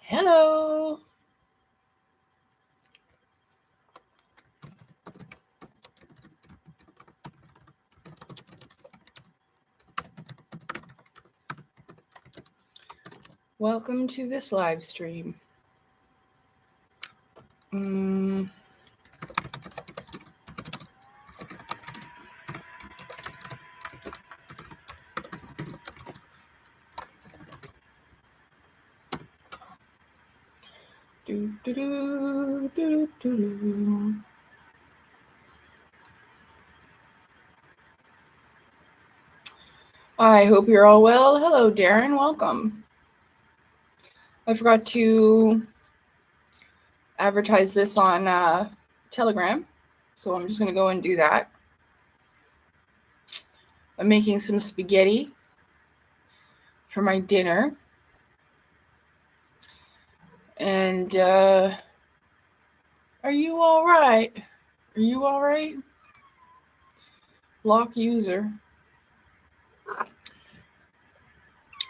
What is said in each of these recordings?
Hello. Welcome to this live stream. I hope you're all well. Hello, Darren. Welcome. I forgot to advertise this on Telegram, so I'm just going to go and do that. I'm making some spaghetti for my dinner. And are you all right? Are you all right? Lock user.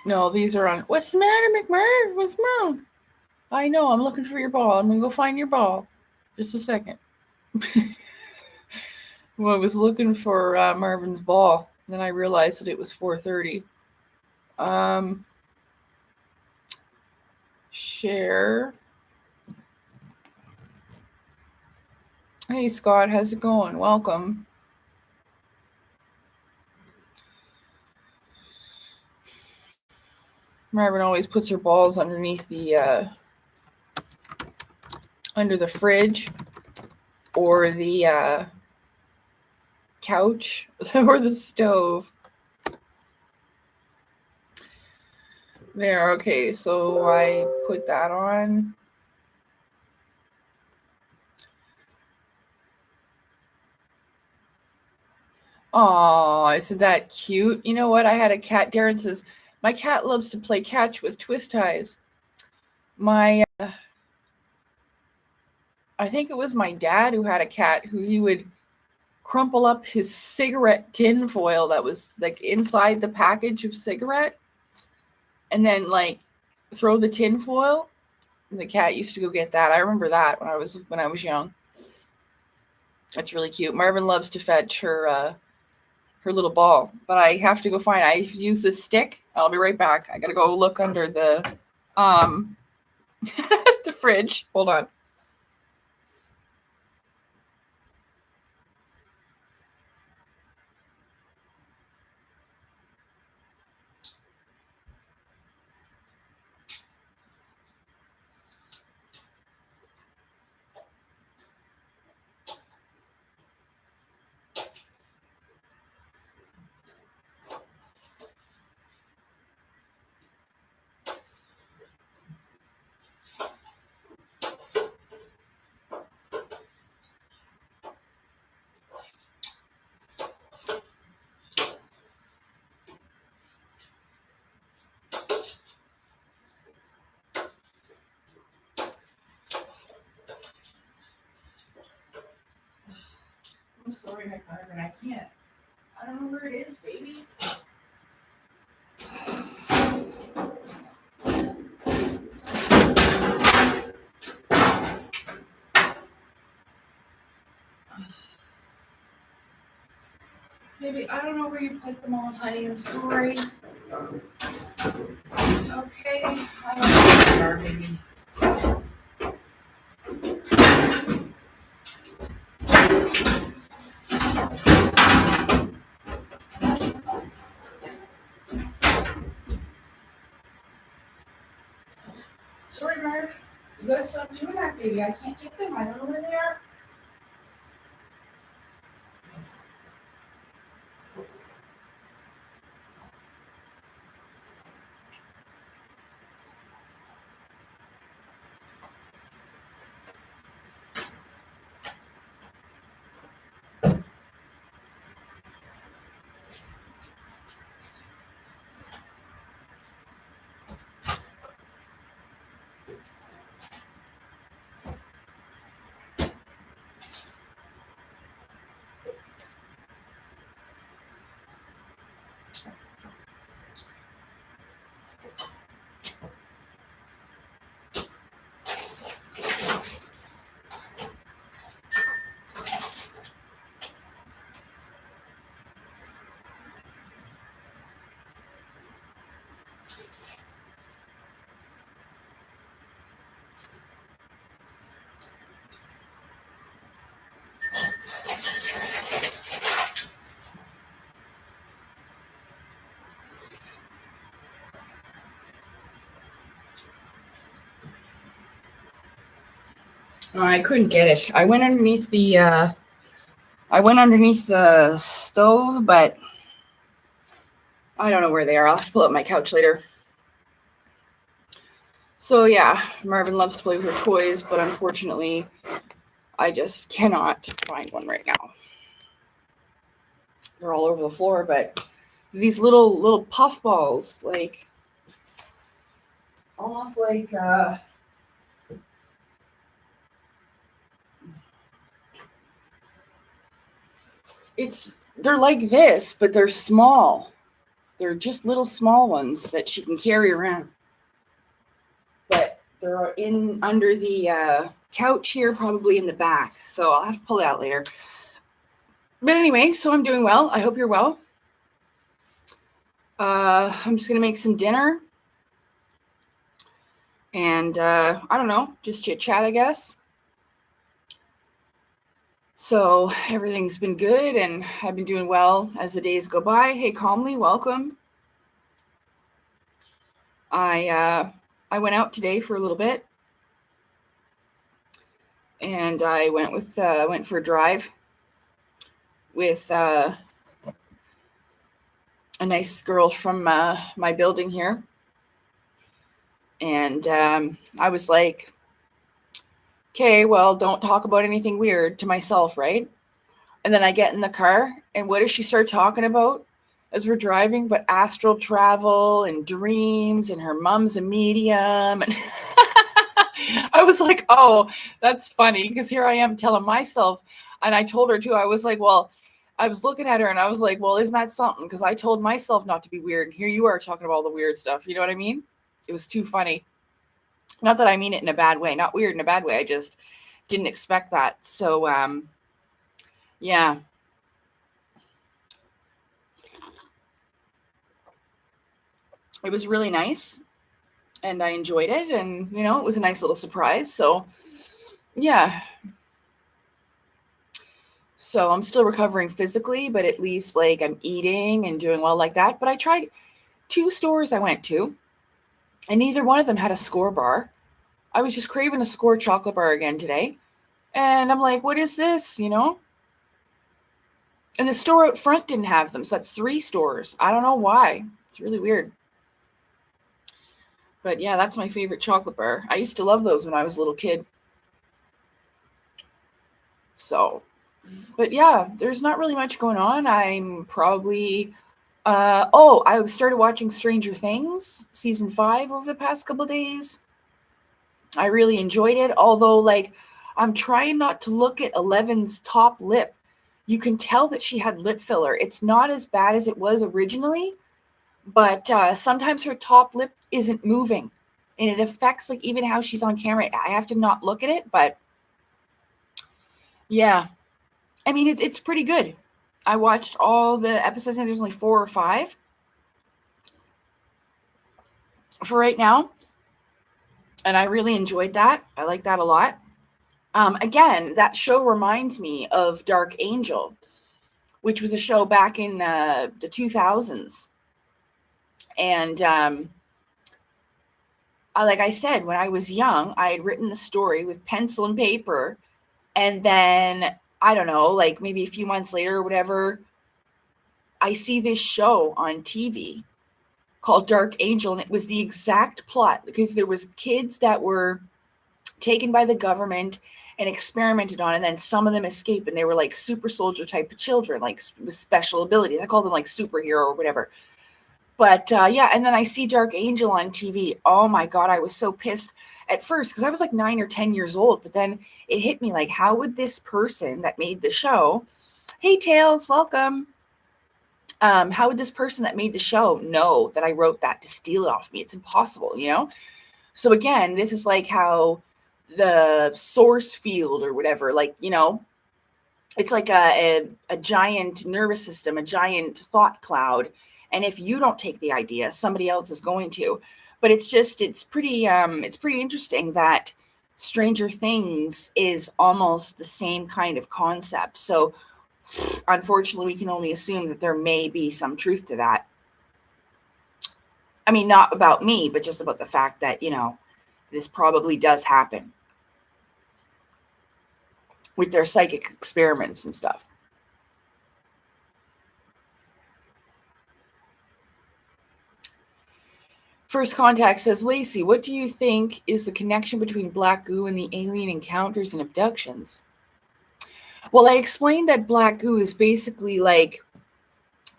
No, these are on. What's the matter, McMurray? What's wrong? I know, I'm looking for your ball. I'm going to go find your ball. Just a second. Well, I was looking for Marvin's ball. Then I realized that it was 4:30. Share. Hey, Scott. How's it going? Welcome. Marvin always puts her balls underneath the under the fridge or the couch or the stove. There, okay, so I put that on. Oh, isn't that cute? You know what? I had a cat. Darren says, my cat loves to play catch with twist ties. I think it was my dad who had a cat who he would crumple up his cigarette tin foil that was like inside the package of cigarettes and then like throw the tin foil. And the cat used to go get that. I remember that when I was young. It's really cute. Marvin loves to fetch her little ball, but I have to go find. I use this stick. I'll be right back. I gotta go look under the the fridge. Hold on. I'm sorry, Marvin. I can't. I don't know where it is, baby. Baby, I don't know where you put them all, honey. I'm sorry. Okay. I don't know where they are, baby. Sorry, Marv. You gotta stop doing that, baby. I can't get them. I don't know where they are. I couldn't get it. I went underneath the stove, but I don't know where they are. I'll have to pull up my couch later. So yeah, Marvin loves to play with her toys, but unfortunately, I just cannot find one right now. They're all over the floor, but these little puff balls, like almost like they're like this, but they're small. They're just little small ones that she can carry around. But they're in under the couch here, probably in the back. So I'll have to pull it out later. But anyway, so I'm doing well. I hope you're well. I'm just going to make some dinner. And I don't know, just chit chat, I guess. So everything's been good and I've been doing well as the days go by. Hey, Calmly, welcome. I went out today for a little bit. And I went for a drive with a nice girl from my building here. And I was like, okay, well, don't talk about anything weird to myself, right? And then I get in the car, and what does she start talking about as we're driving? But astral travel and dreams, and her mom's a medium. And I was like, oh, that's funny, because here I am telling myself, and I told her too, I was like, well, I was looking at her and I was like, well, isn't that something? Because I told myself not to be weird. And here you are talking about all the weird stuff. You know what I mean? It was too funny. Not that I mean it in a bad way, not weird in a bad way. I just didn't expect that. So, yeah. It was really nice and I enjoyed it. And, you know, it was a nice little surprise. So, yeah. So I'm still recovering physically, but at least like I'm eating and doing well like that. But I tried 2 stores I went to, and neither one of them had a Score bar. I was just craving a Score chocolate bar again today. And I'm like, what is this? You know? And the store out front didn't have them. So that's 3 stores. I don't know why. It's really weird. But yeah, that's my favorite chocolate bar. I used to love those when I was a little kid. So, but yeah, there's not really much going on. I'm probably I started watching Stranger Things season 5 over the past couple days. I really enjoyed it, although like I'm trying not to look at Eleven's top lip. You can tell that she had lip filler. It's not as bad as it was originally, but sometimes her top lip isn't moving, and it affects like even how she's on camera. I have to not look at it, but yeah, I mean it's pretty good. I watched all the episodes, and there's only 4 or 5 for right now, and I really enjoyed that. I like that a lot. Again, that show reminds me of Dark Angel, which was a show back in the 2000s. And like I said, when I was young, I had written the story with pencil and paper. And then, I don't know, like maybe a few months later or whatever, I see this show on TV called Dark Angel. And it was the exact plot, because there was kids that were taken by the government and experimented on, and then some of them escaped, and they were like super soldier type of children, like with special abilities. I call them like superhero or whatever. But yeah, and then I see Dark Angel on TV. Oh my God, I was so pissed at first because I was like 9 or 10 years old. But then it hit me like, how would this person that made the show, hey Tails, welcome. How would this person that made the show know that I wrote that to steal it off me? It's impossible, you know? So again, this is like how the source field or whatever, like, you know, it's like a giant nervous system, a giant thought cloud. And if you don't take the idea, somebody else is going to. But it's pretty interesting that Stranger Things is almost the same kind of concept. So unfortunately, we can only assume that there may be some truth to that. I mean, not about me, but just about the fact that, you know, this probably does happen. with their psychic experiments and stuff. First Contact says, Lacey, what do you think is the connection between black goo and the alien encounters and abductions? Well, I explained that black goo is basically like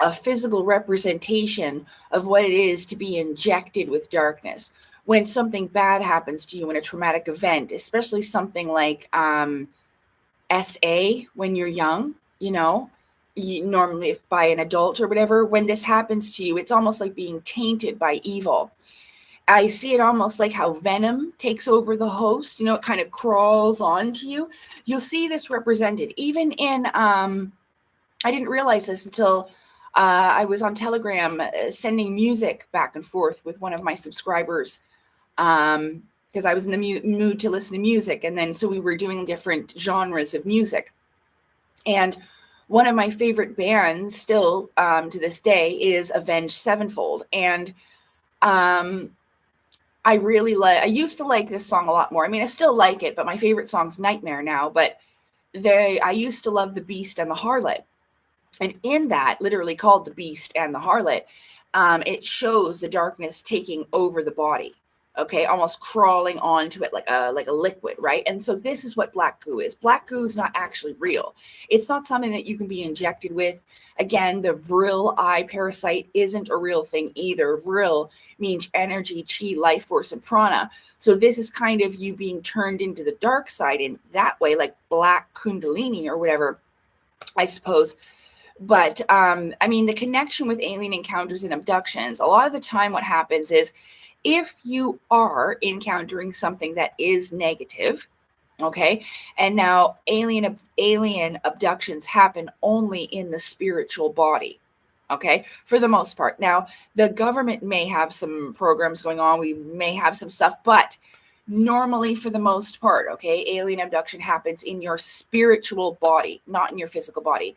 a physical representation of what it is to be injected with darkness. When something bad happens to you in a traumatic event, especially something like SA when you're young, normally if by an adult or whatever, when this happens to you, it's almost like being tainted by evil. I see it almost like how venom takes over the host, it kind of crawls onto you. You'll see this represented even in, I didn't realize this until I was on Telegram sending music back and forth with one of my subscribers because I was in the mood to listen to music. And then so we were doing different genres of music. And one of my favorite bands still to this day is Avenged Sevenfold. And I used to like this song a lot more. I mean, I still like it, but my favorite song's Nightmare now. But I used to love The Beast and the Harlot. And in that, literally called The Beast and the Harlot, it shows the darkness taking over the body. Okay, almost crawling onto it like a liquid, right? And so this is what black goo is. Black goo is not actually real. It's not something that you can be injected with. Again, the vril eye parasite isn't a real thing either. Vril means energy, chi, life force, and prana. So this is kind of you being turned into the dark side in that way, like black kundalini or whatever, I suppose. But I mean, the connection with alien encounters and abductions, a lot of the time what happens is if you are encountering something that is negative, okay, and now alien abductions happen only in the spiritual body, okay, for the most part. Now, the government may have some programs going on, we may have some stuff, but normally for the most part, okay, alien abduction happens in your spiritual body, not in your physical body.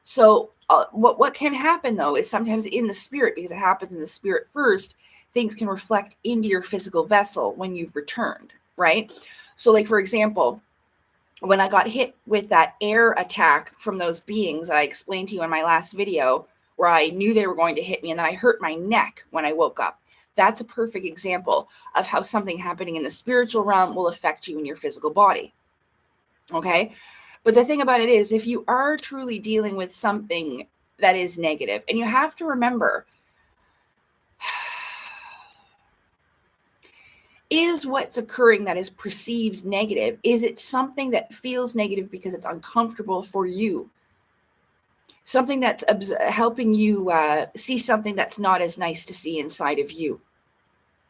So what can happen though is sometimes in the spirit, because it happens in the spirit first, things can reflect into your physical vessel when you've returned, right? So like, for example, when I got hit with that air attack from those beings that I explained to you in my last video, where I knew they were going to hit me and then I hurt my neck when I woke up. That's a perfect example of how something happening in the spiritual realm will affect you in your physical body. Okay? But the thing about it is, if you are truly dealing with something that is negative, and you have to remember, is what's occurring that is perceived negative, is it something that feels negative because it's uncomfortable for you? Something that's helping you see something that's not as nice to see inside of you.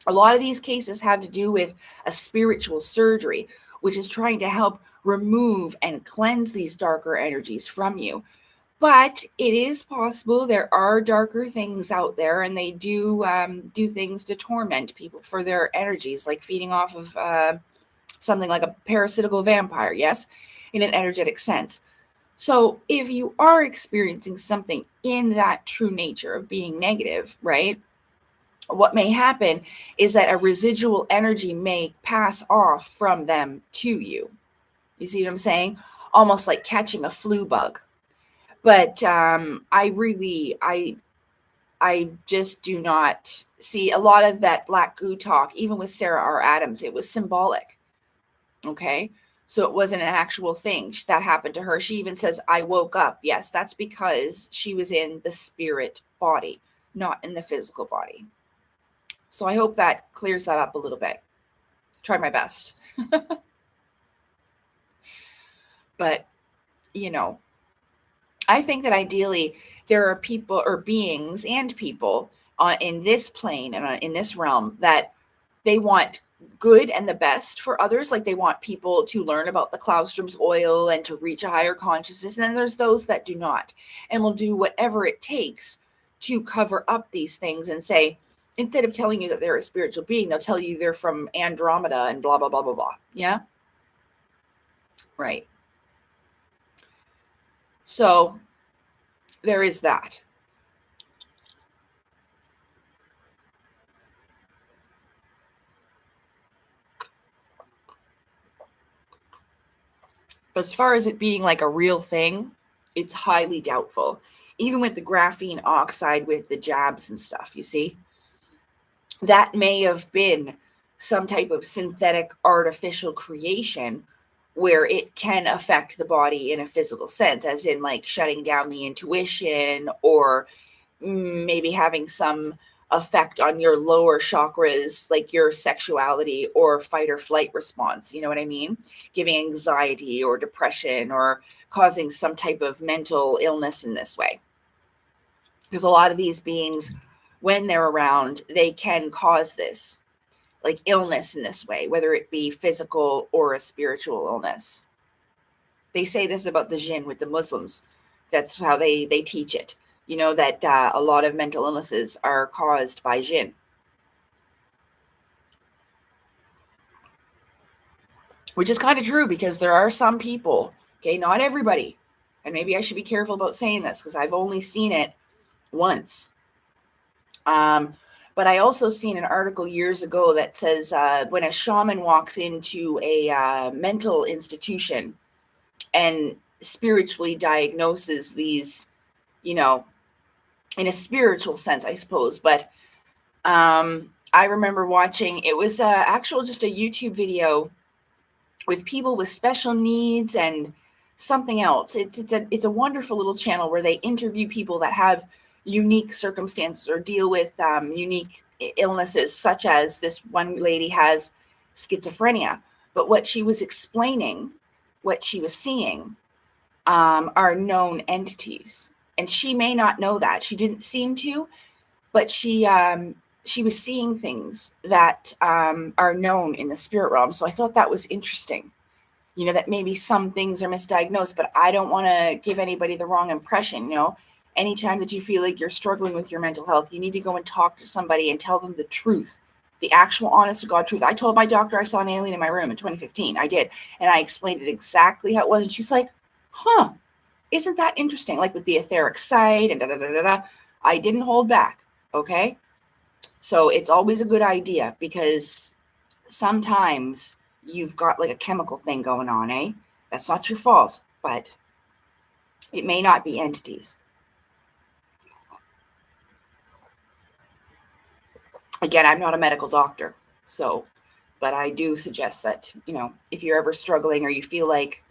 A lot of these cases have to do with a spiritual surgery, which is trying to help remove and cleanse these darker energies from you. But it is possible there are darker things out there, and they do things to torment people for their energies, like feeding off of something like a parasitical vampire, yes, in an energetic sense. So if you are experiencing something in that true nature of being negative, right, what may happen is that a residual energy may pass off from them to you. You see what I'm saying? Almost like catching a flu bug. But I just do not see a lot of that black goo talk, even with Sarah R. Adams. It was symbolic. Okay. So it wasn't an actual thing that happened to her. She even says, I woke up. Yes, that's because she was in the spirit body, not in the physical body. So I hope that clears that up a little bit. Try my best. But, I think that ideally there are people or beings and people in this plane and in this realm that they want good and the best for others. Like they want people to learn about the Claustrom's oil and to reach a higher consciousness. And then there's those that do not and will do whatever it takes to cover up these things and say, instead of telling you that they're a spiritual being, they'll tell you they're from Andromeda and blah, blah, blah, blah, blah. Yeah. Right. So there is that. But as far as it being like a real thing, it's highly doubtful. Even with the graphene oxide with the jabs and stuff, you see? That may have been some type of synthetic artificial creation where it can affect the body in a physical sense, as in like shutting down the intuition or maybe having some effect on your lower chakras, like your sexuality or fight or flight response. You know what I mean? Giving anxiety or depression or causing some type of mental illness in this way. Because a lot of these beings, when they're around, they can cause this, like illness in this way, whether it be physical or a spiritual illness. They say this about the jinn with the Muslims. That's how they teach it. You know, that a lot of mental illnesses are caused by jinn. Which is kind of true, because there are some people, okay, not everybody, and maybe I should be careful about saying this because I've only seen it once. But I also seen an article years ago that says when a shaman walks into a mental institution and spiritually diagnoses these, you know, in a spiritual sense, I suppose. But I remember watching, it was actual just a YouTube video with people with special needs and something else. It's a wonderful little channel where they interview people that have unique circumstances or deal with unique illnesses, such as this one lady has schizophrenia. But what she was explaining, what she was seeing, are known entities. And she may not know that. She didn't seem to, but she was seeing things that are known in the spirit realm. So I thought that was interesting. You know, that maybe some things are misdiagnosed, but I don't want to give anybody the wrong impression. You know, anytime that you feel like you're struggling with your mental health, you need to go and talk to somebody and tell them the truth, the actual honest to God truth. I told my doctor I saw an alien in my room in 2015. I did. And I explained it exactly how it was. And she's like, huh, isn't that interesting? Like with the etheric site and da-da-da-da-da. I didn't hold back. Okay. So it's always a good idea, because sometimes you've got like a chemical thing going on, eh? That's not your fault, but it may not be entities. Again, I'm not a medical doctor, so, but I do suggest that, you know, if you're ever struggling or you feel like,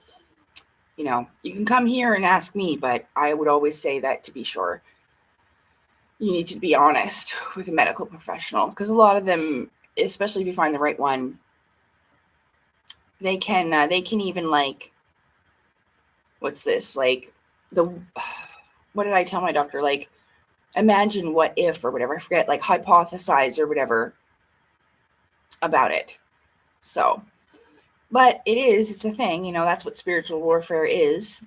you know, you can come here and ask me, but I would always say that, to be sure, you need to be honest with a medical professional, because a lot of them, especially if you find the right one, they can even, like, what's this, like, what did I tell my doctor? Like, imagine what if, or whatever, I forget, like hypothesize or whatever about it. So, but it's a thing, you know, that's what spiritual warfare is.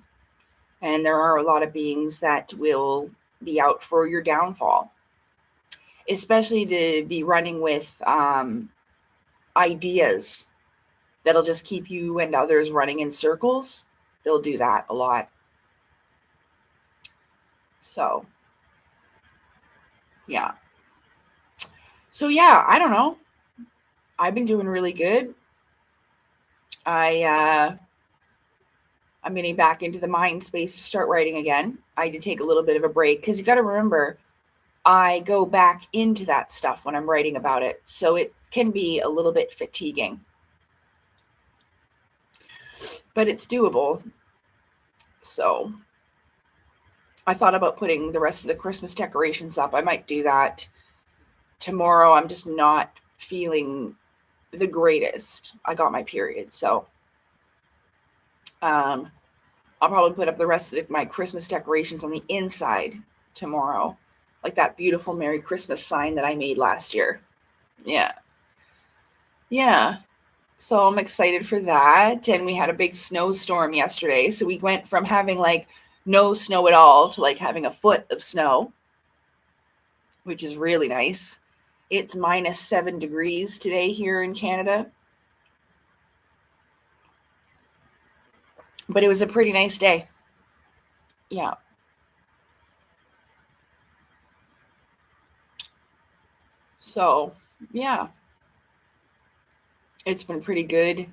And there are a lot of beings that will be out for your downfall, especially to be running with ideas that'll just keep you and others running in circles. They'll do that a lot. So, yeah. So, yeah, I don't know. I've been doing really good. I'm getting back into the mind space to start writing again. I did take a little bit of a break, because you got to remember, I go back into that stuff when I'm writing about it. So it can be a little bit fatiguing, but it's doable. So I thought about putting the rest of the Christmas decorations up. I might do that tomorrow. I'm just not feeling the greatest. I got my period, so I'll probably put up the rest of my Christmas decorations on the inside tomorrow, like that beautiful Merry Christmas sign that I made last year. Yeah. So I'm excited for that. And we had a big snowstorm yesterday, so we went from having like no snow at all to like having a foot of snow, which is really nice. It's -7 degrees today here in Canada, but it was a pretty nice day. Yeah. So, yeah, it's been pretty good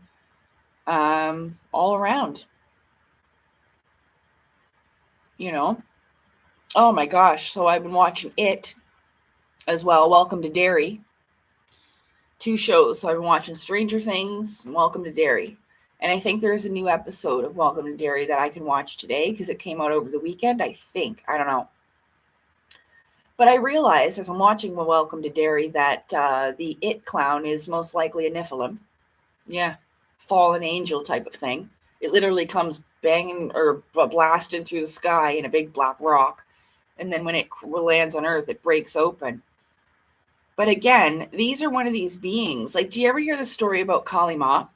all around. you know. Oh my gosh. So I've been watching it as well. Welcome to Derry. 2 shows. So I've been watching Stranger Things and Welcome to Derry. And I think there's a new episode of Welcome to Derry that I can watch today because it came out over the weekend, I think. I don't know. But I realized as I'm watching Welcome to Derry that the It clown is most likely a Nephilim. Yeah. Fallen angel type of thing. It literally comes banging or blasting through the sky in a big black rock. And then when it lands on Earth, it breaks open. But again, these are one of these beings. Like, do you ever hear the story about Kali Ma?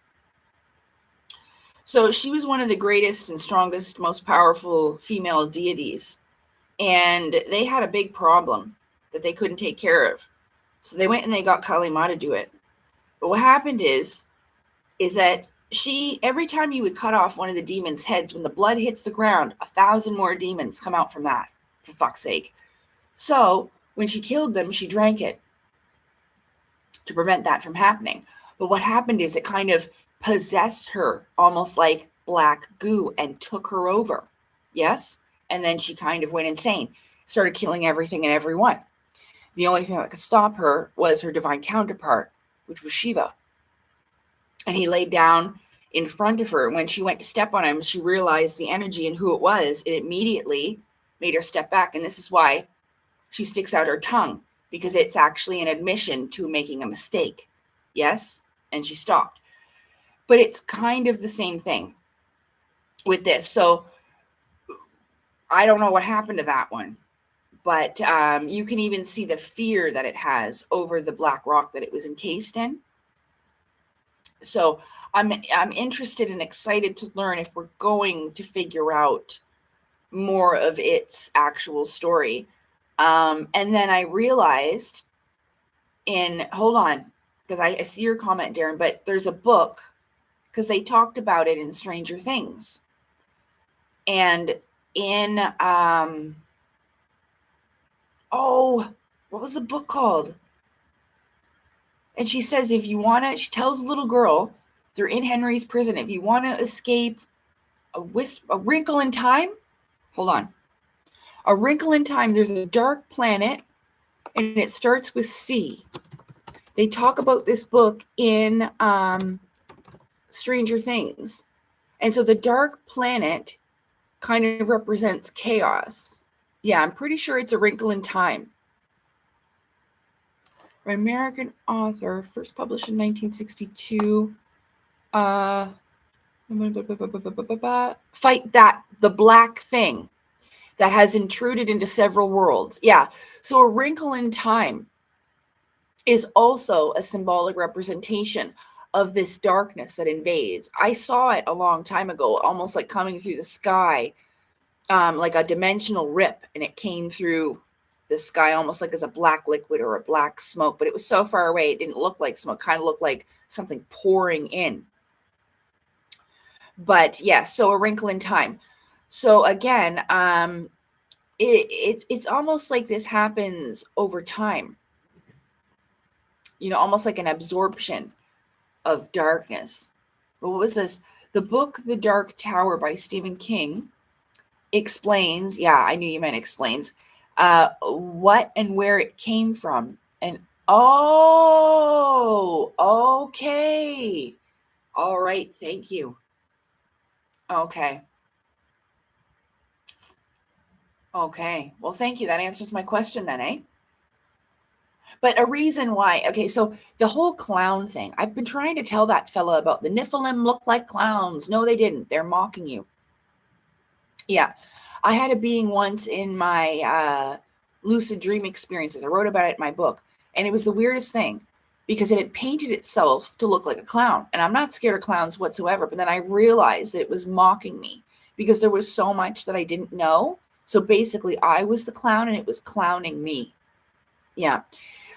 So she was one of the greatest and strongest, most powerful female deities. And they had a big problem that they couldn't take care of. So they went and they got Kali Ma to do it. But what happened is that every time you would cut off one of the demons' heads, when the blood hits the ground, 1,000 more demons come out from that, for fuck's sake. So when she killed them, she drank it to prevent that from happening. But what happened is it kind of possessed her, almost like black goo, and took her over. Yes? And then she kind of went insane, started killing everything and everyone. The only thing that could stop her was her divine counterpart, which was Shiva. And he laid down in front of her. When she went to step on him, she realized the energy and who it was. It immediately made her step back. And this is why she sticks out her tongue, because it's actually an admission to making a mistake. Yes? And she stopped. But it's kind of the same thing with this. So I don't know what happened to that one. But you can even see the fear that it has over the black rock that it was encased in. So I'm interested and excited to learn if we're going to figure out more of its actual story. And then I realized hold on, because I see your comment, Darren, but there's a book, because they talked about it in Stranger Things. And in, what was the book called? And she says, she tells a little girl, they're in Henry's prison, if you want to escape a wrinkle in time, hold on. A wrinkle in time, there's a dark planet, and it starts with C. They talk about this book in Stranger Things. And so the dark planet kind of represents chaos. Yeah, I'm pretty sure it's a wrinkle in time. American author, first published in 1962. Fight that, the black thing that has intruded into several worlds. Yeah, so a wrinkle in time is also a symbolic representation of this darkness that invades. I saw it a long time ago, almost like coming through the sky, like a dimensional rip, and it came through the sky almost like as a black liquid or a black smoke, but it was so far away it didn't look like smoke, kind of looked like something pouring in. But yeah, so a wrinkle in time. So again, it's almost like this happens over time, almost like an absorption of darkness. But what was this? The book The Dark Tower by Stephen King explains, yeah, I knew you meant explains, what and where it came from. And okay. All right, thank you. Okay. Well, thank you. That answers my question then, eh? But a reason why, okay, so the whole clown thing, I've been trying to tell that fella about the Nephilim look like clowns. No, they didn't. They're mocking you. Yeah. I had a being once in my lucid dream experiences. I wrote about it in my book. And it was the weirdest thing because it had painted itself to look like a clown. And I'm not scared of clowns whatsoever. But then I realized that it was mocking me because there was so much that I didn't know. So basically, I was the clown and it was clowning me. Yeah.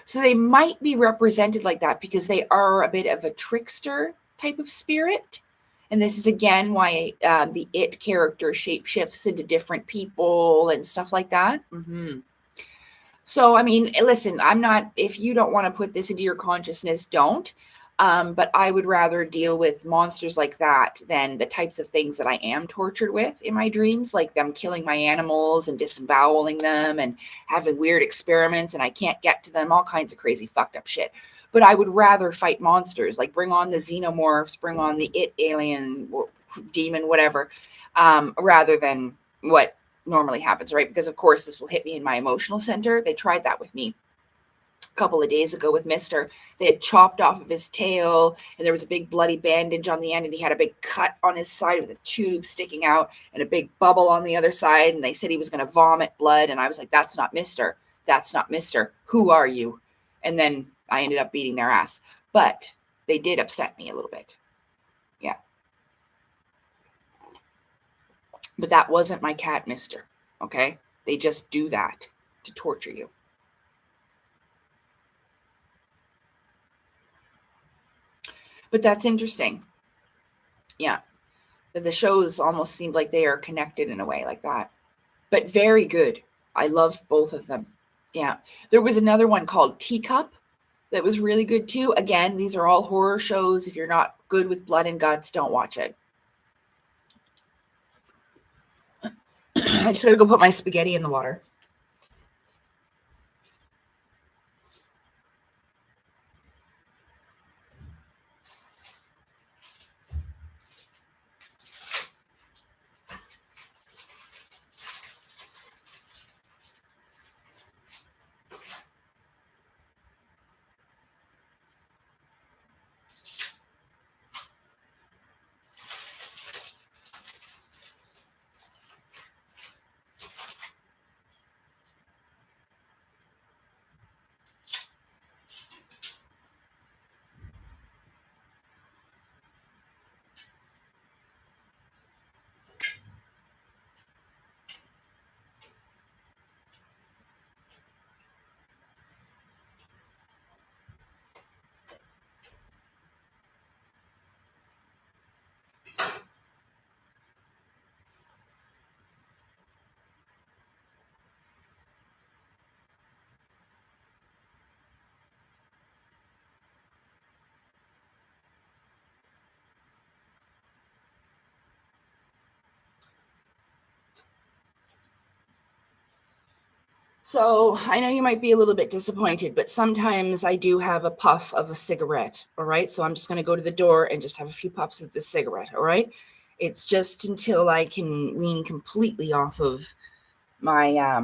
So they might be represented like that because they are a bit of a trickster type of spirit. And this is, again, why the It character shapeshifts into different people and stuff like that. Mm-hmm. So, I mean, listen, if you don't want to put this into your consciousness, don't. But I would rather deal with monsters like that than the types of things that I am tortured with in my dreams, like them killing my animals and disemboweling them and having weird experiments and I can't get to them, all kinds of crazy fucked up shit. But I would rather fight monsters, like bring on the xenomorphs, bring on the alien, demon, whatever, rather than what normally happens, right? Because of course this will hit me in my emotional center. They tried that with me couple of days ago with Mister. They had chopped off of his tail and there was a big bloody bandage on the end and he had a big cut on his side with a tube sticking out and a big bubble on the other side, and they said he was going to vomit blood, and I was like, that's not Mister. That's not Mister. Who are you? And then I ended up beating their ass. But they did upset me a little bit. Yeah. But that wasn't my cat, Mister. Okay? They just do that to torture you. But that's interesting. Yeah. The shows almost seem like they are connected in a way like that. But very good. I loved both of them. Yeah. There was another one called Teacup that was really good too. Again, these are all horror shows. If you're not good with blood and guts, don't watch it. I just gotta go put my spaghetti in the water. So I know you might be a little bit disappointed, but sometimes I do have a puff of a cigarette. All right. So I'm just going to go to the door and just have a few puffs of this cigarette. All right. It's just until I can wean completely off of my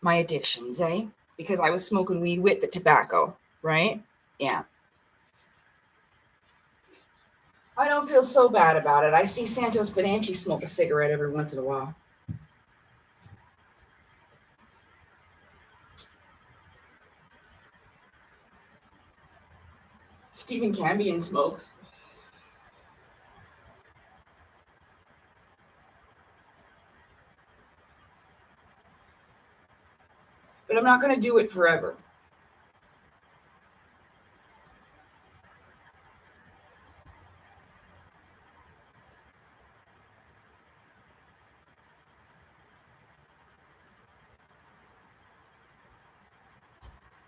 my addictions, eh? Because I was smoking weed with the tobacco, right? Yeah. I don't feel so bad about it. I see Santos Bonanchi smoke a cigarette every once in a while. Stephen Cambion smokes. But I'm not going to do it forever.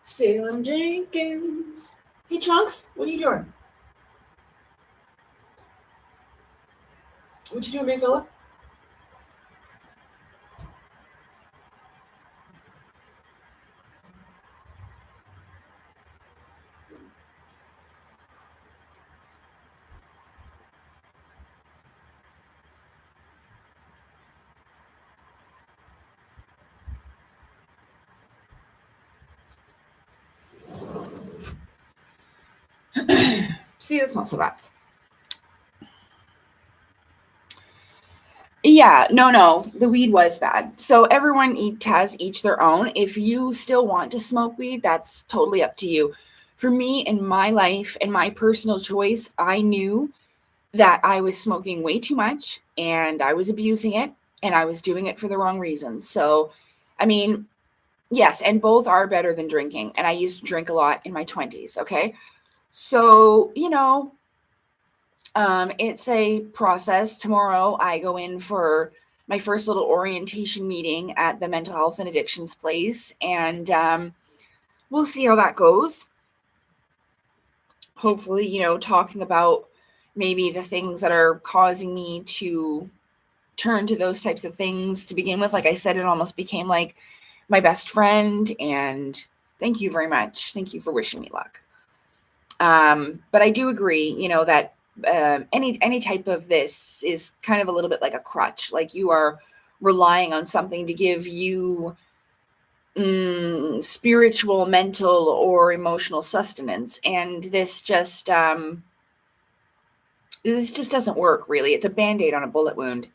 Salem Jenkins. Hey, Chunks, what are you doing? What you doing, big fella? See, that's not so bad. Yeah, no, the weed was bad. So everyone has each their own. If you still want to smoke weed, that's totally up to you. For me, in my life and my personal choice, I knew that I was smoking way too much and I was abusing it and I was doing it for the wrong reasons. So, I mean, yes, and both are better than drinking. And I used to drink a lot in my 20s, okay? So, it's a process. Tomorrow, I go in for my first little orientation meeting at the mental health and addictions place, and we'll see how that goes. hopefully, talking about maybe the things that are causing me to turn to those types of things to begin with. Like I said, it almost became like my best friend. And thank you very much. Thank you for wishing me luck. But I do agree, that any type of this is kind of a little bit like a crutch. Like you are relying on something to give you spiritual, mental, or emotional sustenance, and this just doesn't work. Really, it's a band-aid on a bullet wound.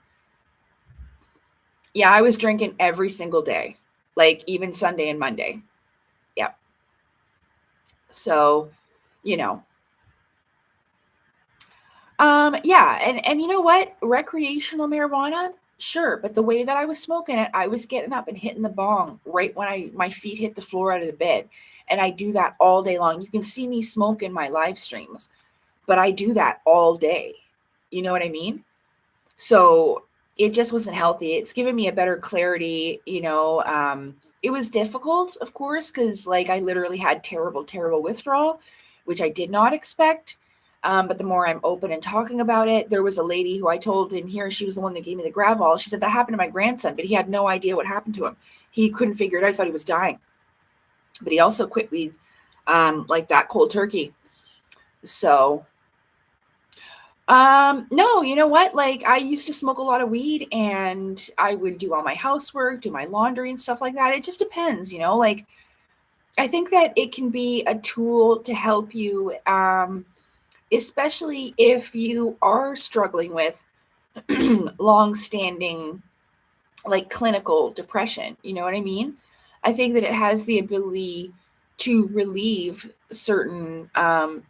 Yeah, I was drinking every single day, like even Sunday and Monday. Yeah. So, yeah, and you know what? Recreational marijuana, sure, but the way that I was smoking it, I was getting up and hitting the bong right when my feet hit the floor out of the bed. And I do that all day long. You can see me smoke in my live streams, but I do that all day. You know what I mean? So it just wasn't healthy. It's given me a better clarity, it was difficult, of course, because like I literally had terrible withdrawal, which I did not expect. But the more I'm open and talking about it, there was a lady who I told in here, she was the one that gave me the Gravol. She said that happened to my grandson, but he had no idea what happened to him. He couldn't figure it out. I thought he was dying, but he also quit weed like that cold turkey. So no, you know what? Like I used to smoke a lot of weed and I would do all my housework, do my laundry and stuff like that. It just depends, like I think that it can be a tool to help you, especially if you are struggling with long-standing, like clinical depression. You know what I mean? I think that it has the ability to relieve certain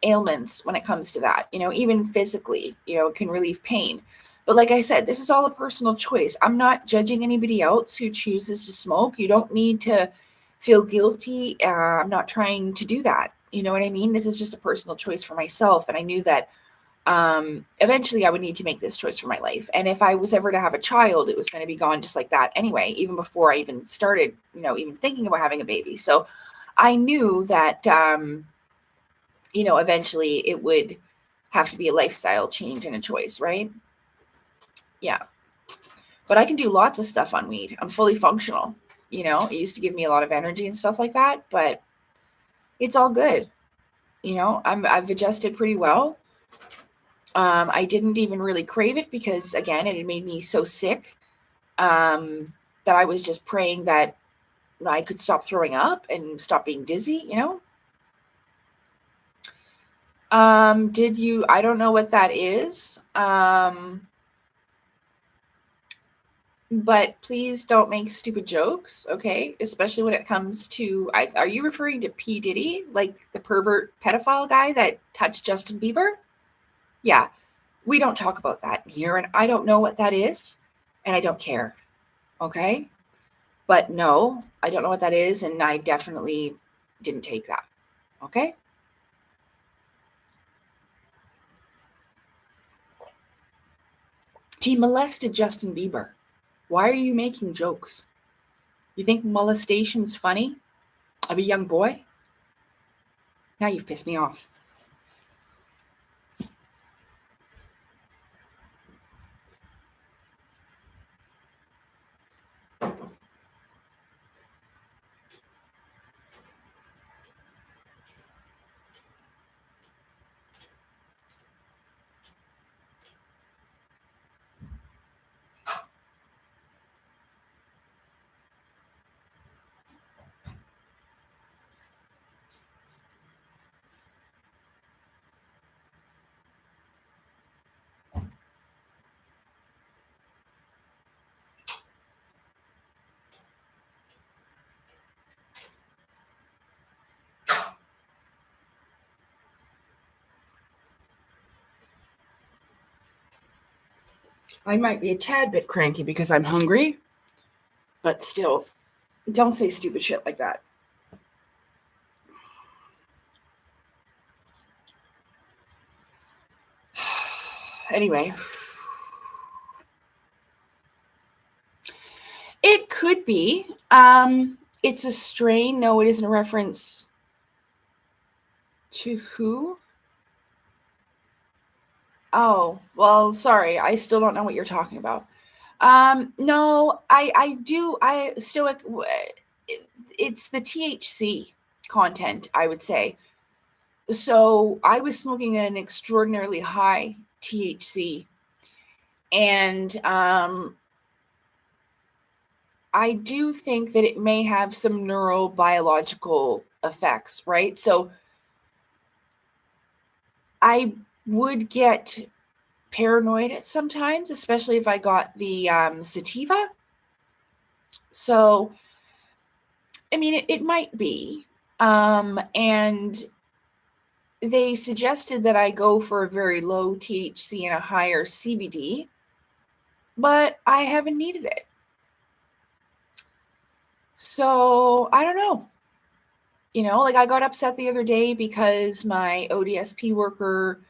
ailments when it comes to that, even physically, it can relieve pain. But like I said, this is all a personal choice. I'm not judging anybody else who chooses to smoke. You don't need to feel guilty. I'm not trying to do that. You know what I mean? This is just a personal choice for myself. And I knew that eventually I would need to make this choice for my life. And if I was ever to have a child, it was going to be gone just like that anyway, even before I even started, even thinking about having a baby. So I knew that, eventually it would have to be a lifestyle change and a choice, right? Yeah. But I can do lots of stuff on weed. I'm fully functional. It used to give me a lot of energy and stuff like that, but it's all good. I've adjusted pretty well. I didn't even really crave it because, again, it had made me so sick that I was just praying that I could stop throwing up and stop being dizzy, I don't know what that is. But please don't make stupid jokes, okay? Especially when it comes to, are you referring to P. Diddy, like the pervert pedophile guy that touched Justin Bieber? Yeah, we don't talk about that here, and I don't know what that is, and I don't care, okay? But no, I don't know what that is, and I definitely didn't take that, okay? He molested Justin Bieber. Why are you making jokes? You think molestation's funny of a young boy? Now you've pissed me off. I might be a tad bit cranky because I'm hungry, but still, don't say stupid shit like that. Anyway, it could be. It's a strain. No, it isn't a reference to who? Oh, well, sorry. I still don't know what you're talking about. No, I do. It's the THC content, I would say. So I was smoking an extraordinarily high THC, and I do think that it may have some neurobiological effects, right? So I would get paranoid at sometimes, especially if I got the sativa. So, I mean, it might be. And they suggested that I go for a very low THC and a higher CBD, but I haven't needed it. So, I don't know. Like I got upset the other day because my ODSP worker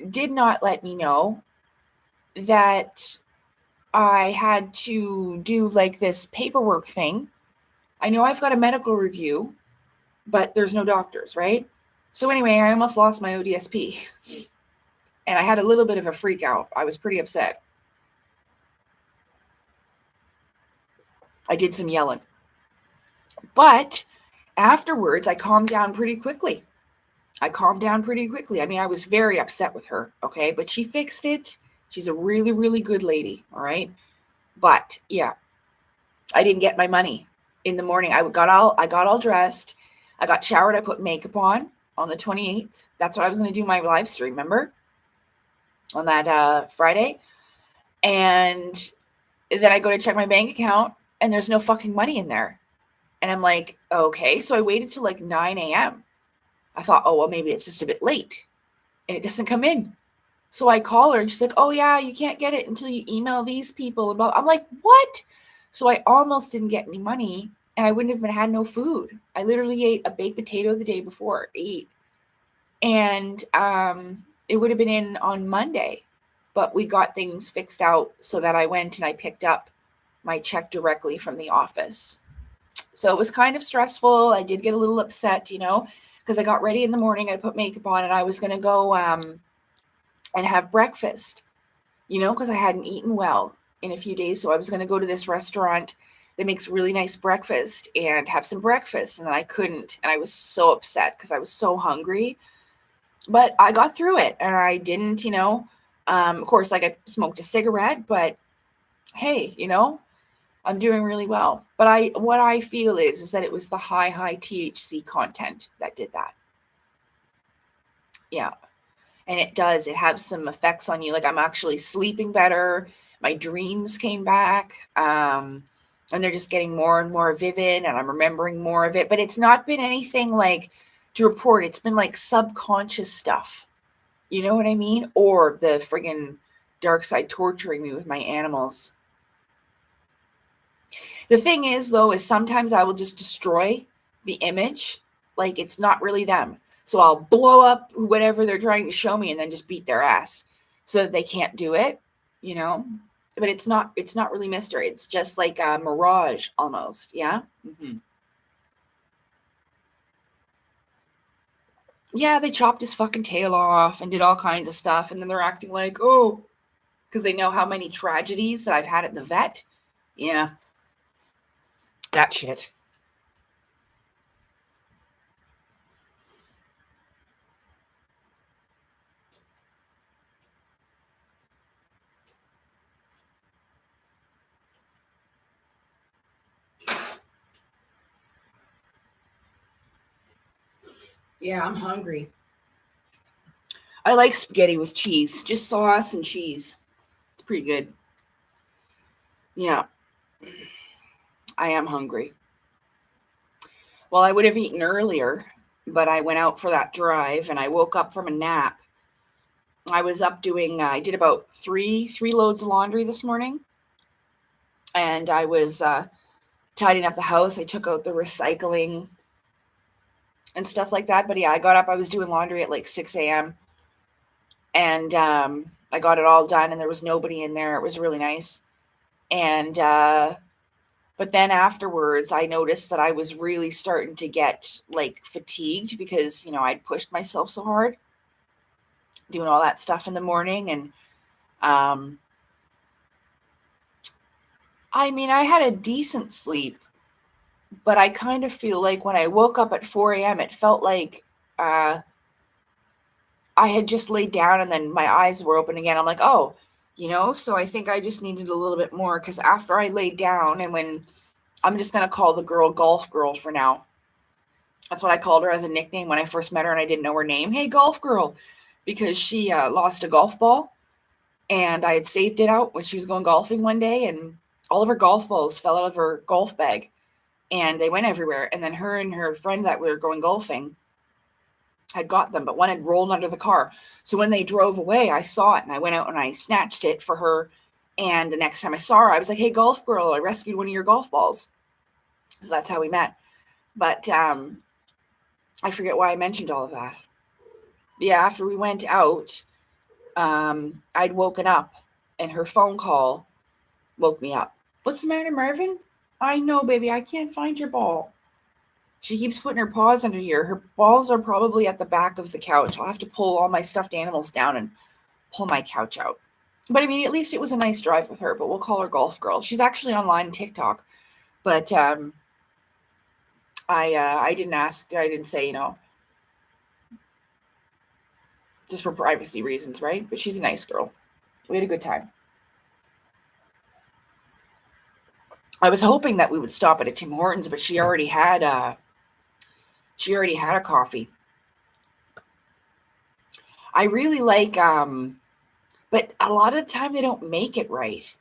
did not let me know that I had to do like this paperwork thing. I know I've got a medical review, but there's no doctors, right? So anyway, I almost lost my ODSP and I had a little bit of a freak out. I was pretty upset. I did some yelling. But afterwards, I calmed down pretty quickly. I mean, I was very upset with her, okay? But she fixed it. She's a really, really good lady, all right? But yeah, I didn't get my money in the morning. I got all dressed. I got showered. I put makeup on the 28th. That's what I was going to do my live stream, remember? On that Friday. And then I go to check my bank account and there's no fucking money in there. And I'm like, okay. So I waited till like 9 a.m. I thought, oh, well, maybe it's just a bit late and it doesn't come in. So I call her and she's like, oh yeah, you can't get it until you email these people. And I'm like, what? So I almost didn't get any money and I wouldn't have had no food. I literally ate a baked potato the day before and it would have been in on Monday, but we got things fixed out so that I went and I picked up my check directly from the office. So it was kind of stressful. I did get a little upset, because I got ready in the morning. I put makeup on and I was going to go and have breakfast, because I hadn't eaten well in a few days. So I was going to go to this restaurant that makes really nice breakfast and have some breakfast. And then I couldn't. And I was so upset because I was so hungry. But I got through it and I didn't, of course, like I smoked a cigarette, but hey, I'm doing really well. But what I feel is that it was the high THC content that did that. Yeah. And it has some effects on you. Like I'm actually sleeping better. My dreams came back. And they're just getting more and more vivid and I'm remembering more of it. But it's not been anything like to report. It's been like subconscious stuff. You know what I mean? Or the friggin' dark side torturing me with my animals. The thing is, though, is sometimes I will just destroy the image. Like it's not really them. So I'll blow up whatever they're trying to show me and then just beat their ass so that they can't do it, But it's not really mystery. It's just like a mirage almost. Yeah. Mm-hmm. Yeah, they chopped his fucking tail off and did all kinds of stuff. And then they're acting like, oh, because they know how many tragedies that I've had at the vet. Yeah. That shit. Yeah, I'm hungry. I like spaghetti with cheese, just sauce and cheese. It's pretty good. Yeah. I am hungry. Well, I would have eaten earlier, but I went out for that drive and I woke up from a nap. I was up I did about three loads of laundry this morning. And I was tidying up the house. I took out the recycling and stuff like that. But yeah, I got up. I was doing laundry at like 6 a.m. And I got it all done and there was nobody in there. It was really nice. And but then afterwards, I noticed that I was really starting to get like fatigued because, I'd pushed myself so hard. doing all that stuff in the morning. And I mean, I had a decent sleep, but I kind of feel like when I woke up at 4 a.m., it felt like I had just laid down and then my eyes were open again. I'm like, oh, so I think I just needed a little bit more, because after I laid down, and when I'm just going to call the girl Golf Girl for now. That's what I called her as a nickname when I first met her and I didn't know her name. Hey, Golf Girl, because she lost a golf ball and I had saved it out when she was going golfing one day, and all of her golf balls fell out of her golf bag and they went everywhere. And then her and her friend that we were going golfing had got them, but one had rolled under the car. So when they drove away, I saw it and I went out and I snatched it for her. And the next time I saw her, I was like, hey, Golf Girl, I rescued one of your golf balls. So that's how we met. But I forget why I mentioned all of that. Yeah, after we went out, I'd woken up and her phone call woke me up. What's the matter, Marvin? I know, baby, I can't find your ball. She keeps putting her paws under here. Her balls are probably at the back of the couch. I'll have to pull all my stuffed animals down and pull my couch out. But I mean, at least it was a nice drive with her, but we'll call her Golf Girl. She's actually online on TikTok. But I didn't ask, I didn't say, just for privacy reasons, right? But she's a nice girl. We had a good time. I was hoping that we would stop at a Tim Hortons, but she already had a coffee. I really like, but a lot of the time they don't make it right.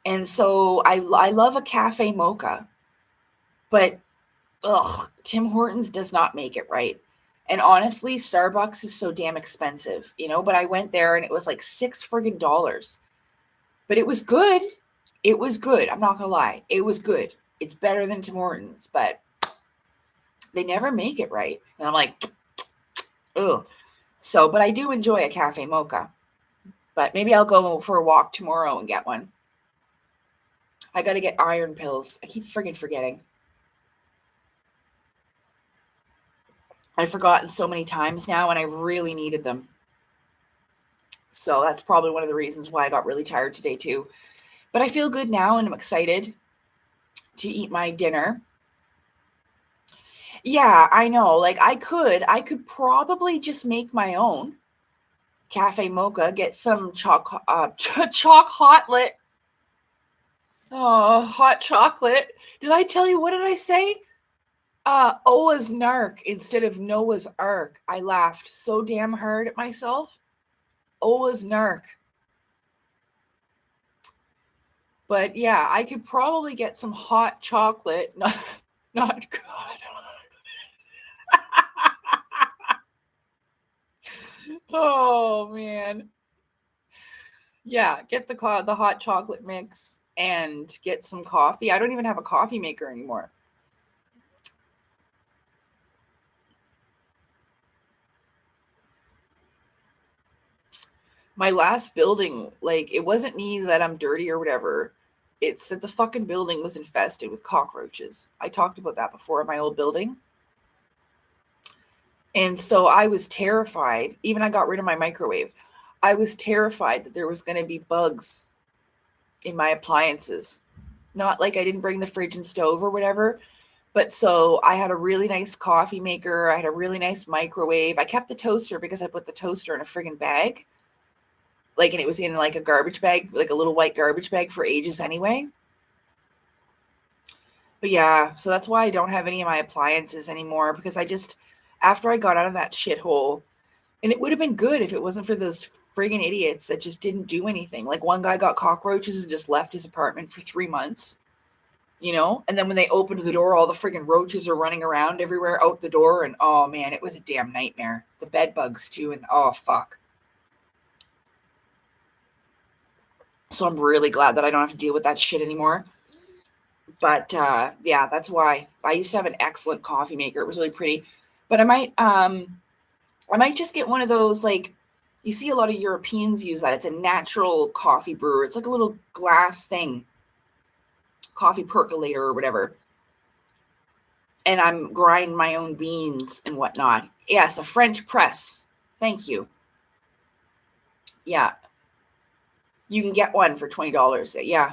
And so I love a cafe mocha, but Tim Hortons does not make it right. And honestly, Starbucks is so damn expensive, but I went there and it was like $6 friggin'. But it was good. It was good. I'm not going to lie. It was good. It's better than Tim Hortons, but they never make it right. And I'm like, ugh. So, but I do enjoy a cafe mocha. But maybe I'll go for a walk tomorrow and get one. I got to get iron pills. I keep friggin' forgetting. I've forgotten so many times now, and I really needed them. So that's probably one of the reasons why I got really tired today too. But I feel good now, and I'm excited to eat my dinner. Yeah, I know. Like I could probably just make my own cafe mocha, get some chocolate. Oh, hot chocolate. Did I tell you, what did I say? Oa's Narc instead of Noah's Ark. I laughed so damn hard at myself. Oa's Narc. But yeah, I could probably get some hot chocolate. Not good. Oh man. Yeah, get the hot chocolate mix and get some coffee. I don't even have a coffee maker anymore. My last building, like, it wasn't me that I'm dirty or whatever. It's that the fucking building was infested with cockroaches. I talked about that before in my old building. And so I was terrified. Even I got rid of my microwave. I was terrified that there was going to be bugs in my appliances. Not like I didn't bring the fridge and stove or whatever. But so I had a really nice coffee maker. I had a really nice microwave. I kept the toaster because I put the toaster in a friggin' bag. Like, and it was in like a garbage bag, like a little white garbage bag for ages anyway. But yeah, so that's why I don't have any of my appliances anymore, because after I got out of that shithole, and it would have been good if it wasn't for those friggin' idiots that just didn't do anything. Like one guy got cockroaches and just left his apartment for 3 months, and then when they opened the door, all the friggin' roaches are running around everywhere out the door. And oh man, it was a damn nightmare. The bed bugs too. And oh fuck. So I'm really glad that I don't have to deal with that shit anymore. But yeah, that's why. I used to have an excellent coffee maker. It was really pretty. But I might just get one of those, like, you see a lot of Europeans use that. It's a natural coffee brewer. It's like a little glass thing. Coffee percolator or whatever. And I'm grinding my own beans and whatnot. Yes, a French press. Thank you. Yeah. You can get one for $20. Yeah.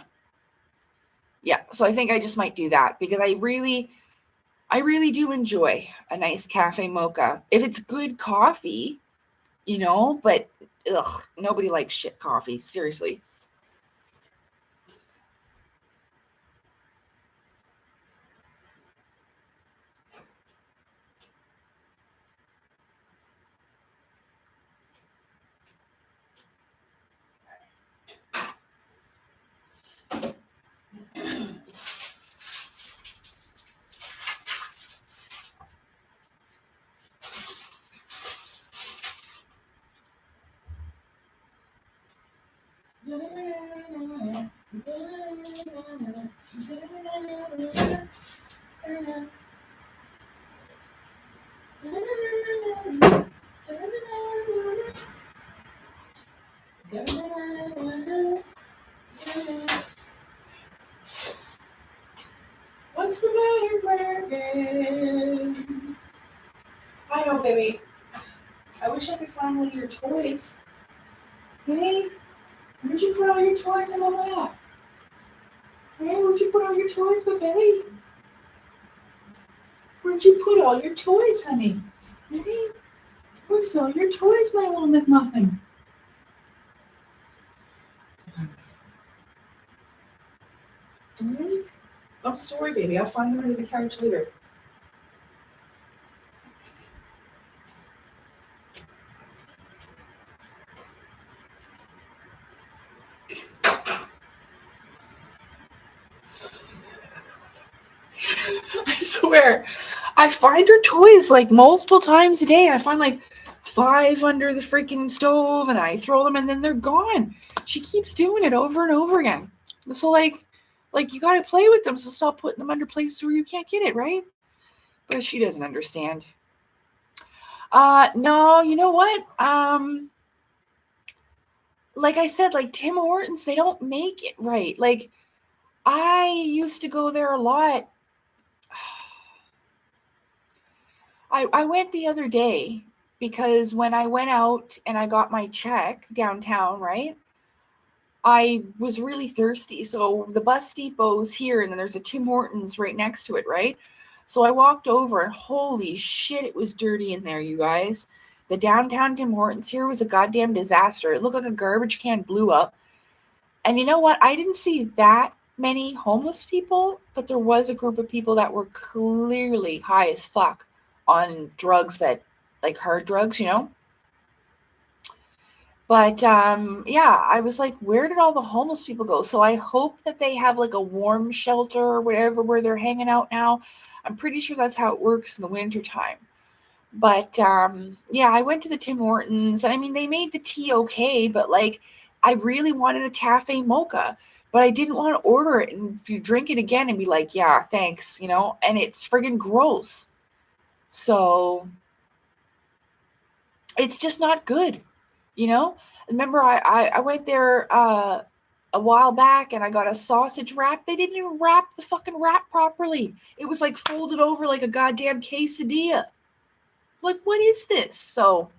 Yeah. So I think I just might do that because I really do enjoy a nice cafe mocha. If it's good coffee, but nobody likes shit coffee. Seriously. What's the matter, American? I know, baby. I wish I could find one of your toys. Hey, where'd you put all your toys in my lap? Hey, where'd you put all your toys, baby? Where'd you put all your toys, honey? Hey, where's all your toys, my little McMuffin? Hey? I'm sorry, baby. I'll find them under the couch later. I swear. I find her toys like multiple times a day. I find like 5 under the freaking stove and I throw them and then they're gone. She keeps doing it over and over again. So like you gotta play with them, so stop putting them under places where you can't get it, right? But she doesn't understand. No, you know what? Like I said, like Tim Hortons, they don't make it right. Like I used to go there a lot. I went the other day because when I went out and I got my check downtown, right? I was really thirsty. So the bus depot's here and then there's a Tim Hortons right next to it, right? So I walked over and holy shit, it was dirty in there, you guys. The downtown Tim Hortons here was a goddamn disaster. It looked like a garbage can blew up. And you know what? I didn't see that many homeless people, but there was a group of people that were clearly high as fuck on drugs that, like hard drugs, But yeah, I was like, where did all the homeless people go? So I hope that they have like a warm shelter or whatever where they're hanging out now. I'm pretty sure that's how it works in the winter time. But yeah, I went to the Tim Hortons and I mean they made the tea okay, but like I really wanted a cafe mocha, but I didn't want to order it and if you drink it again and be like, yeah, thanks, and it's friggin' gross. So it's just not good, you know? Remember I went there a while back and I got a sausage wrap. They didn't even wrap the fucking wrap properly. It was like folded over like a goddamn quesadilla. Like, what is this? So,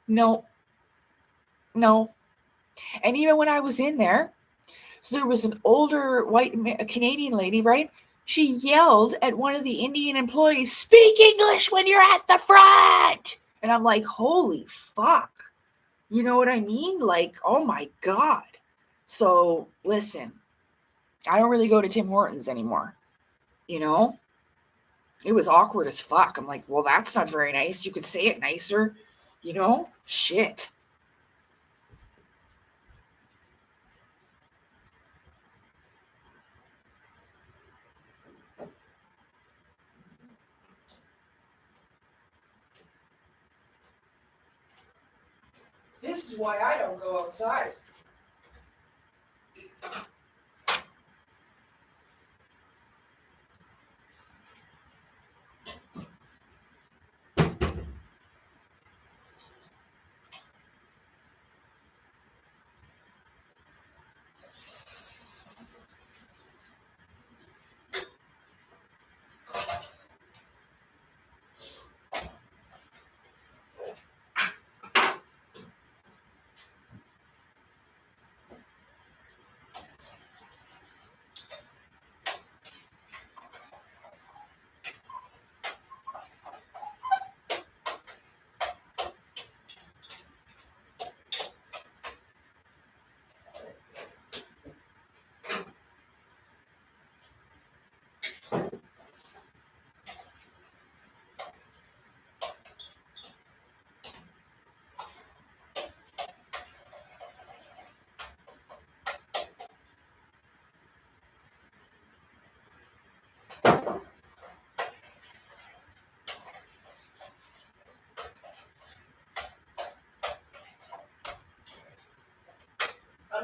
no, no. And even when I was in there, so there was an older white Canadian lady, right? She yelled at one of the Indian employees, "Speak English when you're at the front." And I'm like, holy fuck. You know what I mean? Like, oh my God. So listen, I don't really go to Tim Hortons anymore. It was awkward as fuck. I'm like, well, that's not very nice. You could say it nicer, Shit. This is why I don't go outside.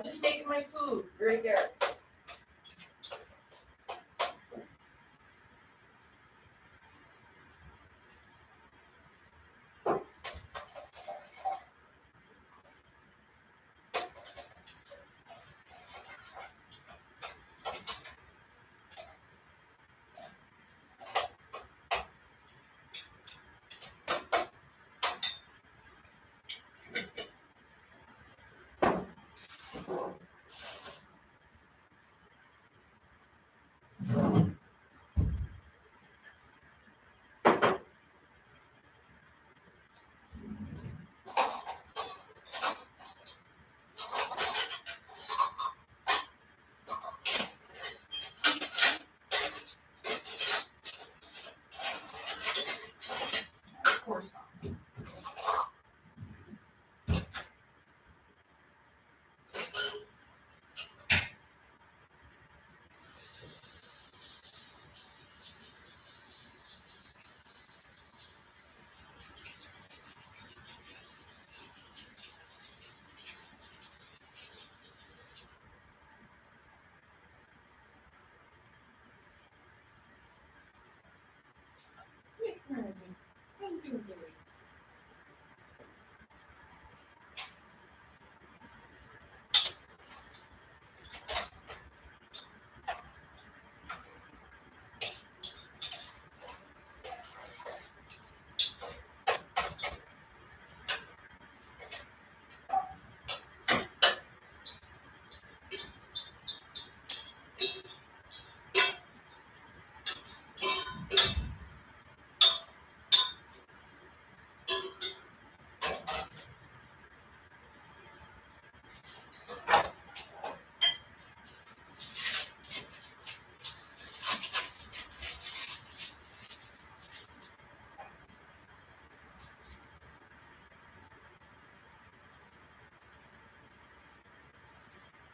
I'm just taking my food right there. Of course not. How you doing, Billy?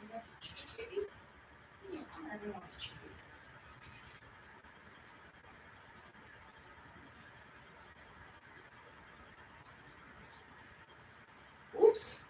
You got some cheese, baby? Yeah, everyone wants cheese. Oops.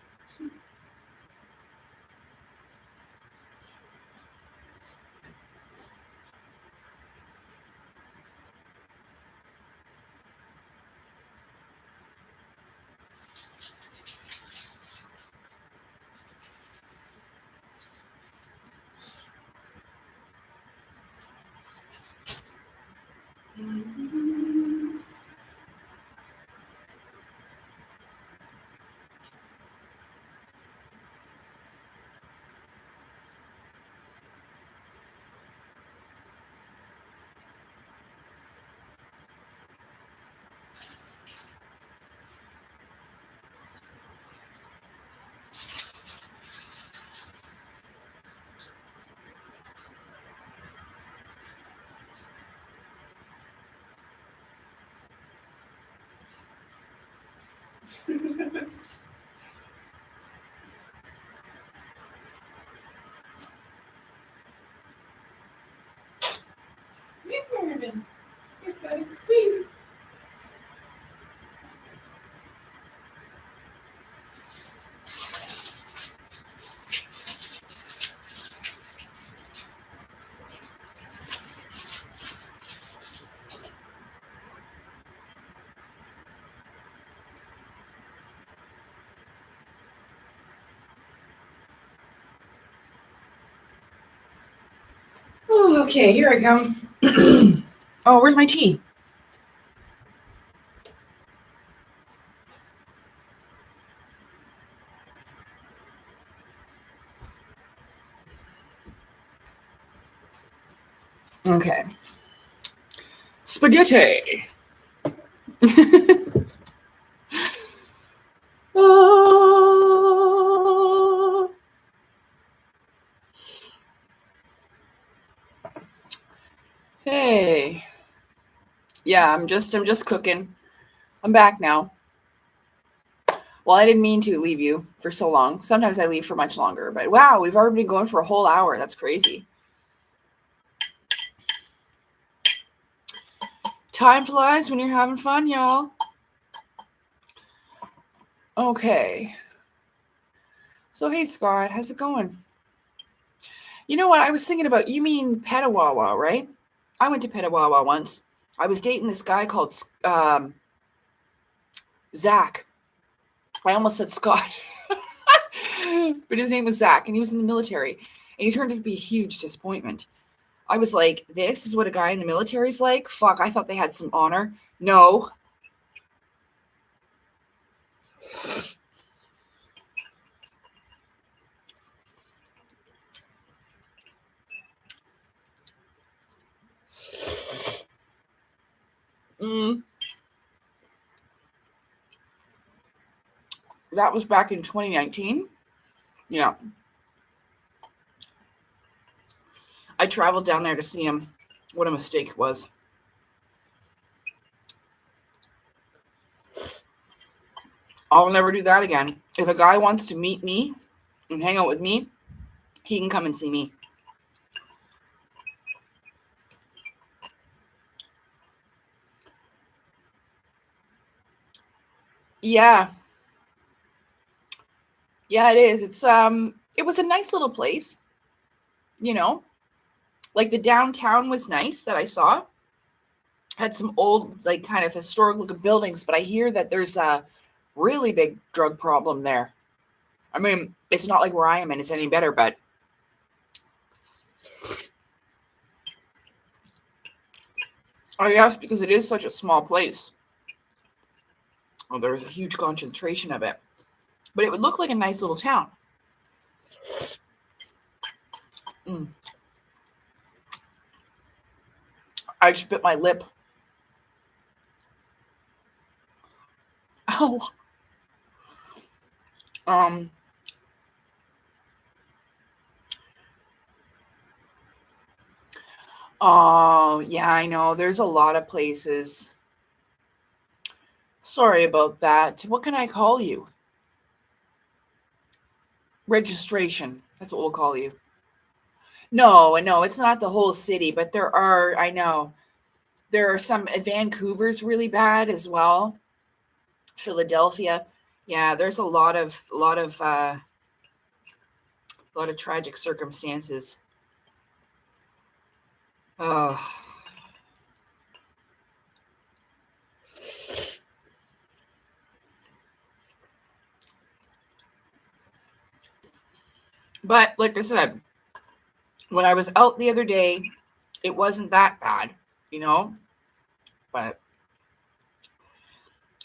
Marvin. You're funny. Please. Oh, okay, here I go. Oh, where's my tea? Okay. Spaghetti. Ah. Hey. Yeah, I'm just cooking. I'm back now. Well, I didn't mean to leave you for so long. Sometimes I leave for much longer, but wow, we've already been going for a whole hour. That's crazy. Time flies when you're having fun, y'all. Okay. So, hey, Scott, how's it going? You know what? I was thinking about, you mean Petawawa, right? I went to Petawawa once. I was dating this guy called Zach. I almost said Scott, but his name was Zach, and he was in the military, and he turned out to be a huge disappointment. I was like, this is what a guy in the military is like? Fuck, I thought they had some honor. No. Mm, that was back in 2019. Yeah. I traveled down there to see him. What a mistake it was. I'll never do that again. If a guy wants to meet me and hang out with me, he can come and see me. Yeah. Yeah, it is. It was a nice little place, you know. Like the downtown was nice that I saw. Had some old, like kind of historic looking buildings, but I hear that there's a really big drug problem there. I mean, it's not like where I am and it's any better, but I guess because it is such a small place, well, there's a huge concentration of it. But it would look like a nice little town. Mm. I just bit my lip. Oh. Oh, yeah, I know. There's a lot of places. Sorry about that. What can I call you? Registration. That's what we'll call you. No, it's not the whole city, but there are, I know, there are some, Vancouver's really bad as well. Philadelphia. Yeah, there's a lot of tragic circumstances. Oh. But like I said, when I was out the other day, it wasn't that bad, you know? But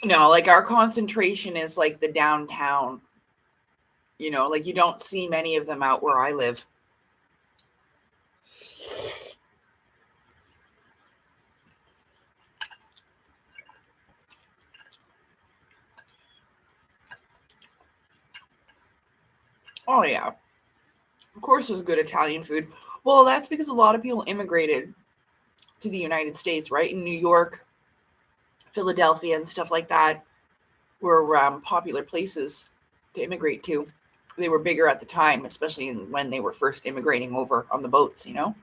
no, like our concentration is like the downtown, you know, like you don't see many of them out where I live. Oh, yeah. Of course, there's good Italian food. Well, that's because a lot of people immigrated to the United States, right? In New York, Philadelphia, and stuff like that were popular places to immigrate to. They were bigger at the time, especially when they were first immigrating over on the boats, you know?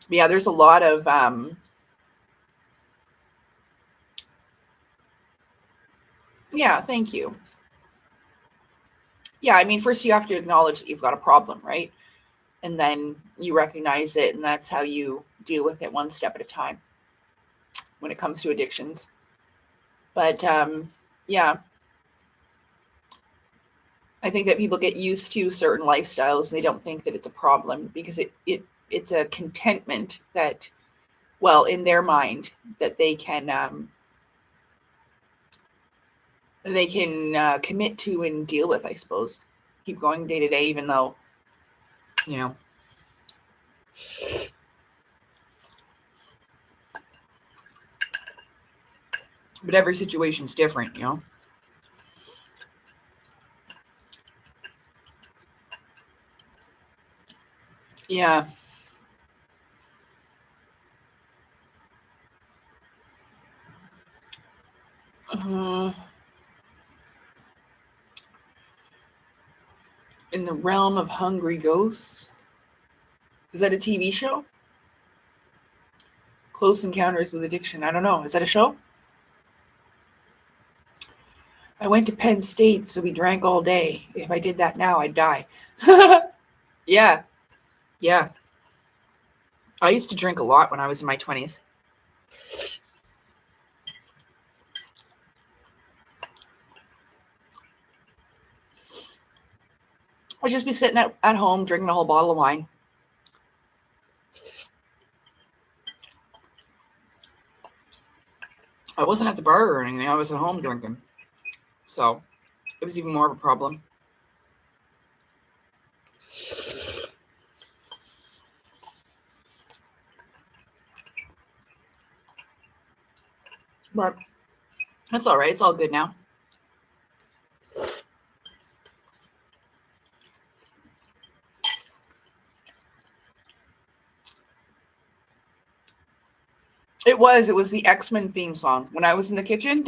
But yeah, there's a lot of yeah, thank you. Yeah, I mean, first you have to acknowledge that you've got a problem, right? And then you recognize it, and that's how you deal with it one step at a time when it comes to addictions. But yeah, I think that people get used to certain lifestyles and they don't think that it's a problem because it's a contentment that, well, in their mind, that they can commit to and deal with, I suppose. Keep going day to day, even though, you know. But every situation's different, you know. Yeah. Uh, in the realm of hungry ghosts. Is that a TV show? Close Encounters with Addiction. I don't know. Is that a show? I went to Penn State, so we drank all day. If I did that now, I'd die. Yeah. Yeah. I used to drink a lot when I was in my 20s. I'd just be sitting at home drinking a whole bottle of wine. I wasn't at the bar or anything. I was at home drinking. So it was even more of a problem. But that's all right. It's all good now. It was the X-Men theme song. When I was in the kitchen, it's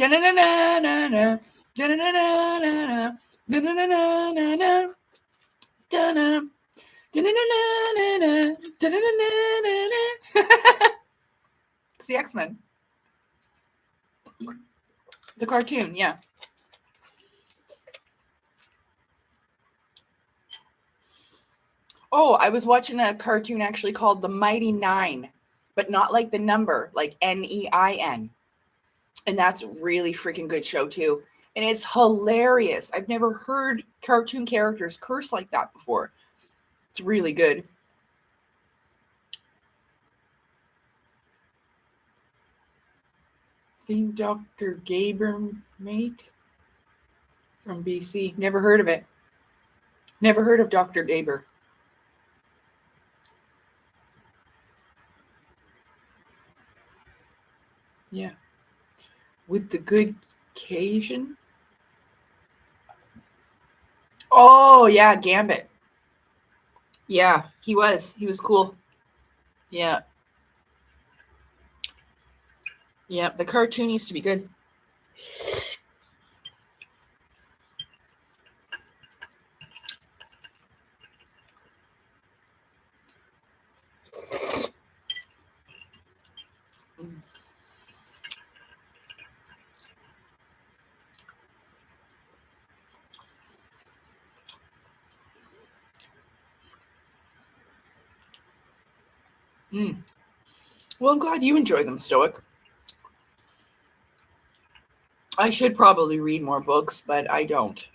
the X-Men. The cartoon, yeah. Oh, I was watching a cartoon actually called The Mighty Nine, but not like the number, like Nein. And that's a really freaking good show too. And it's hilarious. I've never heard cartoon characters curse like that before. It's really good. Think Dr. Gaber mate from BC. Never heard of it. Never heard of Dr. Gaber. Yeah. With the good Cajun. Oh, yeah, Gambit. Yeah, he was. He was cool. Yeah. Yeah, the cartoon used to be good. Well, I'm glad you enjoy them, Stoic. I should probably read more books, but I don't.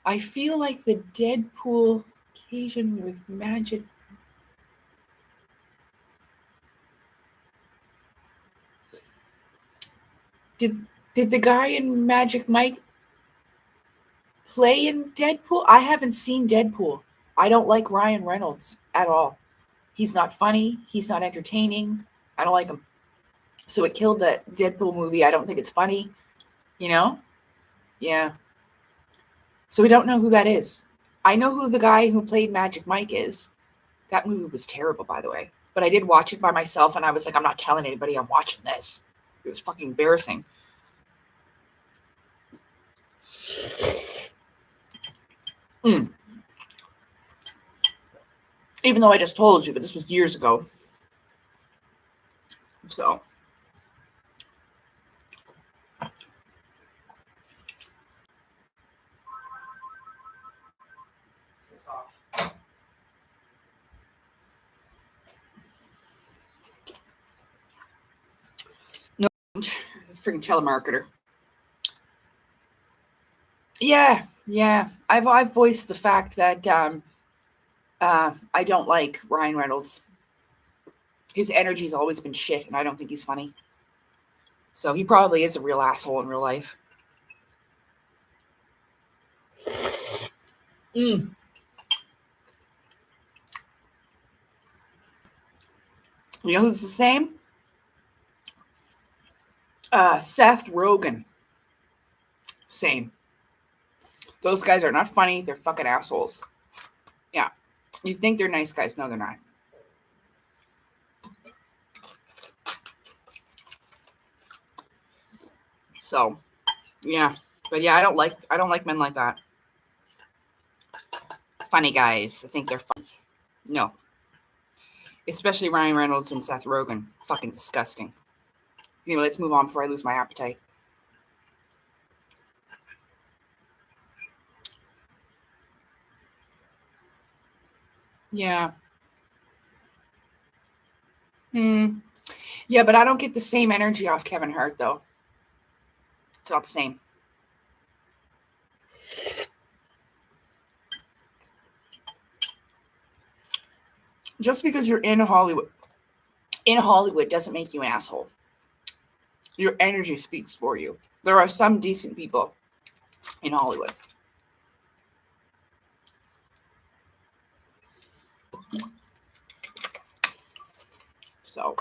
I feel like the Deadpool Cajun with magic. Did the guy in Magic Mike play in Deadpool? I haven't seen Deadpool. I don't like Ryan Reynolds at all. He's not funny. He's not entertaining. I don't like him. So it killed the Deadpool movie. I don't think it's funny. You know? Yeah. So we don't know who that is. I know who the guy who played Magic Mike is. That movie was terrible, by the way. But I did watch it by myself, and I was like, I'm not telling anybody I'm watching this. It was fucking embarrassing. Even though I just told you, but this was years ago. So. No, freaking telemarketer. Yeah. I've voiced the fact that I don't like Ryan Reynolds. His energy's always been shit, and I don't think he's funny. So he probably is a real asshole in real life. You know who's the same? Seth Rogen. Same. Those guys are not funny. They're fucking assholes. Yeah. You think they're nice guys. No, they're not. So, yeah. But yeah, I don't like men like that. funny guys. I think they're funny. No. Especially Ryan Reynolds and Seth Rogen. Fucking disgusting. Anyway, let's move on before I lose my appetite. Yeah. Yeah, but I don't get the same energy off Kevin Hart, though. It's not the same. Just because you're in Hollywood doesn't make you an asshole. Your energy speaks for you. There are some decent people in Hollywood. So.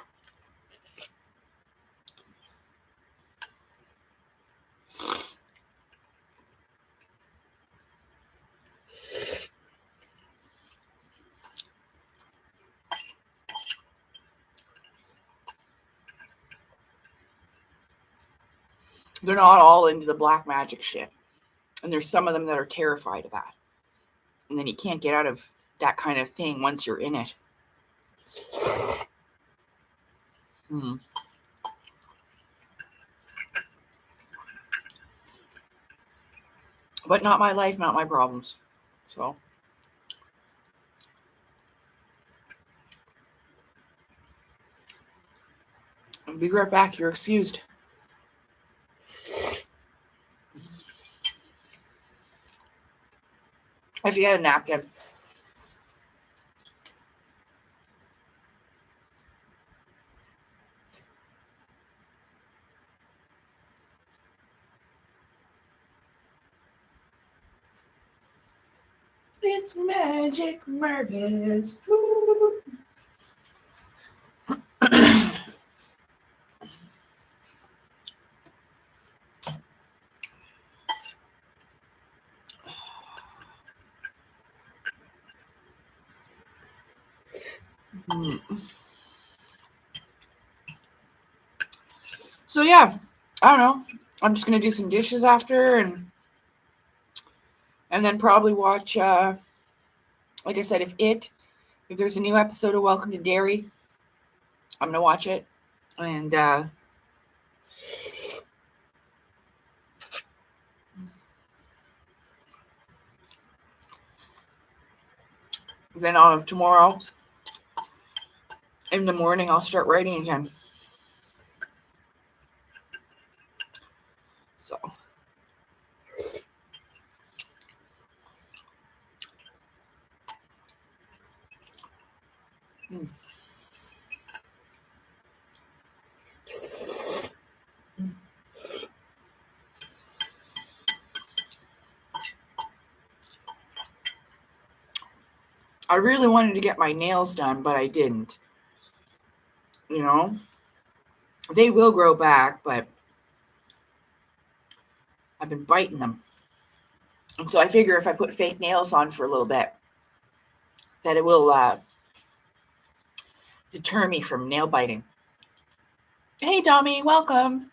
They're not all into the black magic shit. And there's some of them that are terrified of that. And then you can't get out of that kind of thing once you're in it. But not my life, not my problems. So. I'll be right back. You're excused. If you had a napkin. It's magic, marvelous. So yeah, I don't know. I'm just gonna do some dishes after, and then probably watch. Like I said, if there's a new episode of Welcome to Derry, I'm gonna watch it, and then tomorrow in the morning I'll start writing again. So. I really wanted to get my nails done, but I didn't. You know? They will grow back, but I've been biting them. And so I figure if I put fake nails on for a little bit, that it will deter me from nail biting. Hey, Dommy, welcome.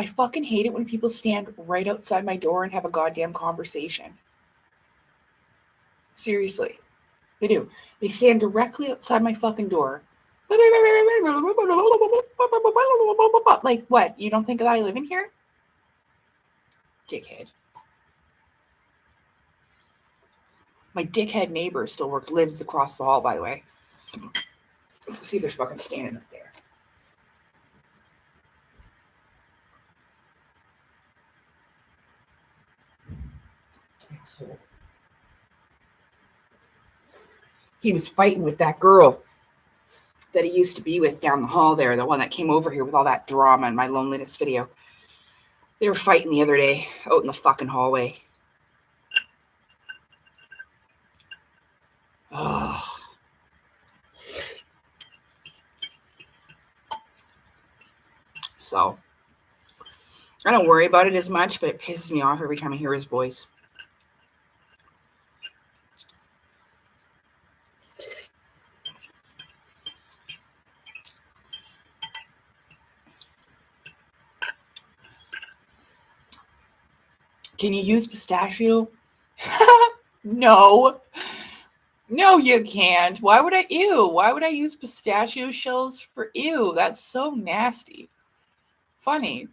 I fucking hate it when people stand right outside my door and have a goddamn conversation. Seriously. They do. They stand directly outside my fucking door. Like, what? You don't think that I live in here? Dickhead. My dickhead neighbor still lives across the hall, by the way. Let's see if they're fucking standing up there. He was fighting with that girl that he used to be with down the hall there, the one that came over here with all that drama in my loneliness video. They were fighting the other day out in the fucking hallway. Oh. So, I don't worry about it as much, but it pisses me off every time I hear his voice. Can you use pistachio? No. No, you can't. Why would I? Ew. Why would I use pistachio shells for ew? That's so nasty. Funny.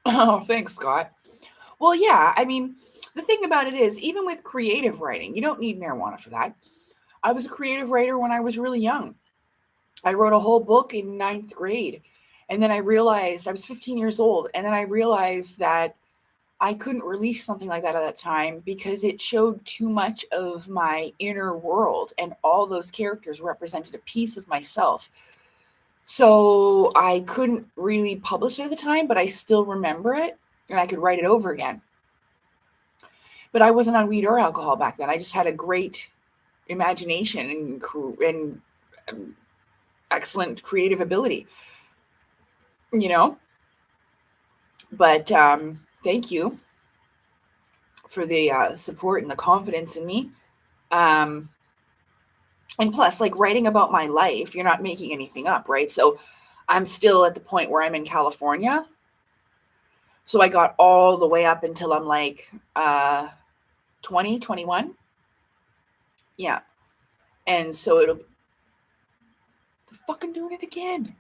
Oh, thanks, Scott. Well, yeah, I mean, the thing about it is, even with creative writing, you don't need marijuana for that. I was a creative writer when I was really young. I wrote a whole book in 9th grade. And then I realized I was 15 years old. And then I realized that I couldn't release something like that at that time because it showed too much of my inner world. And all those characters represented a piece of myself. So I couldn't really publish it at the time, but I still remember it and I could write it over again. But I wasn't on weed or alcohol back then. I just had a great imagination and excellent creative ability, you know? But thank you for the support and the confidence in me. And plus, like writing about my life, you're not making anything up, right? So I'm still at the point where I'm in California. So I got all the way up until I'm like 20, 21. Yeah. And so they're fucking doing it again.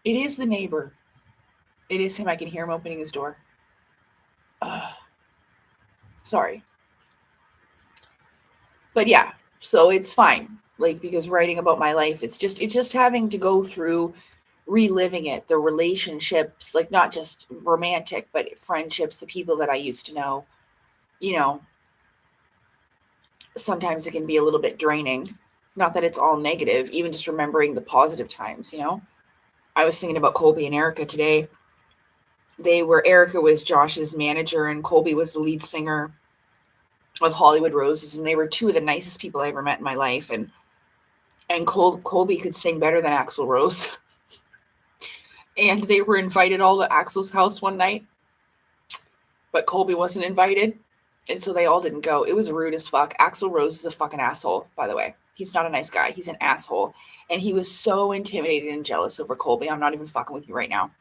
It is the neighbor. It is him. I can hear him opening his door. Sorry. But yeah, so it's fine. Like, because writing about my life, it's just having to go through reliving it, the relationships, like not just romantic, but friendships, the people that I used to know, you know, sometimes it can be a little bit draining. Not that it's all negative, even just remembering the positive times, you know. I was thinking about Colby and Erica today. Erica was Josh's manager and Colby was the lead singer of Hollywood Roses, and they were two of the nicest people I ever met in my life. And Colby could sing better than Axl Rose. And they were invited all to Axl's house one night, but Colby wasn't invited, and so they all didn't go. It was rude as fuck. Axl Rose is a fucking asshole, by the way. He's not a nice guy. He's an asshole. And he was so intimidated and jealous over Colby. I'm not even fucking with you right now.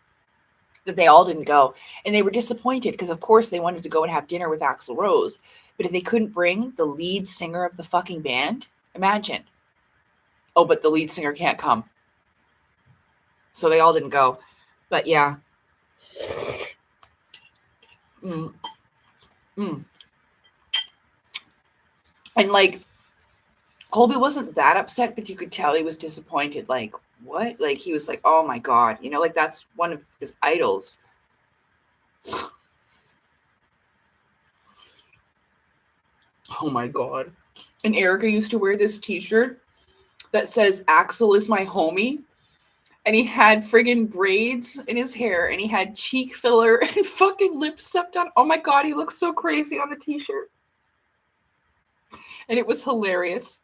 That they all didn't go. And they were disappointed because, of course, they wanted to go and have dinner with Axl Rose. But if they couldn't bring the lead singer of the fucking band, imagine. Oh, but the lead singer can't come. So they all didn't go. But yeah. And like, Colby wasn't that upset, but you could tell he was disappointed. Like, what? Like, he was like, oh my God. You know, like that's one of his idols. Oh my God. And Erica used to wear this t-shirt that says, Axl is my homie. And he had friggin' braids in his hair, and he had cheek filler and fucking lip stuff done. Oh my God, he looks so crazy on the t-shirt. And it was hilarious.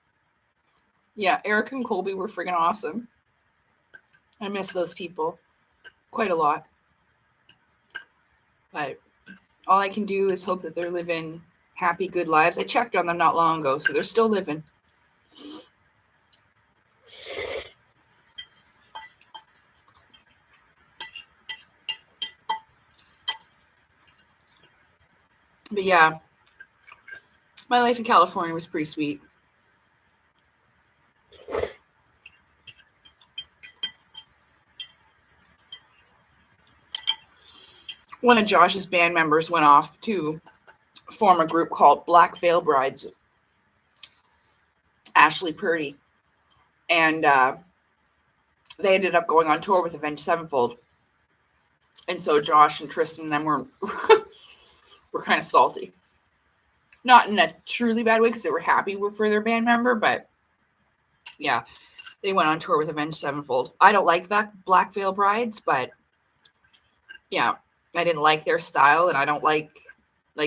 Yeah, Eric and Colby were friggin' awesome. I miss those people quite a lot. But all I can do is hope that they're living happy, good lives. I checked on them not long ago, so they're still living. But yeah, my life in California was pretty sweet. One of Josh's band members went off to form a group called Black Veil Brides, Ashley Purdy. And they ended up going on tour with Avenged Sevenfold. And so Josh and Tristan and them were kind of salty. Not in a truly bad way because they were happy for their band member, but yeah, they went on tour with Avenged Sevenfold. I don't like that Black Veil Brides, but yeah, I didn't like their style, and I don't like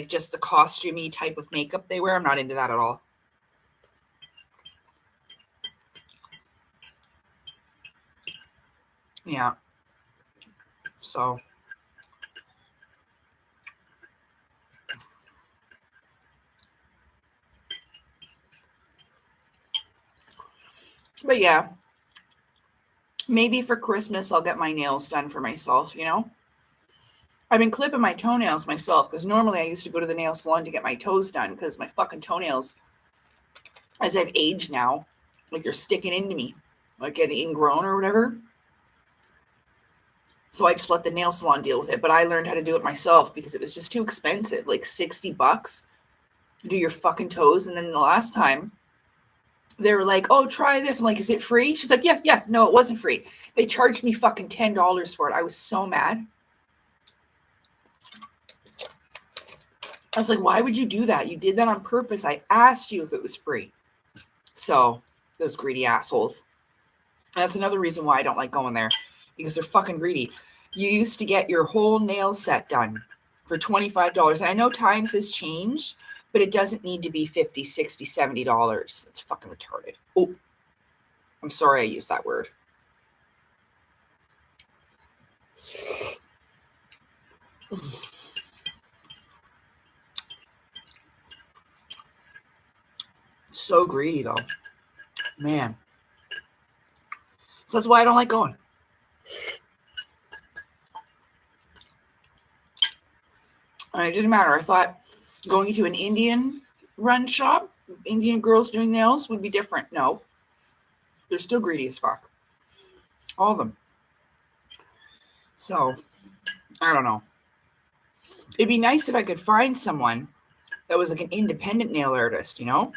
just the costumey type of makeup they wear. I'm not into that at all. Yeah. So. But yeah, Maybe for Christmas, I'll get my nails done for myself, you know? I've been clipping my toenails myself because normally I used to go to the nail salon to get my toes done because my fucking toenails, as I've aged now, like they're sticking into me, like getting ingrown or whatever. So I just let the nail salon deal with it. But I learned how to do it myself because it was just too expensive, like $60 to do your fucking toes. And then the last time they were like, oh, try this. I'm like, is it free? She's like, yeah. No, it wasn't free. They charged me fucking $10 for it. I was so mad. I was like, why would you do that? You did that on purpose. I asked you if it was free. So those greedy assholes. That's another reason why I don't like going there, because they're fucking greedy. You used to get your whole nail set done for $25. And I know times has changed, but it doesn't need to be $50, $60, $70. That's fucking retarded. Oh, I'm sorry I used that word. So greedy though. Man. So that's why I don't like going. And it didn't matter. I thought going to an Indian run shop, Indian girls doing nails, would be different. No. They're still greedy as fuck. All of them. So, I don't know. It'd be nice if I could find someone that was like an independent nail artist, you know?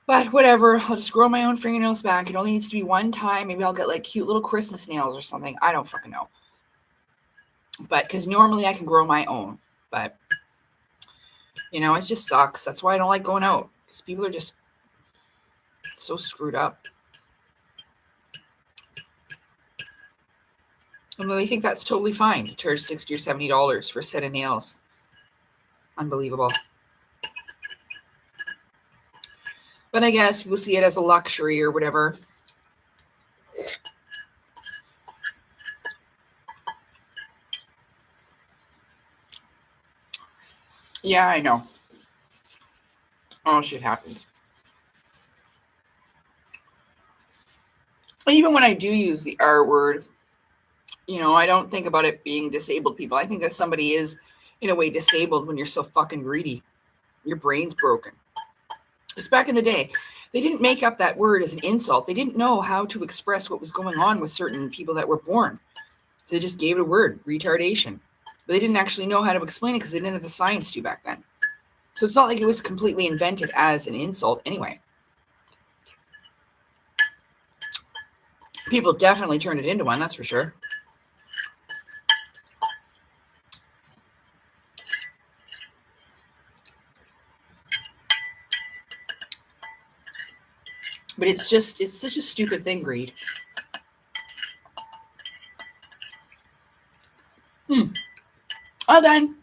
But whatever, I'll just grow my own fingernails back. It only needs to be one time. Maybe I'll get like cute little Christmas nails or something. I don't fucking know. But because normally I can grow my own. But, you know, it just sucks. That's why I don't like going out. Because people are just so screwed up. And they think that's totally fine to charge $60 or $70 for a set of nails. Unbelievable. But I guess we'll see it as a luxury or whatever. Yeah, I know. Oh, shit happens. Even when I do use the R word, you know, I don't think about it being disabled people. I think that somebody is, in a way, disabled when you're so fucking greedy. Your brain's broken. It's back in the day. They didn't make up that word as an insult. They didn't know how to express what was going on with certain people that were born. So they just gave it a word, retardation. But they didn't actually know how to explain it because they didn't have the science to back then. So it's not like it was completely invented as an insult anyway. People definitely turned it into one, that's for sure. But it's such a stupid thing, greed. All done.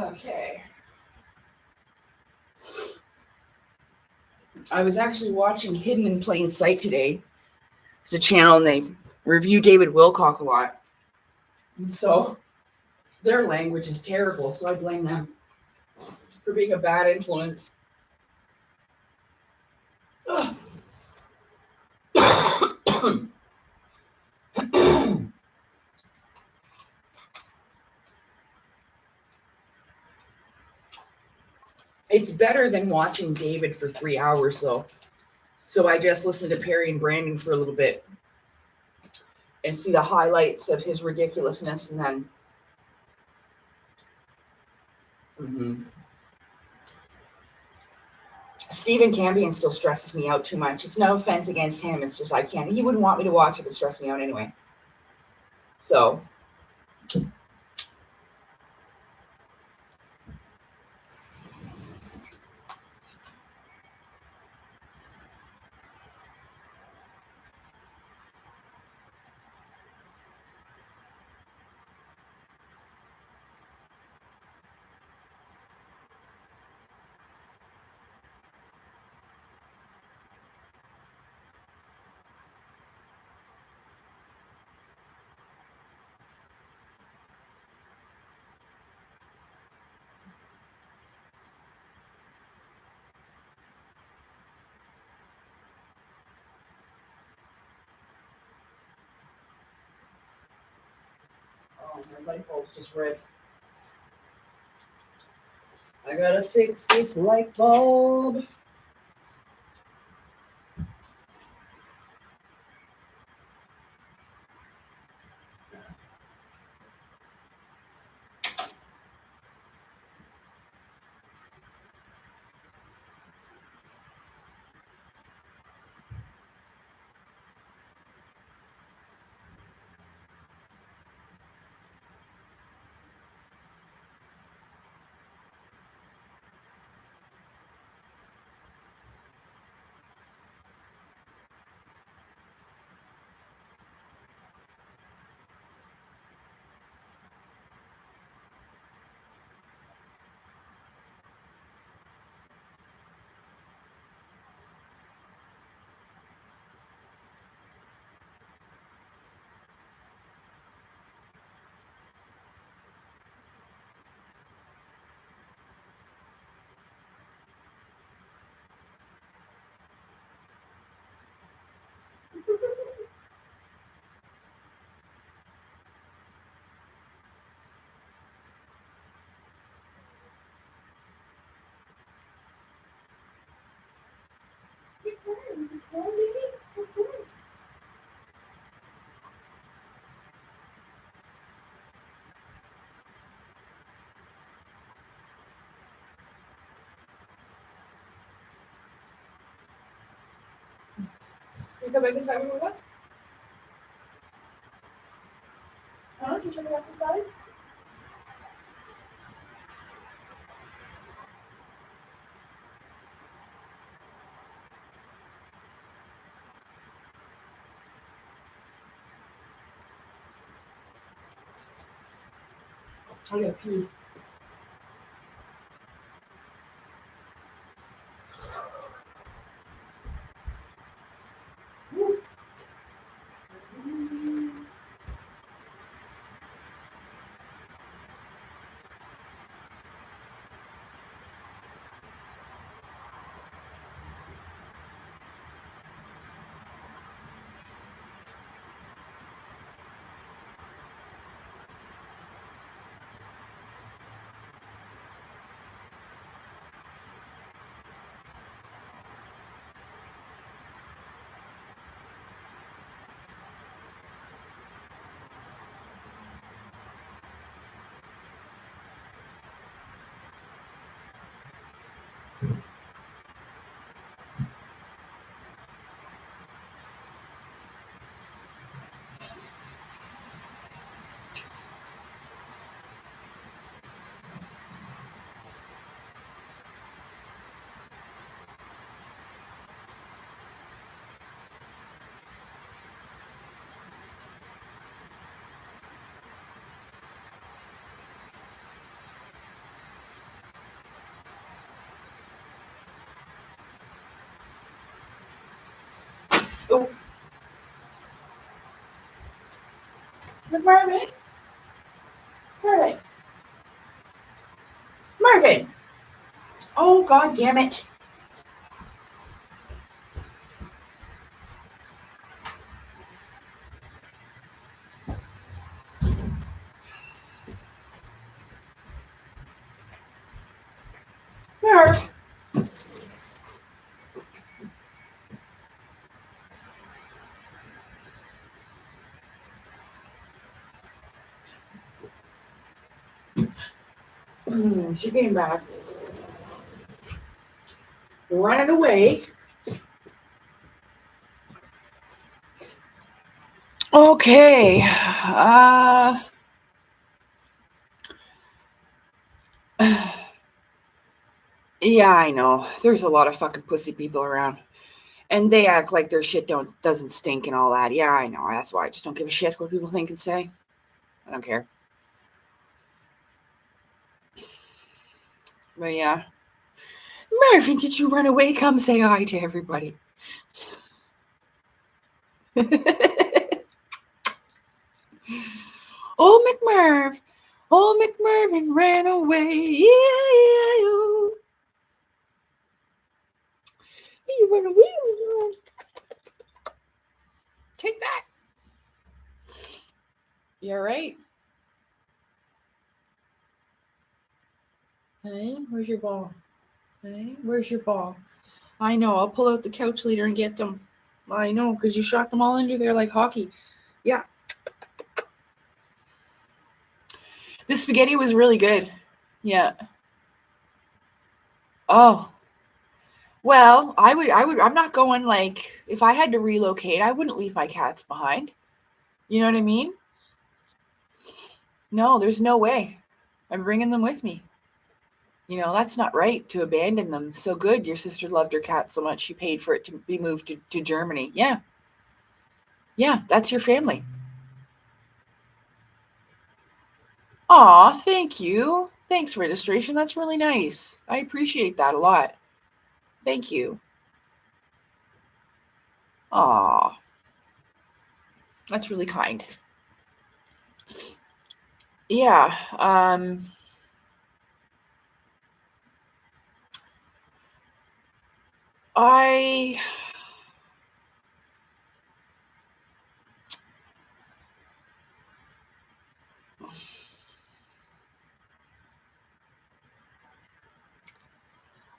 Okay. I was actually watching Hidden in Plain Sight today. It's a channel and they review David Wilcock a lot. And so their language is terrible, so I blame them for being a bad influence. It's better than watching David for 3 hours, though. So I just listened to Perry and Brandon for a little bit and see the highlights of his ridiculousness, and then Stephen Cambion still stresses me out too much. It's no offense against him. It's just I can't. He wouldn't want me to watch it, but stress me out anyway. So. Oh, my light bulb's just red. I gotta fix this light bulb. You come back inside with what? Huh? You come back inside? I gotta pee. Oh. Marvin. Marvin. Marvin. Oh, God damn it. Marv. She came back. running away. Okay. Yeah, I know. There's a lot of fucking pussy people around. And they act like their shit doesn't stink and all that. Yeah, I know. That's why I just don't give a shit what people think and say. I don't care. But yeah. Marvin, did you run away? Come say hi to everybody. Oh, McMurv. Oh, McMurvin ran away. Yeah. You run away. Take that. You all right? Hey, where's your ball? Hey, where's your ball? I know. I'll pull out the couch later and get them. I know, because you shot them all into there like hockey. Yeah. The spaghetti was really good. Yeah. Oh. Well, I'm not going, like, if I had to relocate, I wouldn't leave my cats behind. You know what I mean? No, there's no way. I'm bringing them with me. You know, that's not right to abandon them. So good. Your sister loved her cat so much she paid for it to be moved to Germany. Yeah. Yeah, that's your family. Aw, thank you. Thanks, registration. That's really nice. I appreciate that a lot. Thank you. Aw. That's really kind. Yeah.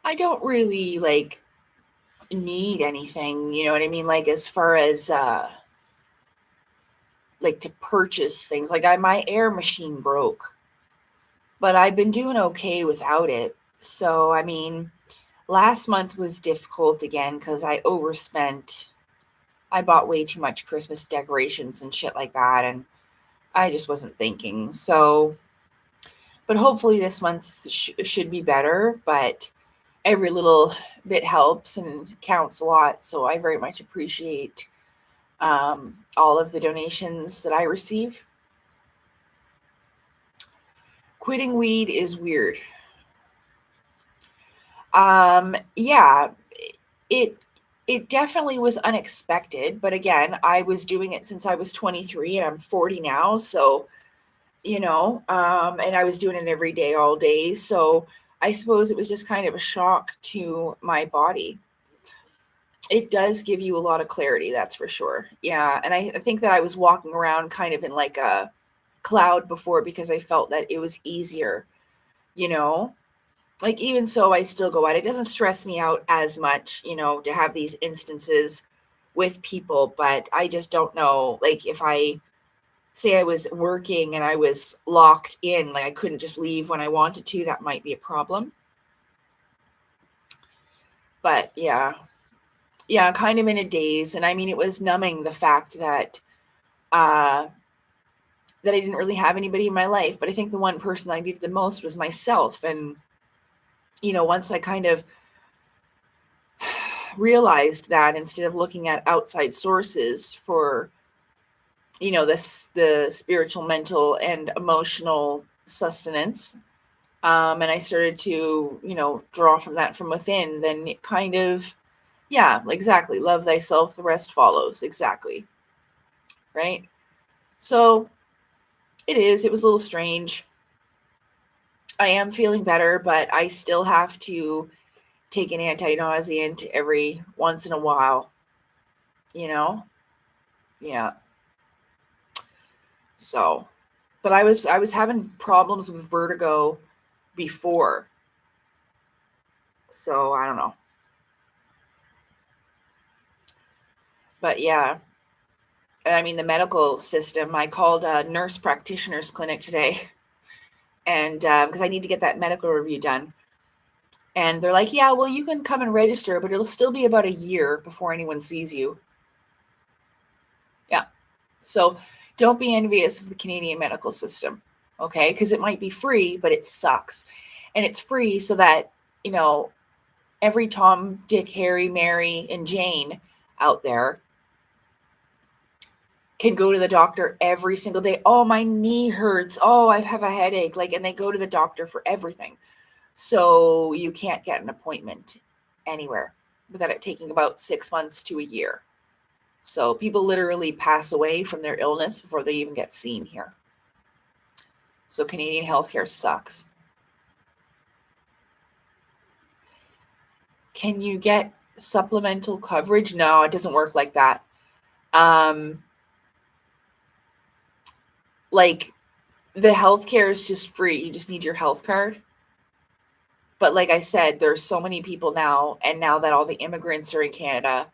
I don't really, like, need anything, you know what I mean? Like, as far as like, to purchase things. Like, my air machine broke, but I've been doing okay without it. So, I mean, last month was difficult again because I overspent. I bought way too much Christmas decorations and shit like that, and I just wasn't thinking. So, but hopefully this month should be better, but every little bit helps and counts a lot. So I very much appreciate all of the donations that I receive. Quitting weed is weird. Yeah, it definitely was unexpected, but again, I was doing it since I was 23 and I'm 40 now, so you know, and I was doing it every day, all day. So I suppose it was just kind of a shock to my body. It does give you a lot of clarity, that's for sure. Yeah, and I think that I was walking around kind of in like a cloud before because I felt that it was easier, you know? Like, even so, I still go out. It doesn't stress me out as much, you know, to have these instances with people, but I just don't know, like, if I say I was working and I was locked in, like I couldn't just leave when I wanted to, that might be a problem. But yeah, kind of in a daze. And I mean, it was numbing the fact that that I didn't really have anybody in my life. But I think the one person I needed the most was myself. And you know, once I kind of realized that, instead of looking at outside sources for, you know, the spiritual, mental, and emotional sustenance, and I started to, you know, draw from that from within, then it kind of, yeah, exactly. Love thyself, the rest follows. Exactly. Right. So it was a little strange. I am feeling better, but I still have to take an anti-nauseant every once in a while, you know? Yeah. So, but I was having problems with vertigo before. So, I don't know. But yeah. And I mean, the medical system, I called a nurse practitioner's clinic today, and because I need to get that medical review done. And they're like, yeah, well, you can come and register, but it'll still be about a year before anyone sees you. Yeah. So don't be envious of the Canadian medical system, okay? Because it might be free, but it sucks. And it's free so that, every Tom, Dick, Harry, Mary, and Jane out there can go to the doctor every single day. Oh, my knee hurts. Oh, I have a headache. And they go to the doctor for everything. So you can't get an appointment anywhere without it taking about 6 months to a year. So people literally pass away from their illness before they even get seen here. So Canadian healthcare sucks. Can you get supplemental coverage? No, it doesn't work like that. The healthcare is just free. You just need your health card. But like I said, there's so many people now, and now that all the immigrants are in Canada,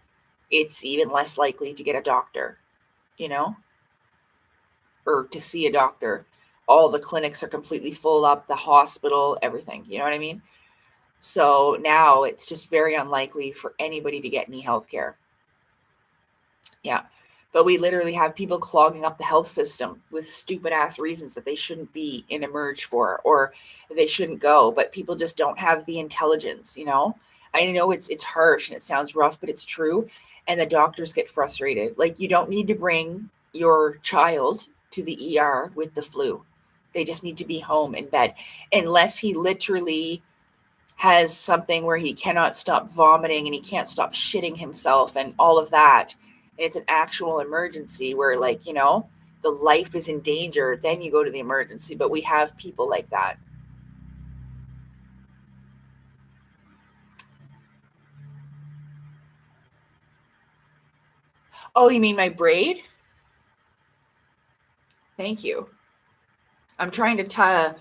it's even less likely to get a doctor, or to see a doctor. All the clinics are completely full up, the hospital, everything. You know what I mean? So now it's just very unlikely for anybody to get any health care. Yeah. But we literally have people clogging up the health system with stupid ass reasons that they shouldn't be in Emerge for, or they shouldn't go, but people just don't have the intelligence, I know it's harsh and it sounds rough, but it's true. And the doctors get frustrated. You don't need to bring your child to the ER with the flu. They just need to be home in bed, unless he literally has something where he cannot stop vomiting and he can't stop shitting himself and all of that. And it's an actual emergency where the life is in danger, then you go to the emergency. But we have people like that. Oh, you mean my braid? Thank you. I'm trying to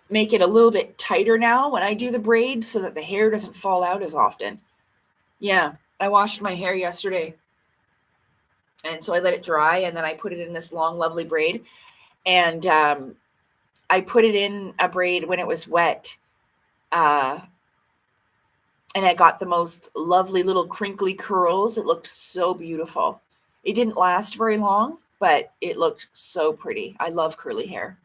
make it a little bit tighter now when I do the braid so that the hair doesn't fall out as often. Yeah, I washed my hair yesterday. And so I let it dry, and then I put it in this long, lovely braid. And I put it in a braid when it was wet. And I got the most lovely little crinkly curls. It looked so beautiful. It didn't last very long, but it looked so pretty. I love curly hair.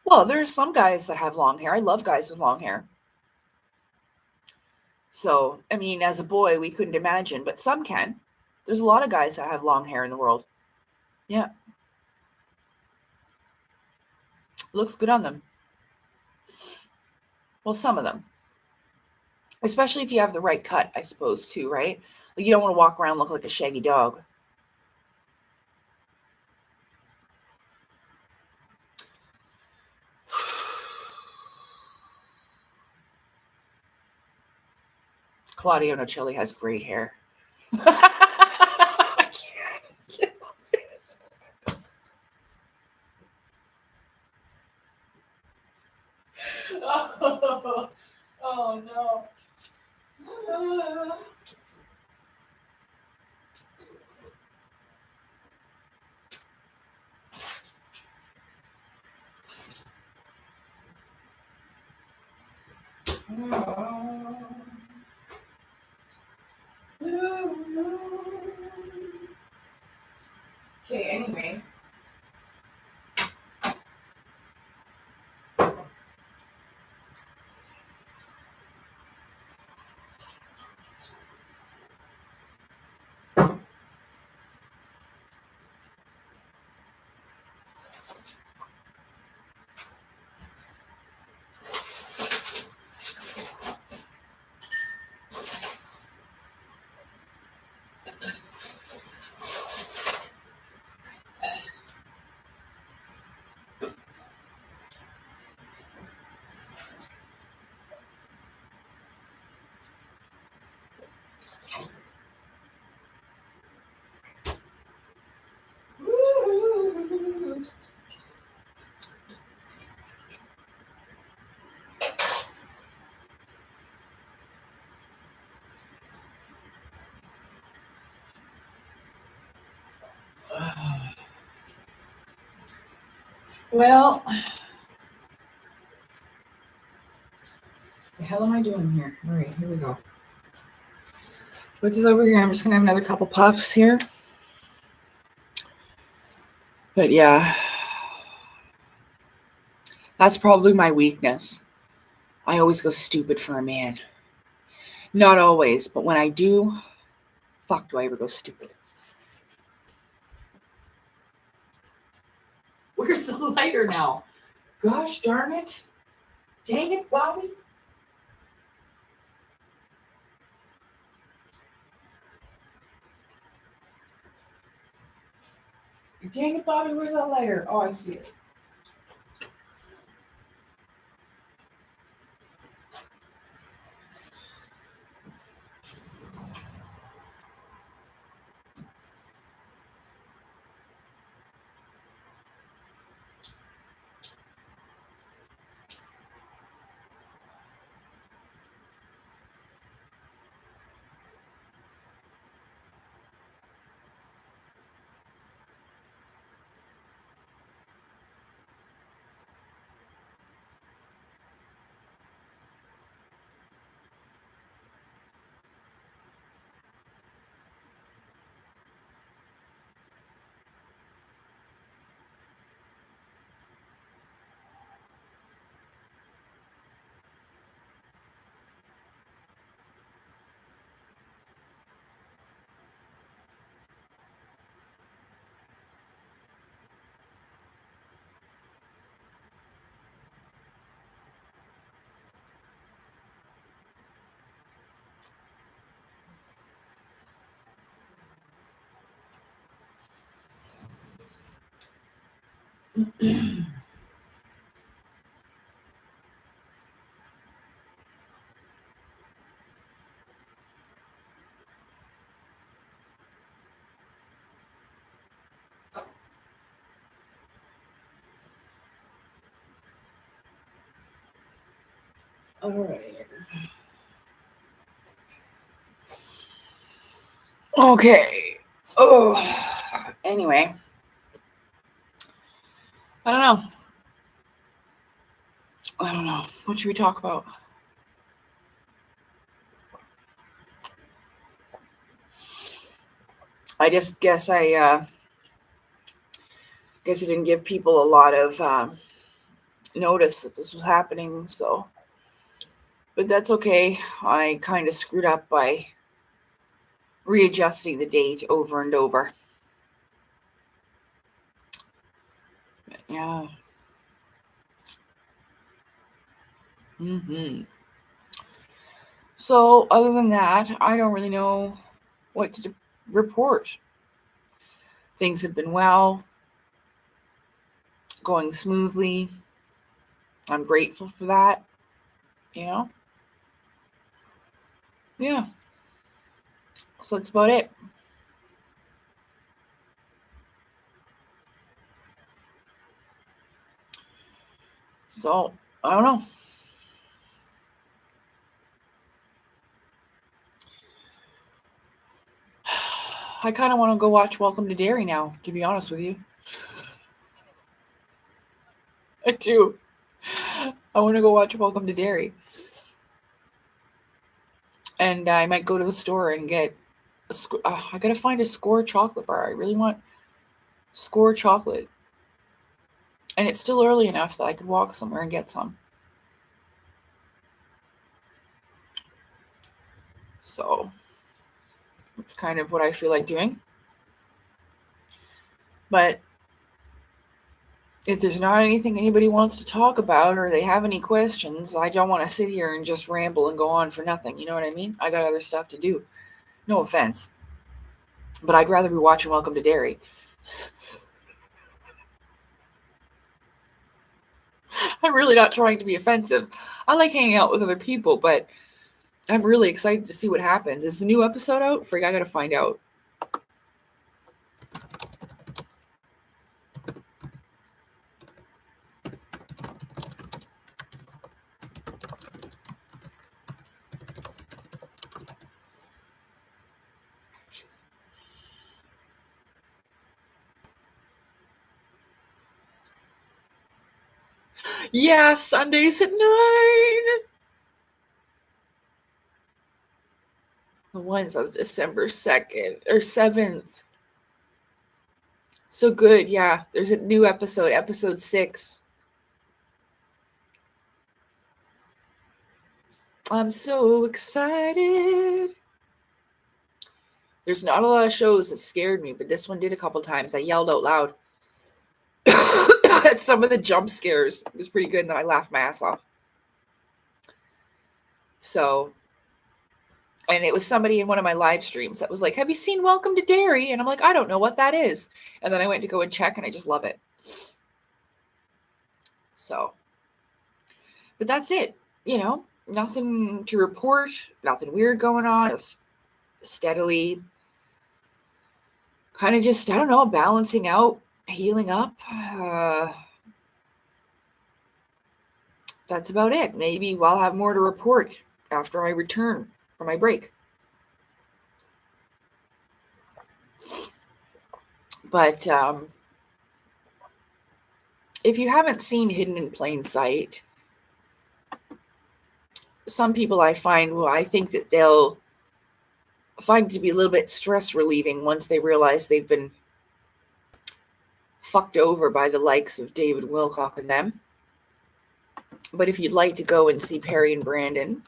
Well, there are some guys that have long hair. I love guys with long hair. So, I mean, as a boy, we couldn't imagine, but some can. There's a lot of guys that have long hair in the world. Yeah. Looks good on them. Well, some of them. Especially if you have the right cut, I suppose, too, right? You don't want to walk around look like a shaggy dog. Claudio Nocelli has great hair. I can't. Oh no. Okay, anyway. Well, the hell am I doing here? All right, here we go. Put this over here. I'm just gonna have another couple puffs here. But yeah, that's probably my weakness. I always go stupid for a man. Not always, but when I do, fuck, do I ever go stupid. Where's the lighter now? Gosh darn it. Dang it, Bobby. Dang it, Bobby, where's that lighter? Oh, I see it. All right. Okay. Oh, anyway. I don't know. What should we talk about? I just guess I didn't give people a lot of notice that this was happening, so. But that's okay. I kind of screwed up by readjusting the date over and over. But yeah. So other than that, I don't really know what to report. Things have been well, going smoothly. I'm grateful for that, you know? Yeah. So that's about it. So, I don't know. I kind of want to go watch Welcome to Derry now, to be honest with you. I do. I want to go watch Welcome to Derry. And I might go to the store and get I gotta find a Score chocolate bar. I really want Score chocolate. And it's still early enough that I could walk somewhere and get some. So that's kind of what I feel like doing. But if there's not anything anybody wants to talk about or they have any questions, I don't want to sit here and just ramble and go on for nothing. You know what I mean? I got other stuff to do. No offense. But I'd rather be watching Welcome to Derry. I'm really not trying to be offensive. I like hanging out with other people, but I'm really excited to see what happens. Is the new episode out? Freak, I gotta find out. Yeah, Sundays at 9. The ones of December 2nd or 7th. So good, yeah. There's a new episode 6. I'm so excited. There's not a lot of shows that scared me, but this one did a couple times. I yelled out loud at some of the jump scares. It was pretty good, and then I laughed my ass off. So, and it was somebody in one of my live streams that was like, "Have you seen Welcome to Derry?" And I'm like, "I don't know what that is." And then I went to go and check, and I just love it. So, but that's it. You know, nothing to report, nothing weird going on. Just steadily kind of just, I don't know, balancing out, healing up. That's about it. Maybe I'll have more to report after I return from my break. But if you haven't seen Hidden in Plain Sight, some people I find, well, I think that they'll find it to be a little bit stress relieving once they realize they've been fucked over by the likes of David Wilcock and them. But if you'd like to go and see Perry and Brandon,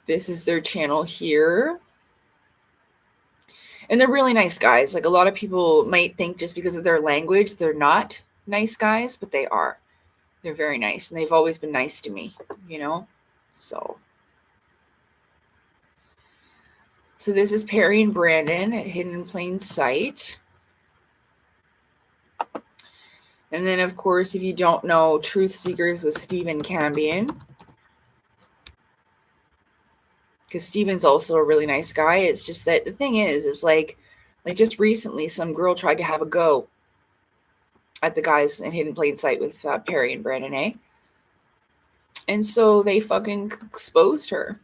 this is their channel here. And they're really nice guys. Like, a lot of people might think just because of their language, they're not nice guys, but they are. They're very nice. And they've always been nice to me, you know? So this is Perry and Brandon at Hidden in Plain Sight. And then, of course, if you don't know, Truth Seekers with Stephen Cambion. Because Stephen's also a really nice guy. It's just that the thing is like just recently, some girl tried to have a go at the guys in Hidden Plain Sight with Perry and Brandon, eh? And so they fucking exposed her.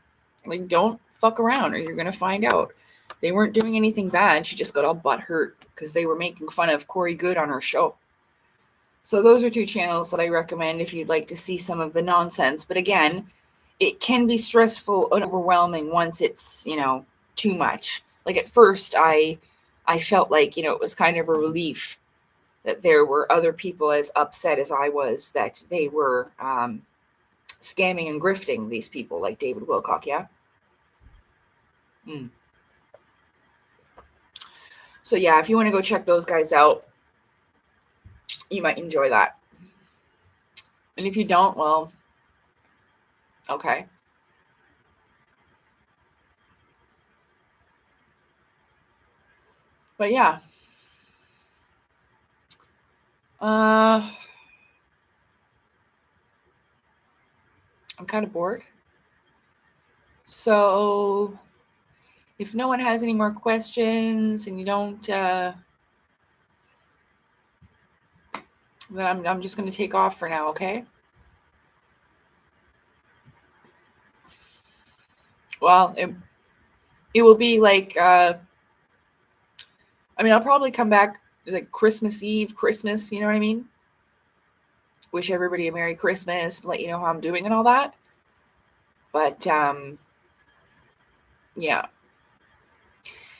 Like, don't fuck around or you're going to find out. They weren't doing anything bad. She just got all butthurt because they were making fun of Corey Good on her show. So those are 2 channels that I recommend if you'd like to see some of the nonsense. But again, it can be stressful and overwhelming once it's, you know, too much. Like, at first, I felt like, you know, it was kind of a relief that there were other people as upset as I was that they were scamming and grifting these people like David Wilcock, yeah? So, yeah, if you want to go check those guys out, you might enjoy that. And if you don't, well, okay. But yeah. I'm kind of bored. So if no one has any more questions and you don't, then I'm just going to take off for now, okay? Well, it will be like, I mean, I'll probably come back like Christmas Eve, Christmas, you know what I mean? Wish everybody a Merry Christmas, let you know how I'm doing and all that. But, yeah.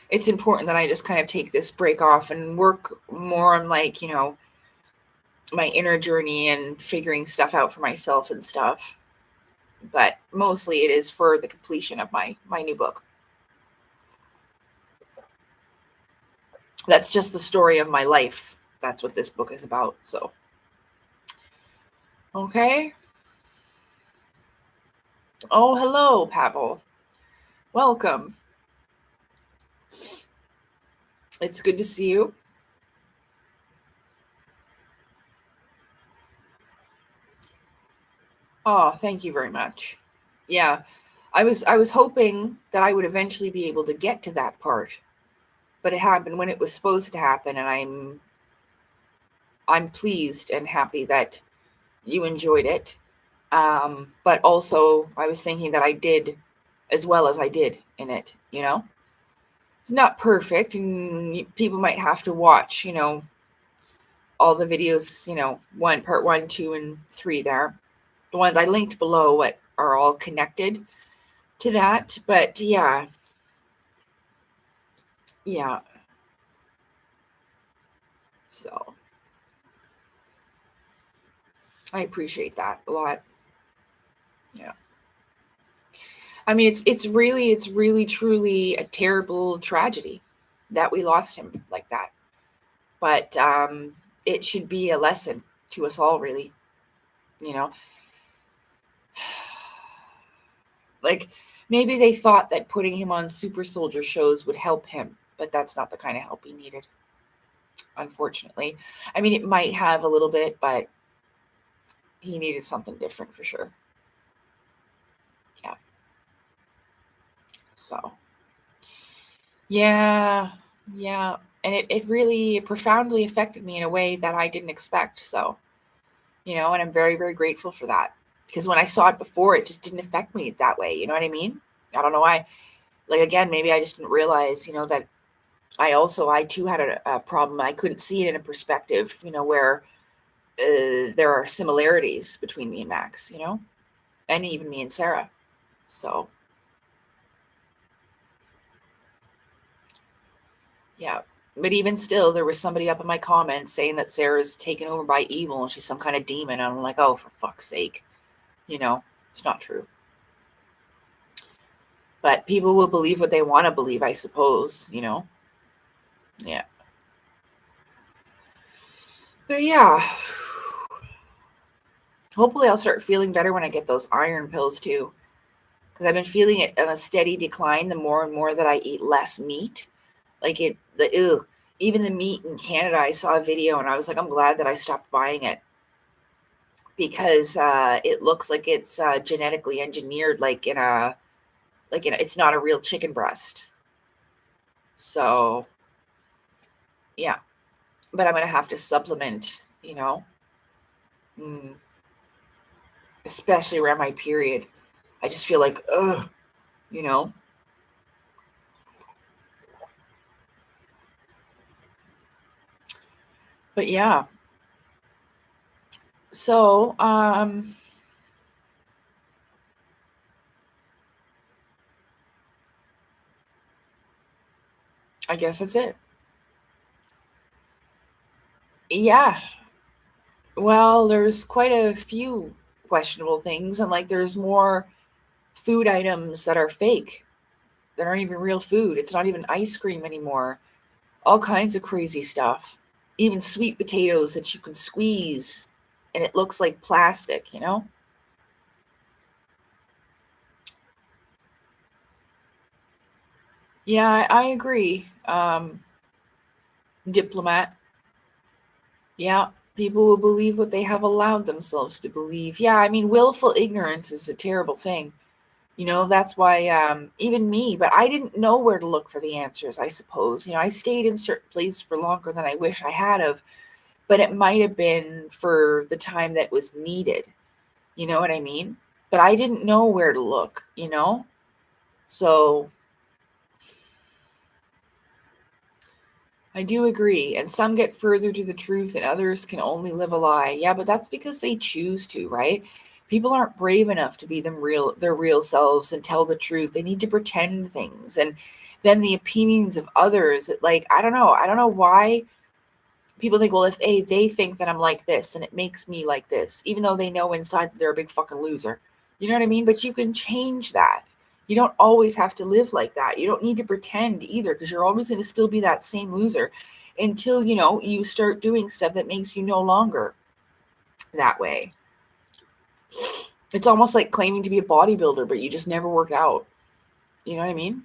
It's important that I just kind of take this break off and work more on, like, you know, my inner journey and figuring stuff out for myself and stuff. But mostly it is for the completion of my new book. That's just the story of my life. That's what this book is about. So, okay. Oh, hello, Pavel. Welcome. It's good to see you. Oh, thank you very much. Yeah, I was hoping that I would eventually be able to get to that part, but it happened when it was supposed to happen, and I'm pleased and happy that you enjoyed it. But also, I was thinking that I did as well as I did in it, you know? it's not perfect, and people might have to watch, all the videos, part 1, 2, and 3 there. The ones I linked below what are all connected to that. But yeah. So I appreciate that a lot. Yeah. I mean, it's really truly a terrible tragedy that we lost him like that. But it should be a lesson to us all, really. Like, maybe they thought that putting him on super soldier shows would help him, but that's not the kind of help he needed, unfortunately. I mean, it might have a little bit, but he needed something different for sure. Yeah. So, yeah. And it really profoundly affected me in a way that I didn't expect. So, and I'm very, very grateful for that. Because when I saw it before, it just didn't affect me that way. You know what I mean? I don't know why. Like, again, maybe I just didn't realize, that I too had a problem. I couldn't see it in a perspective, where there are similarities between me and Max, and even me and Sarah. So, yeah. But even still, there was somebody up in my comments saying that Sarah's taken over by evil and she's some kind of demon. And I'm like, oh, for fuck's sake. It's not true. But people will believe what they want to believe, I suppose, Yeah. But yeah. Hopefully I'll start feeling better when I get those iron pills too. Because I've been feeling it on a steady decline the more and more that I eat less meat. Like even the meat in Canada, I saw a video and I was like, I'm glad that I stopped buying it. Because it looks like it's genetically engineered, it's not a real chicken breast. So, yeah. But I'm going to have to supplement, especially around my period. I just feel like, ugh, But yeah. So, I guess that's it. Yeah. Well, there's quite a few questionable things, and there's more food items that are fake. That aren't even real food. It's not even ice cream anymore. All kinds of crazy stuff. Even sweet potatoes that you can squeeze and it looks like plastic, Yeah, I agree. Diplomat. Yeah, people will believe what they have allowed themselves to believe. Yeah, I mean, willful ignorance is a terrible thing. That's why even me, but I didn't know where to look for the answers, I suppose. I stayed in certain places for longer than I wish I had of, but it might have been for the time that was needed. You know what I mean? But I didn't know where to look, So I do agree. And some get further to the truth and others can only live a lie. Yeah, but that's because they choose to, right? People aren't brave enough to be their real selves and tell the truth. They need to pretend things. And then the opinions of others, I don't know why people think, well, if they think that I'm like this and it makes me like this, even though they know inside that they're a big fucking loser. You know what I mean? But you can change that. You don't always have to live like that. You don't need to pretend either, because you're always going to still be that same loser until, you start doing stuff that makes you no longer that way. It's almost like claiming to be a bodybuilder, but you just never work out. You know what I mean?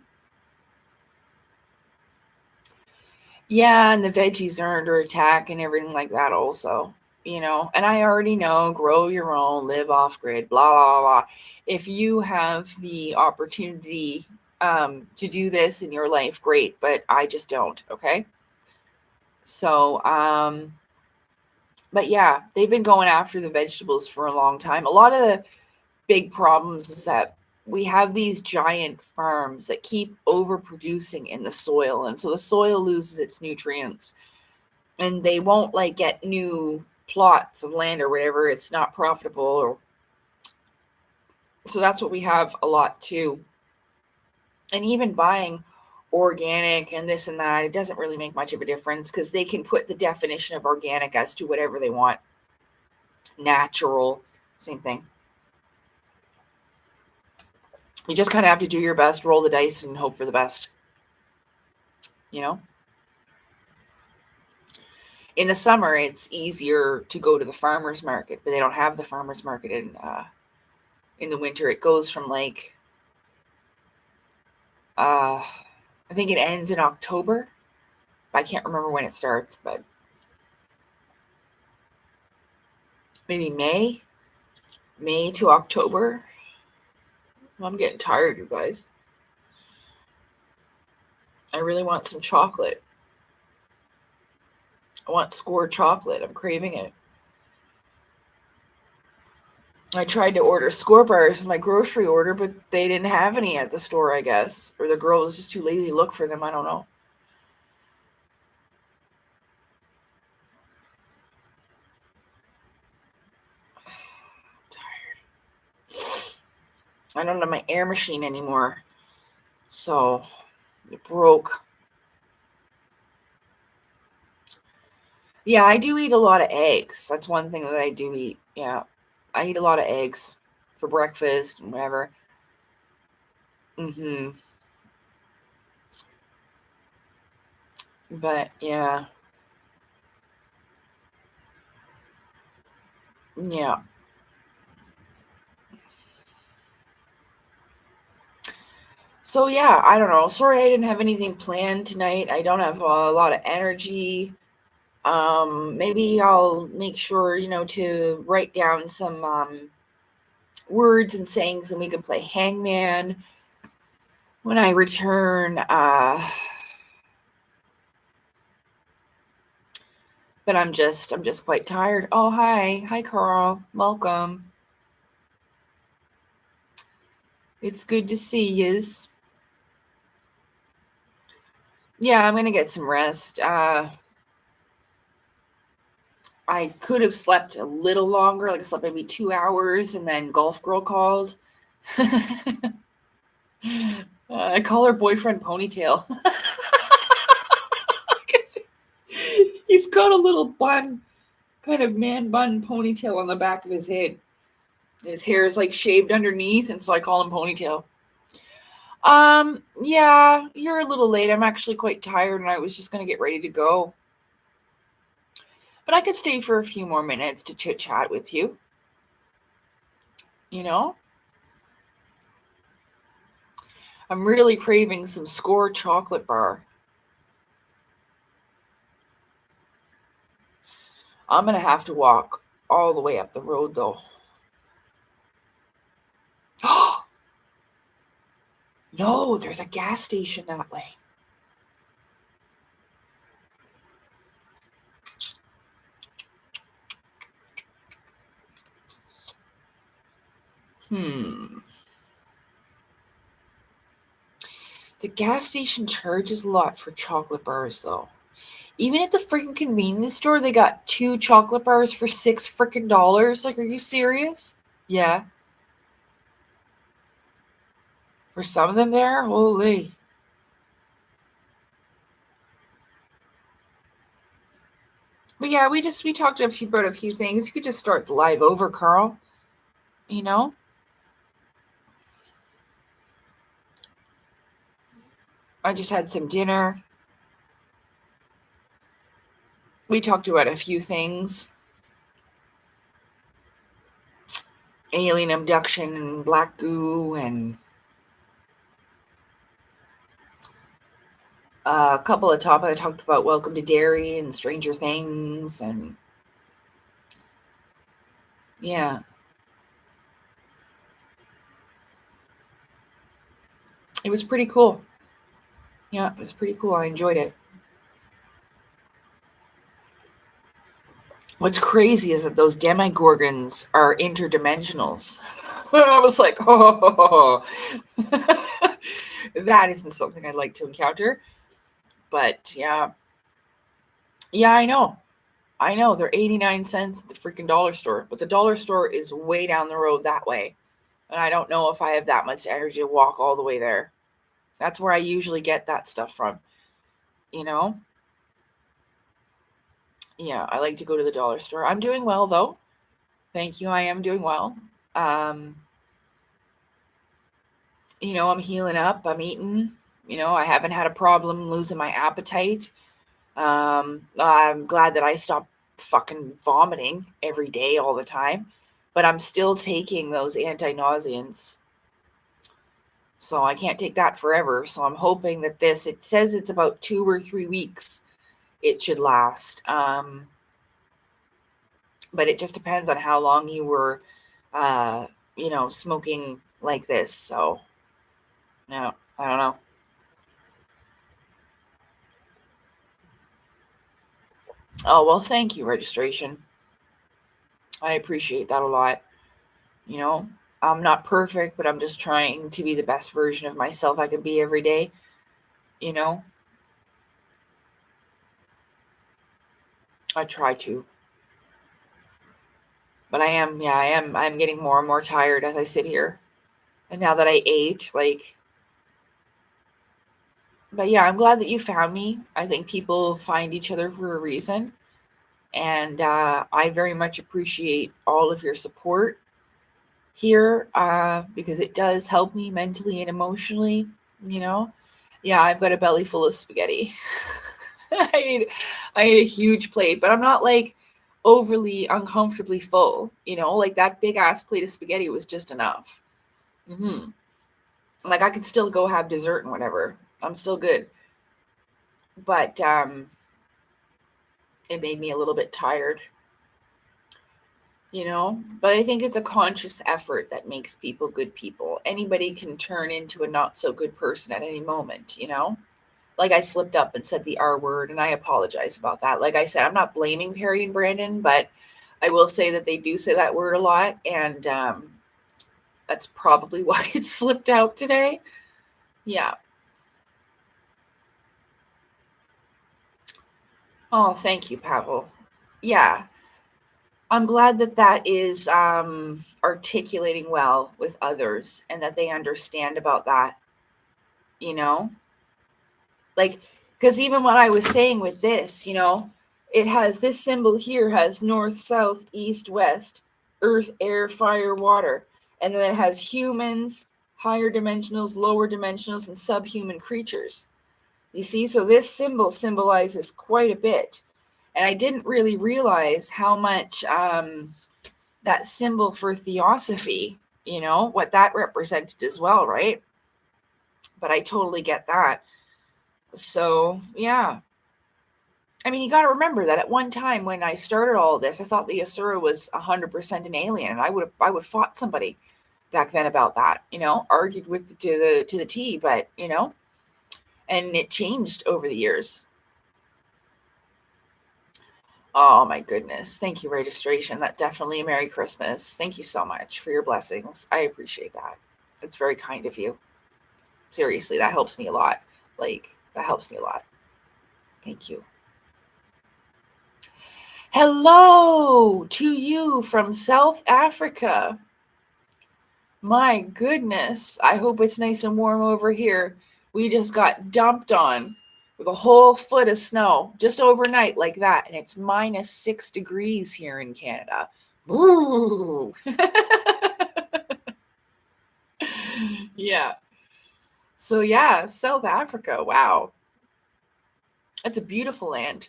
Yeah, and the veggies are under attack and everything like that also, And I already know, grow your own, live off grid, blah, blah, blah. If you have the opportunity to do this in your life, great, but I just don't, okay? So, but yeah, they've been going after the vegetables for a long time. A lot of the big problems is that we have these giant farms that keep overproducing in the soil, and so the soil loses its nutrients, and they won't like get new plots of land or whatever. It's not profitable, or so that's what we have a lot too. And even buying organic and this and that, it doesn't really make much of a difference because they can put the definition of organic as to whatever they want. Natural, same thing. You just kind of have to do your best, roll the dice, and hope for the best. You know? In the summer, it's easier to go to the farmer's market, but they don't have the farmer's market in the winter. It goes from like, I think it ends in October. I can't remember when it starts, but maybe May to October. I'm getting tired, you guys. I really want some chocolate. I want Score chocolate. I'm craving it. I tried to order Score bars as my grocery order, but they didn't have any at the store, I guess. Or the girl was just too lazy to look for them. I don't know. I don't have my air machine anymore. So it broke. Yeah, I do eat a lot of eggs. That's one thing that I do eat. Yeah. I eat a lot of eggs for breakfast and whatever. But yeah. Yeah. So yeah, I don't know. Sorry I didn't have anything planned tonight. I don't have a lot of energy. Maybe I'll make sure, to write down some words and sayings, and we can play Hangman when I return. But I'm just quite tired. Oh, hi Carl, welcome. It's good to see yous. Yeah, I'm gonna get some rest. I could have slept a little longer, like I slept maybe 2 hours, and then Golf Girl called. I call her boyfriend Ponytail. He's got a little bun, kind of man bun ponytail on the back of his head. His hair is like shaved underneath, and so I call him Ponytail. Yeah, you're a little late. I'm actually quite tired, and I was just gonna get ready to go. But I could stay for a few more minutes to chit chat with you. I'm really craving some Score chocolate bar. I'm going to have to walk all the way up the road, though. No, there's a gas station that way. The gas station charges a lot for chocolate bars, though. Even at the freaking convenience store, they got 2 chocolate bars for $6 freaking dollars. Like, are you serious? Yeah. For some of them there? Holy. But yeah, we talked about a few things. You could just start the live over, Carl. I just had some dinner. We talked about a few things. Alien abduction and black goo, and a couple of topics. I talked about Welcome to Derry and Stranger Things, and yeah. It was pretty cool. Yeah, it was pretty cool. I enjoyed it. What's crazy is that those demigorgons are interdimensionals. I was like, oh, that isn't something I'd like to encounter. But yeah, I know. They're 89 cents at the freaking dollar store, but the dollar store is way down the road that way. And I don't know if I have that much energy to walk all the way there. That's where I usually get that stuff from, you know? Yeah, I like to go to the dollar store. I'm doing well, though. Thank you. I am doing well. I'm healing up. I'm eating. I haven't had a problem losing my appetite. I'm glad that I stopped fucking vomiting every day all the time, but I'm still taking those anti-nauseants. So I can't take that forever. So I'm hoping that it says it's about 2 or 3 weeks it should last. But it just depends on how long you were, smoking like this. So, no, I don't know. Oh, well, thank you, registration. I appreciate that a lot. I'm not perfect, but I'm just trying to be the best version of myself I can be every day. I try to. But I'm getting more and more tired as I sit here. And now that I ate, but yeah, I'm glad that you found me. I think people find each other for a reason. And I very much appreciate all of your support here because it does help me mentally and emotionally, Yeah, I've got a belly full of spaghetti. I ate a huge plate, but I'm not overly uncomfortably full, that big ass plate of spaghetti was just enough. I could still go have dessert and whatever. I'm still good. But it made me a little bit tired. But I think it's a conscious effort that makes people good people. Anybody can turn into a not so good person at any moment, I slipped up and said the R word, and I apologize about that. Like I said, I'm not blaming Perry and Brandon, but I will say that they do say that word a lot, and that's probably why it slipped out today. Yeah. Oh, thank you, Pavel. Yeah. I'm glad that is articulating well with others and that they understand about that, because even what I was saying with this, it has this symbol here has north, south, east, west, earth, air, fire, water. And then it has humans, higher dimensionals, lower dimensionals, and subhuman creatures. You see, so this symbol symbolizes quite a bit. And I didn't really realize how much that symbol for theosophy, what that represented as well, right? But I totally get that. So, yeah. I mean, you got to remember that at one time when I started all this, I thought the Asura was 100% an alien, and I would have fought somebody back then about that, argued with to the T, but and it changed over the years. Oh my goodness. Thank you, registration. That definitely a Merry Christmas. Thank you so much for your blessings. I appreciate that. It's very kind of you. Seriously, that helps me a lot. That helps me a lot. Thank you. Hello to you from South Africa. My goodness. I hope it's nice and warm over here. We just got dumped on with a whole foot of snow just overnight like that. And it's -6 degrees here in Canada. Ooh. Yeah. So yeah, South Africa. Wow. That's a beautiful land,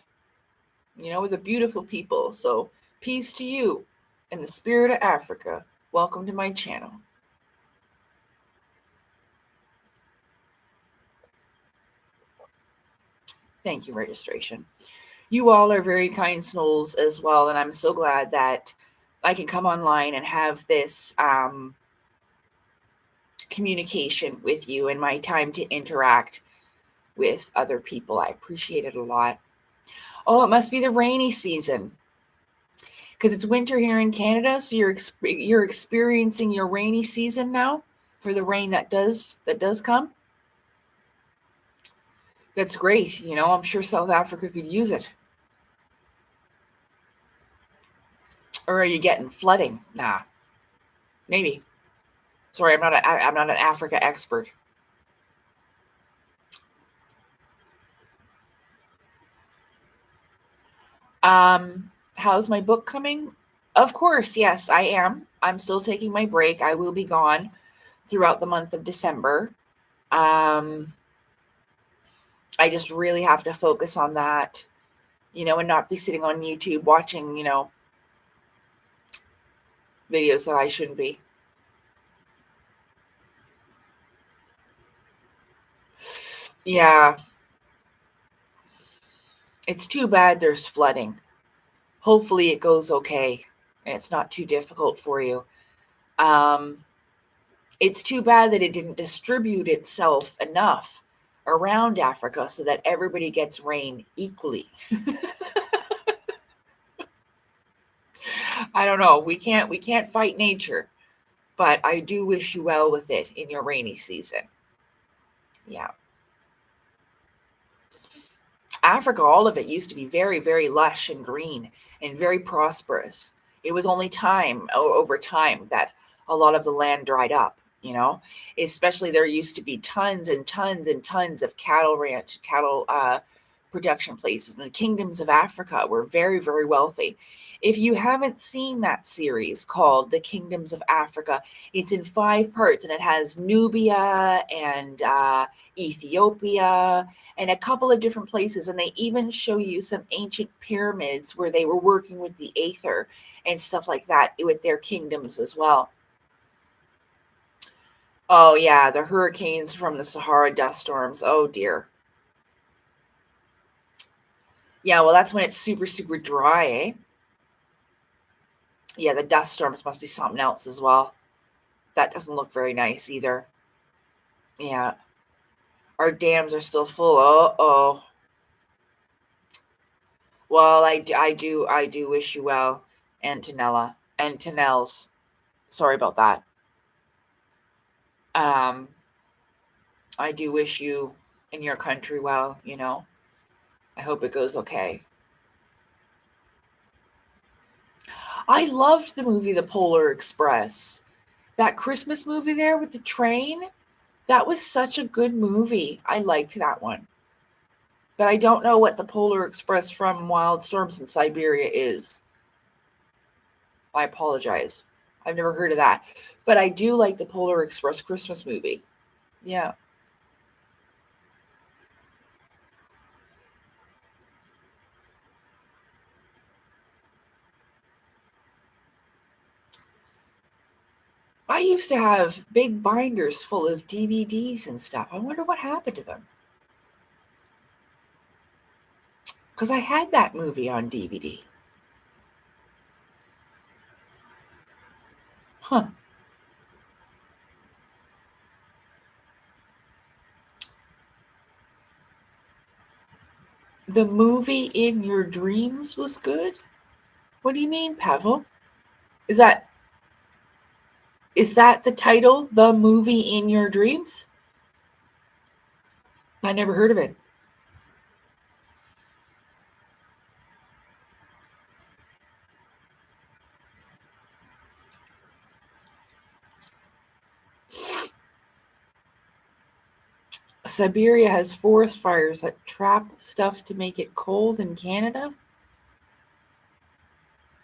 with a beautiful people. So peace to you in the spirit of Africa. Welcome to my channel. Thank you, registration. You all are very kind souls as well, and I'm so glad that I can come online and have this communication with you and my time to interact with other people. I appreciate it a lot. Oh, it must be the rainy season. because it's winter here in Canada, so you're experiencing your rainy season now for the rain that does come. That's great. I'm sure South Africa could use it. Or are you getting flooding? Nah, maybe. Sorry, I'm not an Africa expert. How's my book coming? Of course, yes, I am. I'm still taking my break. I will be gone throughout the month of December. I just really have to focus on that, and not be sitting on YouTube watching, videos that I shouldn't be. Yeah. It's too bad there's flooding. Hopefully it goes okay and it's not too difficult for you. It's too bad that it didn't distribute itself enough around Africa so that everybody gets rain equally. I don't know. We can't fight nature, but I do wish you well with it in your rainy season. Yeah. Africa, all of it used to be very, very lush and green and very prosperous. It was only over time that a lot of the land dried up, especially there used to be tons and tons and tons of cattle production places. And the kingdoms of Africa were very, very wealthy. If you haven't seen that series called The Kingdoms of Africa, it's in 5 parts and it has Nubia and Ethiopia and a couple of different places. And they even show you some ancient pyramids where they were working with the aether and stuff like that with their kingdoms as well. Oh, yeah, the hurricanes from the Sahara dust storms. Oh, dear. Yeah, well, that's when it's super, super dry, eh? Yeah, the dust storms must be something else as well. That doesn't look very nice either. Yeah. Our dams are still full. Uh-oh. Well, I do wish you well, Antonella. Antonells. Sorry about that. I do wish you and your country well, I hope it goes okay. I loved the movie The Polar Express. That Christmas movie there with the train, that was such a good movie. I liked that one. But I don't know what the Polar Express from Wild Storms in Siberia is. I apologize. I've never heard of that. But I do like the Polar Express Christmas movie. Yeah. I used to have big binders full of DVDs and stuff. I wonder what happened to them. Because I had that movie on DVD. Huh. The movie In Your Dreams was good? What do you mean, Pavel? Is that the title? The Movie In Your Dreams? I never heard of it. Siberia has forest fires that trap stuff to make it cold in Canada?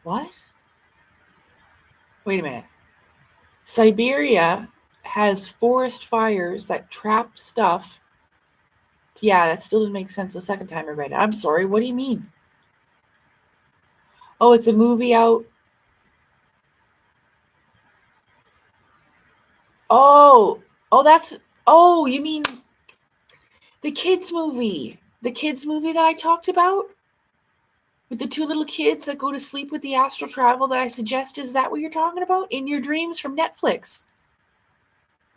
What? Wait a minute. Siberia has forest fires that trap stuff. Yeah, that still didn't make sense the second time I read it. I'm sorry. What do you mean? Oh, it's a movie out. Oh, you mean the kids movie. The kids movie that I talked about? With the 2 little kids that go to sleep with the astral travel that I suggest. Is that what you're talking about? In Your Dreams from Netflix.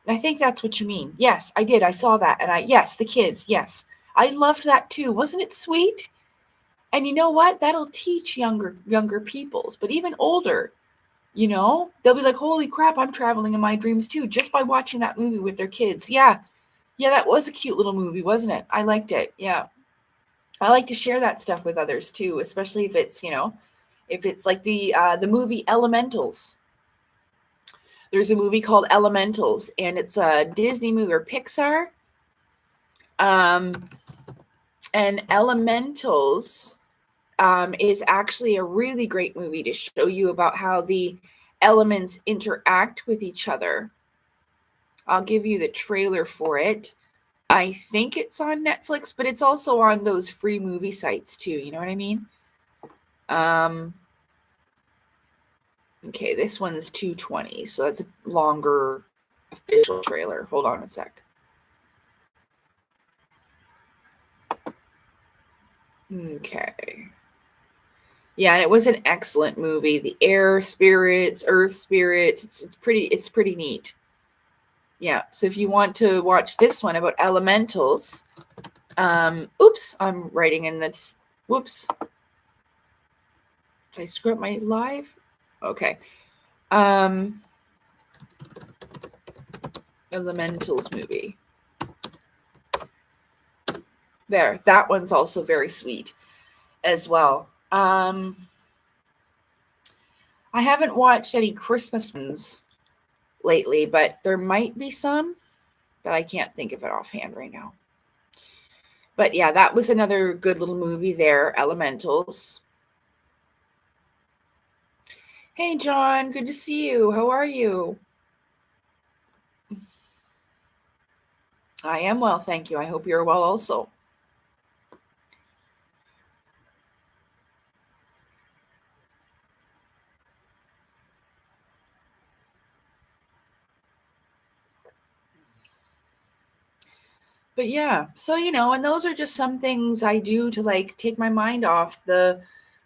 I think that's what you mean. Yes, I did. I saw that. And yes, the kids. Yes. I loved that too. Wasn't it sweet? And you know what? That'll teach younger peoples, but even older, they'll be like, holy crap, I'm traveling in my dreams too, just by watching that movie with their kids. Yeah, that was a cute little movie, wasn't it? I liked it. Yeah. I like to share that stuff with others too, especially if it's, if it's like the movie Elementals. There's a movie called Elementals, and it's a Disney movie or Pixar. And Elementals is actually a really great movie to show you about how the elements interact with each other. I'll give you the trailer for it. I think it's on Netflix, but it's also on those free movie sites too. You know what I mean? Okay, this one's 2:20, so that's a longer official trailer. Hold on a sec. Okay. Yeah, and it was an excellent movie. The air spirits, earth spirits, it's pretty neat. Yeah, so if you want to watch this one about elementals, oops, I'm writing in this, whoops. Did I screw up my live? Okay. Elementals movie. There, that one's also very sweet as well. I haven't watched any Christmas ones lately, but there might be some, but I can't think of it offhand right now. But yeah, that was another good little movie there, Elementals. Hey, John, good to see you. How are you? I am well, thank you. I hope you're well also. But yeah, so, and those are just some things I do to like take my mind off the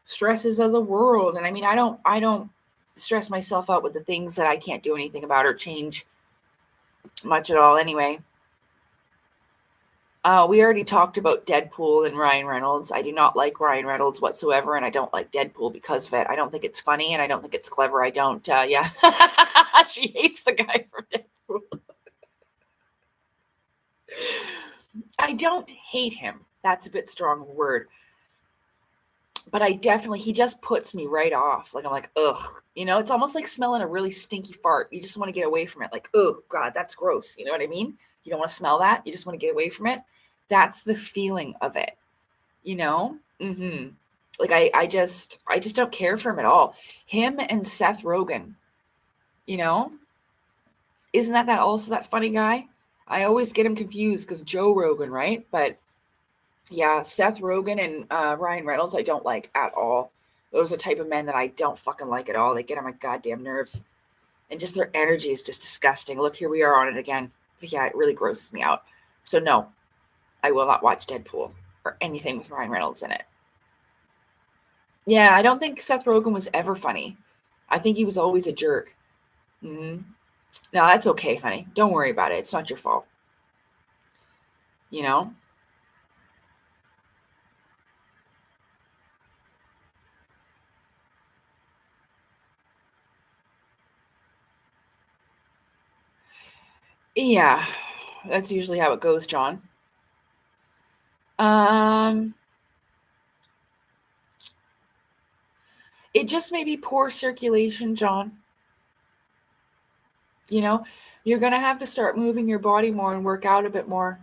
stresses of the world. And I mean, I don't stress myself out with the things that I can't do anything about or change much at all anyway. We already talked about Deadpool and Ryan Reynolds. I do not like Ryan Reynolds whatsoever, and I don't like Deadpool because of it. I don't think it's funny, and I don't think it's clever. I don't, yeah. She hates the guy from Deadpool. I don't hate him. That's a bit strong word. But he just puts me right off. Like, I'm like, ugh. It's almost like smelling a really stinky fart. You just want to get away from it. Like, oh, God, that's gross. You know what I mean? You don't want to smell that. You just want to get away from it. That's the feeling of it. Like, I just don't care for him at all. Him and Seth Rogen, Isn't that also that funny guy? I always get him confused because Joe Rogan, right? But yeah, Seth Rogen and Ryan Reynolds, I don't like at all. Those are the type of men that I don't fucking like at all. They get on my goddamn nerves. And just their energy is just disgusting. Look, here we are on it again. But yeah, it really grosses me out. So no, I will not watch Deadpool or anything with Ryan Reynolds in it. Yeah, I don't think Seth Rogen was ever funny. I think he was always a jerk. No, that's okay, honey. Don't worry about it. It's not your fault. Yeah, that's usually how it goes, John. It just may be poor circulation, John. You're going to have to start moving your body more and work out a bit more.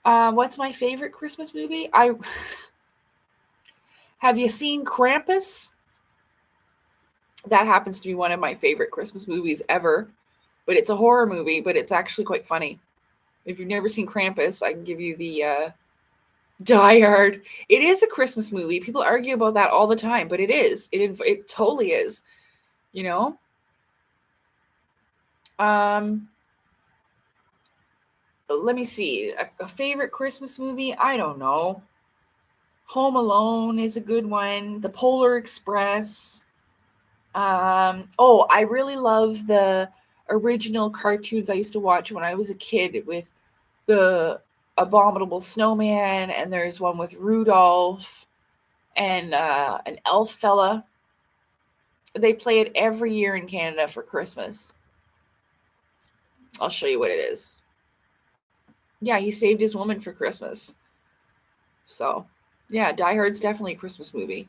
What's my favorite Christmas movie? Have you seen Krampus? That happens to be one of my favorite Christmas movies ever. But it's a horror movie, but it's actually quite funny. If you've never seen Krampus, I can give you the Die Hard. It is a Christmas movie. People argue about that all the time, but it is. It totally is. Let me see. A favorite Christmas movie? I don't know. Home Alone is a good one. The Polar Express. I really love the original cartoons I used to watch when I was a kid with the Abominable Snowman, and there's one with Rudolph and an elf fella. They play it every year in Canada for Christmas. I'll show you what it is. Yeah, he saved his woman for Christmas. So, yeah, Die Hard's definitely a Christmas movie.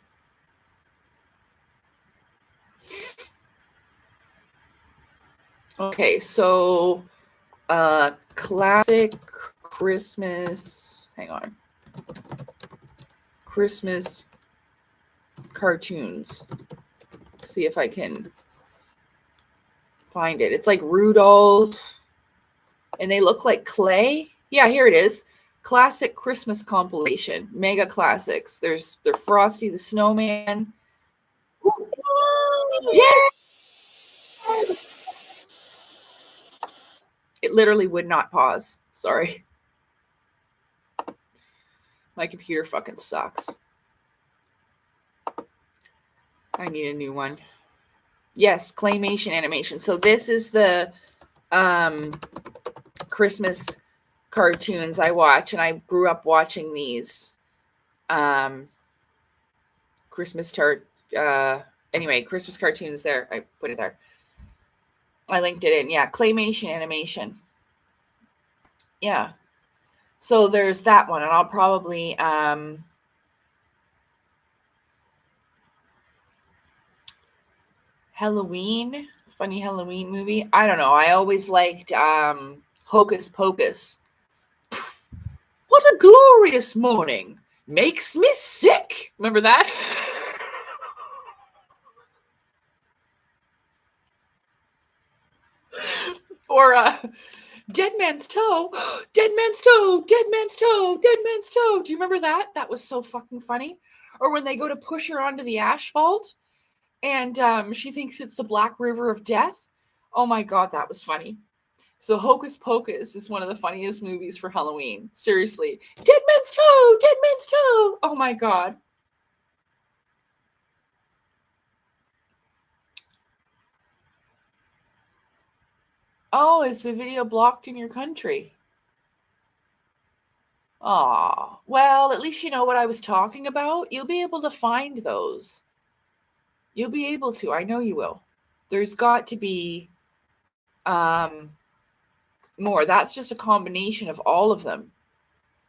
Okay, so classic Christmas, hang on. Christmas cartoons. See if I can find it. It's like Rudolph, and they look like clay. Yeah, here it is. Classic Christmas compilation, mega classics. There's Frosty the Snowman. Yeah. It literally would not pause. Sorry. My computer fucking sucks. I need a new one. Yes, claymation animation. So this is the Christmas cartoons I watch, and I grew up watching these. Christmas cartoons there. I put it there. I linked it in. Yeah, claymation animation. Yeah. So there's that one, and I'll probably Halloween, funny Halloween movie. I don't know. I always liked Hocus Pocus. What a glorious morning. Makes me sick. Remember that? Or Dead Man's Toe. Dead Man's Toe. Dead Man's Toe. Dead Man's Toe. Do you remember that? That was so fucking funny. Or when they go to push her onto the asphalt and she thinks it's the Black River of Death. Oh my God, that was funny. So Hocus Pocus is one of the funniest movies for Halloween. Seriously. Dead Man's Toe! Dead Man's Toe! Oh my God. Oh, is the video blocked in your country? Aw. Well, at least you know what I was talking about. You'll be able to find those. You'll be able to. I know you will. There's got to be more. That's just a combination of all of them.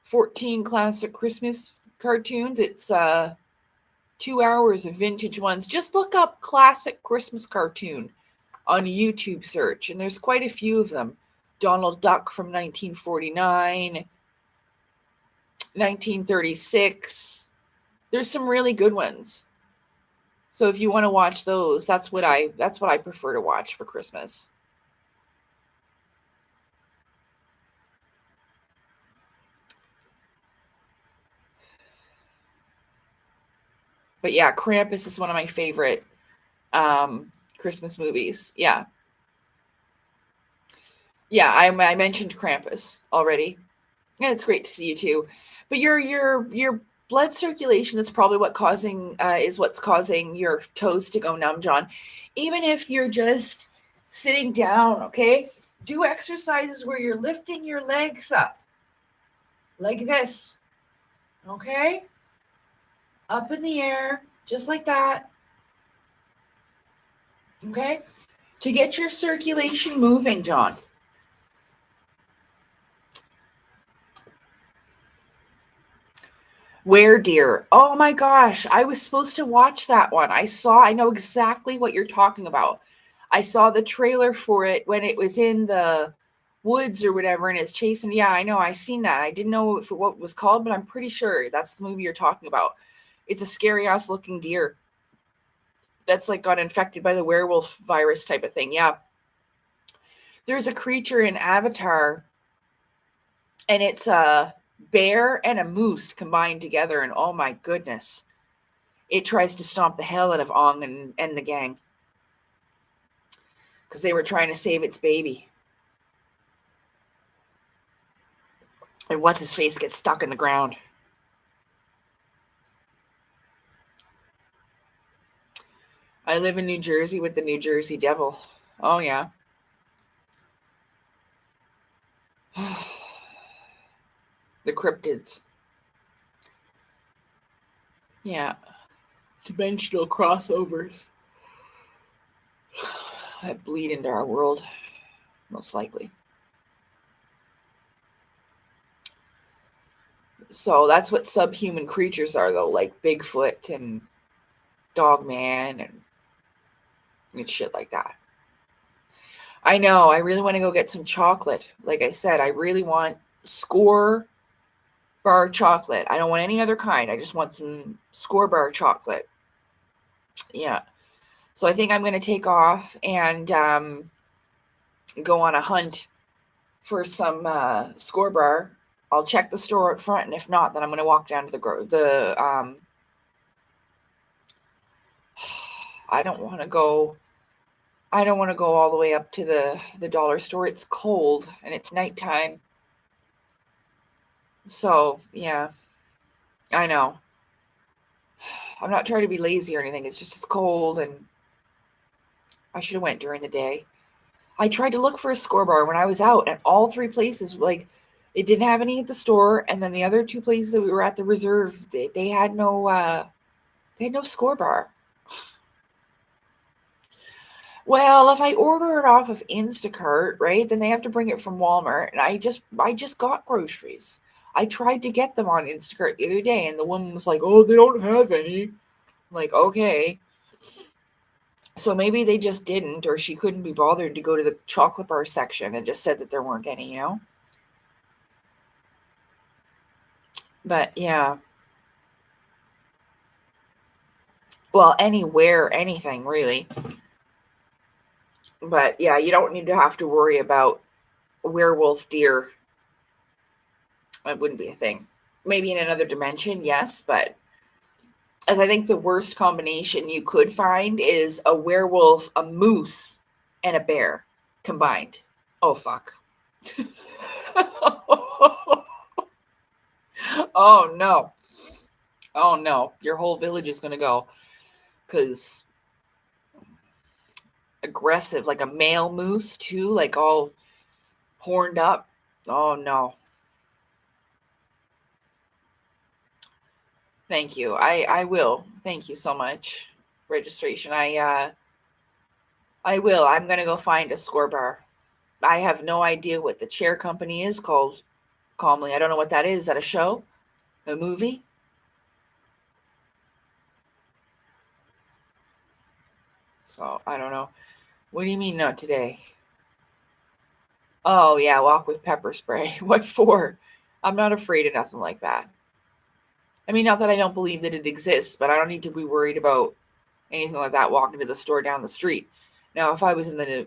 14 classic Christmas cartoons. It's 2 hours of vintage ones. Just look up classic Christmas cartoon on YouTube search, and there's quite a few of them. Donald Duck from 1949, 1936. There's some really good ones. So if you want to watch those, that's what I prefer to watch for Christmas. But yeah, Krampus is one of my favorite Christmas movies. Yeah. Yeah, I mentioned Krampus already. Yeah, it's great to see you too. But your blood circulation is probably what's causing your toes to go numb, John. Even if you're just sitting down, okay? Do exercises where you're lifting your legs up. Like this. Okay? Up in the air, just like that. Okay? To get your circulation moving, John. Where Deer? Oh my gosh, I was supposed to watch that one. I know exactly what you're talking about. I saw the trailer for it when it was in the woods or whatever, and it's chasing. Yeah, I know. I seen that. I didn't know what it was called, but I'm pretty sure that's the movie you're talking about. It's a scary ass looking deer that's like got infected by the werewolf virus type of thing. Yeah. There's a creature in Avatar, and it's a bear and a moose combined together, and oh my goodness, it tries to stomp the hell out of Ong and the gang because they were trying to save its baby. And what's his face gets stuck in the ground. I live in New Jersey with the New Jersey Devil. Oh yeah. The cryptids. Yeah. Dimensional crossovers that bleed into our world, most likely. So that's what subhuman creatures are, though, like Bigfoot and Dogman and shit like that. I know. I really want to go get some chocolate. Like I said, I really want Score bar chocolate. I don't want any other kind. I just want some Score bar chocolate. Yeah. So I think I'm going to take off and go on a hunt for some Score bar. I'll check the store out front, and if not, then I'm going to walk down to I don't want to go all the way up to the dollar store. It's cold and it's nighttime. So, yeah. I know. I'm not trying to be lazy or anything. It's just it's cold, and I should have went during the day. I tried to look for a Score bar when I was out, and all three places, like, it didn't have any at the store, and then the other two places that we were at the reserve, they had no Score bar. Well, if I order it off of Instacart, right, then they have to bring it from Walmart, and I just got groceries. I tried to get them on Instacart the other day, and the woman was like, "Oh, they don't have any." I'm like, okay. So maybe they just didn't, or she couldn't be bothered to go to the chocolate bar section and just said that there weren't any, you know? But yeah. Well, anywhere, anything really. But yeah, you don't need to have to worry about werewolf deer. It wouldn't be a thing. Maybe in another dimension, yes, but as I think the worst combination you could find is a werewolf, a moose, and a bear combined. Oh, fuck. Oh, no. Oh, no. Your whole village is going to go. Because aggressive, like a male moose, too, like all horned up. Oh, no. Thank you. I will. Thank you so much. Registration. I will. I'm going to go find a Score bar. I have no idea what the chair company is called. Calmly. I don't know what that is. Is that a show? A movie? So, I don't know. What do you mean not today? Oh, yeah, walk with pepper spray. What for? I'm not afraid of nothing like that. I mean, not that I don't believe that it exists, but I don't need to be worried about anything like that walking to the store down the street. Now, if I was in the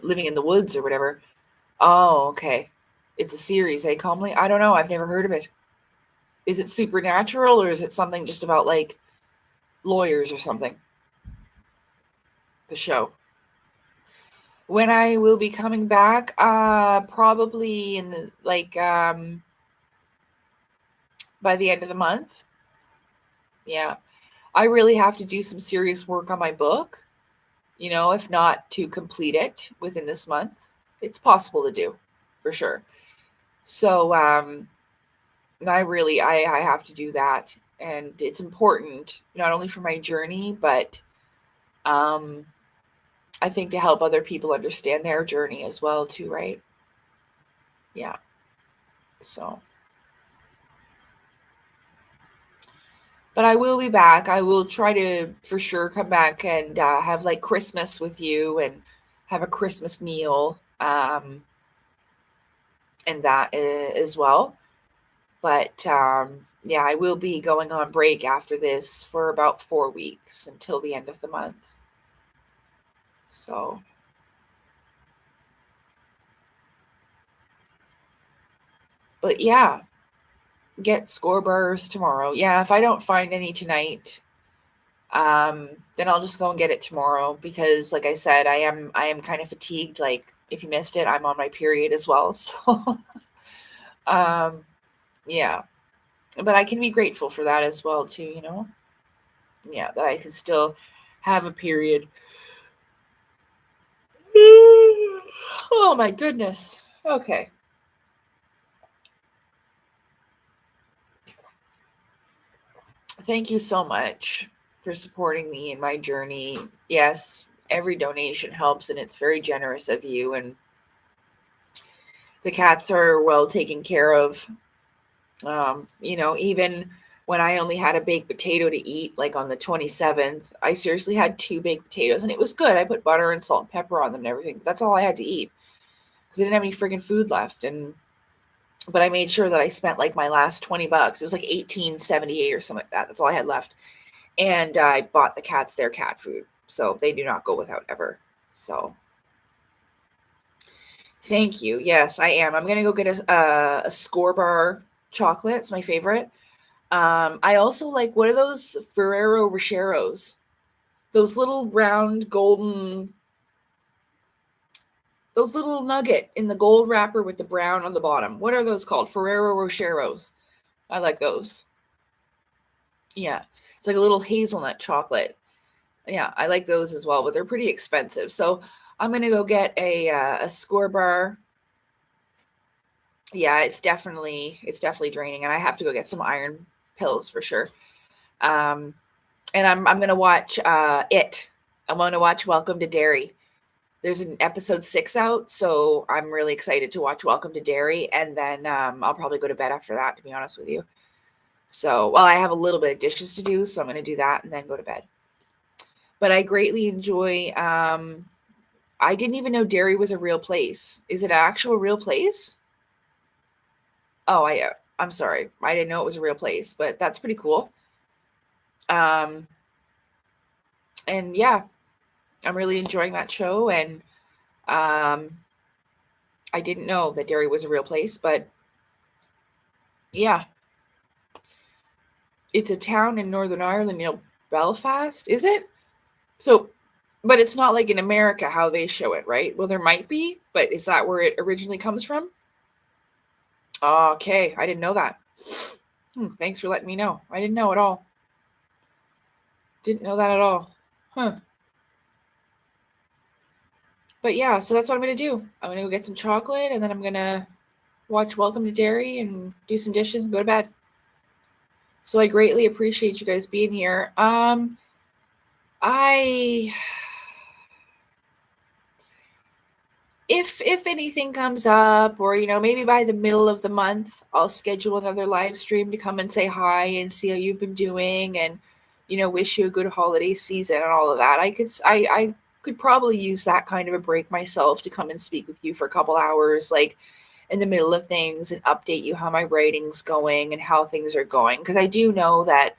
living in the woods or whatever. Oh, okay. It's a series, eh, Calmly? I don't know. I've never heard of it. Is it supernatural, or is it something just about like lawyers or something? The show. When I will be coming back, probably in the by the end of the month. Yeah. I really have to do some serious work on my book, if not to complete it within this month. It's possible to do, for sure. So I have to do that, and it's important not only for my journey, but I think to help other people understand their journey as well too, right? Yeah. So, but I will be back. I will try to for sure come back and have like Christmas with you and have a Christmas meal and that as well. But yeah, I will be going on break after this for about 4 weeks until the end of the month. So, but yeah, get Score bars tomorrow. Yeah, if I don't find any tonight, then I'll just go and get it tomorrow because, like I said, I am kind of fatigued. Like if you missed it, I'm on my period as well. So, yeah, but I can be grateful for that as well too. Yeah, that I can still have a period. Oh my goodness. Okay. thank you so much for supporting me in my journey. Yes, every donation helps, and it's very generous of you. And the cats are well taken care of. Even when I only had a baked potato to eat, like on the 27th, I seriously had 2 baked potatoes, and it was good. I put butter and salt and pepper on them and everything. That's all I had to eat because I didn't have any friggin' food left. But I made sure that I spent like my last $20. It was like $18.78 or something like that. That's all I had left. And I bought the cats their cat food, so they do not go without ever. So thank you. Yes, I am. I'm gonna go get a Score Bar chocolate. It's my favorite. I also like, what are those Ferrero Rocheros? Those little round golden, those little nugget in the gold wrapper with the brown on the bottom. What are those called? Ferrero Rocheros. I like those. Yeah, it's like a little hazelnut chocolate. Yeah, I like those as well, but they're pretty expensive. So I'm gonna go get a Score Bar. Yeah, it's definitely draining, and I have to go get some iron pills for sure. And I'm gonna watch it. I'm gonna watch Welcome to Derry. There's an episode 6 out, so I'm really excited to watch Welcome to Derry, and then I'll probably go to bed after that, to be honest with you. So, well, I have a little bit of dishes to do, so I'm gonna do that and then go to bed. But I greatly enjoy. I didn't even know Derry was a real place. Is it an actual real place? Oh, I'm sorry. I didn't know it was a real place, but that's pretty cool. And yeah, I'm really enjoying that show. And I didn't know that Derry was a real place, but yeah, it's a town in Northern Ireland, Belfast, is it? So, but it's not like in America how they show it, right? Well, there might be, but is that where it originally comes from? Okay, I didn't know that. Thanks for letting me know. I didn't know at all. Didn't know that at all. Huh. But yeah, so that's what I'm going to do. I'm going to go get some chocolate, and then I'm going to watch Welcome to Derry and do some dishes and go to bed. So I greatly appreciate you guys being here. If anything comes up, or maybe by the middle of the month, I'll schedule another live stream to come and say hi and see how you've been doing, and wish you a good holiday season and all of that. I could probably use that kind of a break myself to come and speak with you for a couple hours, like in the middle of things, and update you how my writing's going and how things are going, because I do know that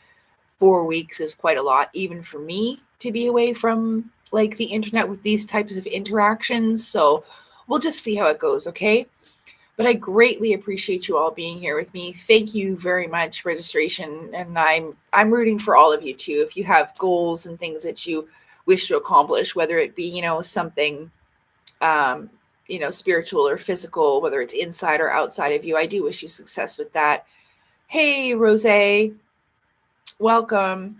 4 weeks is quite a lot, even for me, to be away from like the internet with these types of interactions. So we'll just see how it goes, okay? But I greatly appreciate you all being here with me. Thank you very much, registration, and I'm rooting for all of you too. If you have goals and things that you wish to accomplish, whether it be something spiritual or physical, whether it's inside or outside of you, I do wish you success with that. Hey, Rose, welcome.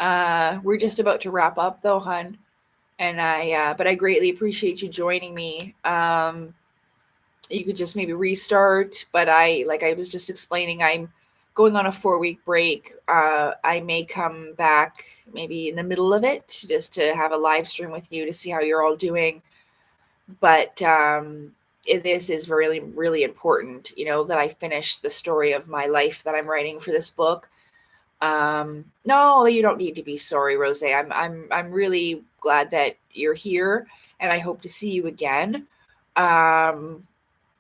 We're just about to wrap up though, hun. And but I greatly appreciate you joining me. You could just maybe restart, but like I was just explaining, I'm going on a 4-week break. I may come back maybe in the middle of it just to have a live stream with you to see how you're all doing. But this is really, really important, that I finish the story of my life that I'm writing for this book. No, you don't need to be sorry, Rose. I'm really glad that you're here, and I hope to see you again.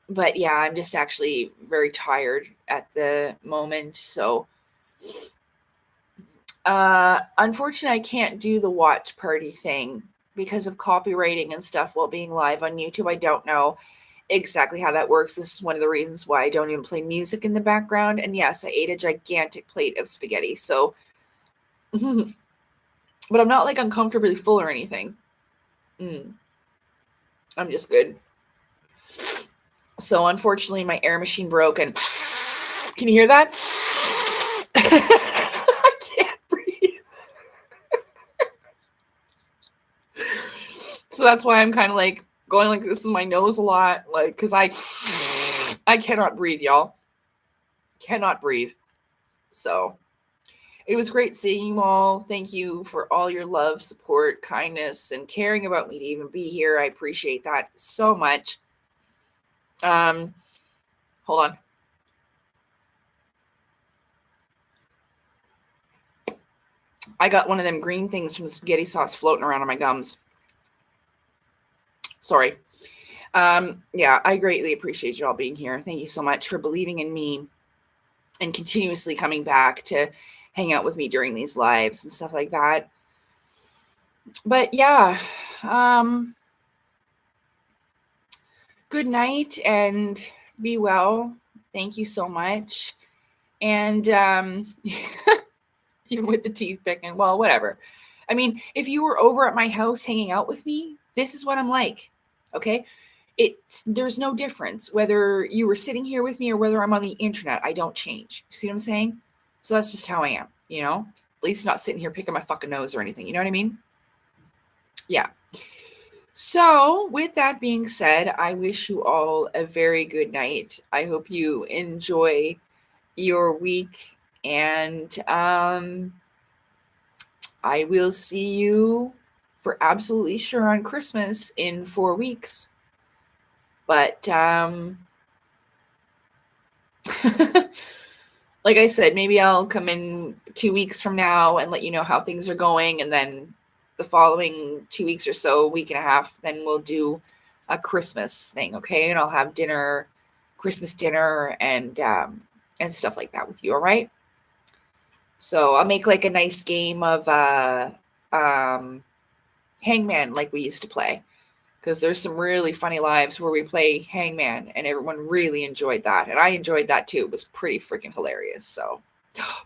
But yeah, I'm just actually very tired at the moment. So, unfortunately, I can't do the watch party thing because of copywriting and stuff while being live on YouTube. I don't know exactly how that works. This is one of the reasons why I don't even play music in the background. And yes, I ate a gigantic plate of spaghetti. So, but I'm not like uncomfortably full or anything. I'm just good. So unfortunately, my air machine broke, and can you hear that? I can't breathe. So that's why I'm kind of like going like this with my nose a lot, like, because I cannot breathe, y'all. Cannot breathe. So It was great seeing you all. Thank you for all your love, support, kindness, and caring about me to even be here. I appreciate that so much. Hold on. I got one of them green things from the spaghetti sauce floating around on my gums. Sorry. Yeah, I greatly appreciate you all being here. Thank you so much for believing in me and continuously coming back to hang out with me during these lives and stuff like that. But yeah, good night and be well. Thank you so much. And even with the teeth picking, well, whatever. I mean, if you were over at my house hanging out with me, this is what I'm like. Okay? There's no difference whether you were sitting here with me or whether I'm on the internet. I don't change. See what I'm saying? So that's just how I am, you know? At least not sitting here picking my fucking nose or anything. You know what I mean? Yeah. So with that being said, I wish you all a very good night. I hope you enjoy your week, and I will see you for absolutely sure on Christmas in 4 weeks. But like I said, maybe I'll come in 2 weeks from now and let you know how things are going, and then the following 2 weeks or so, week and a half, then we'll do a Christmas thing, okay? And I'll have dinner, Christmas dinner, and stuff like that with you, all right? So I'll make like a nice game of Hangman like we used to play, because there's some really funny lives where we play Hangman and everyone really enjoyed that. And I enjoyed that too. It was pretty freaking hilarious. So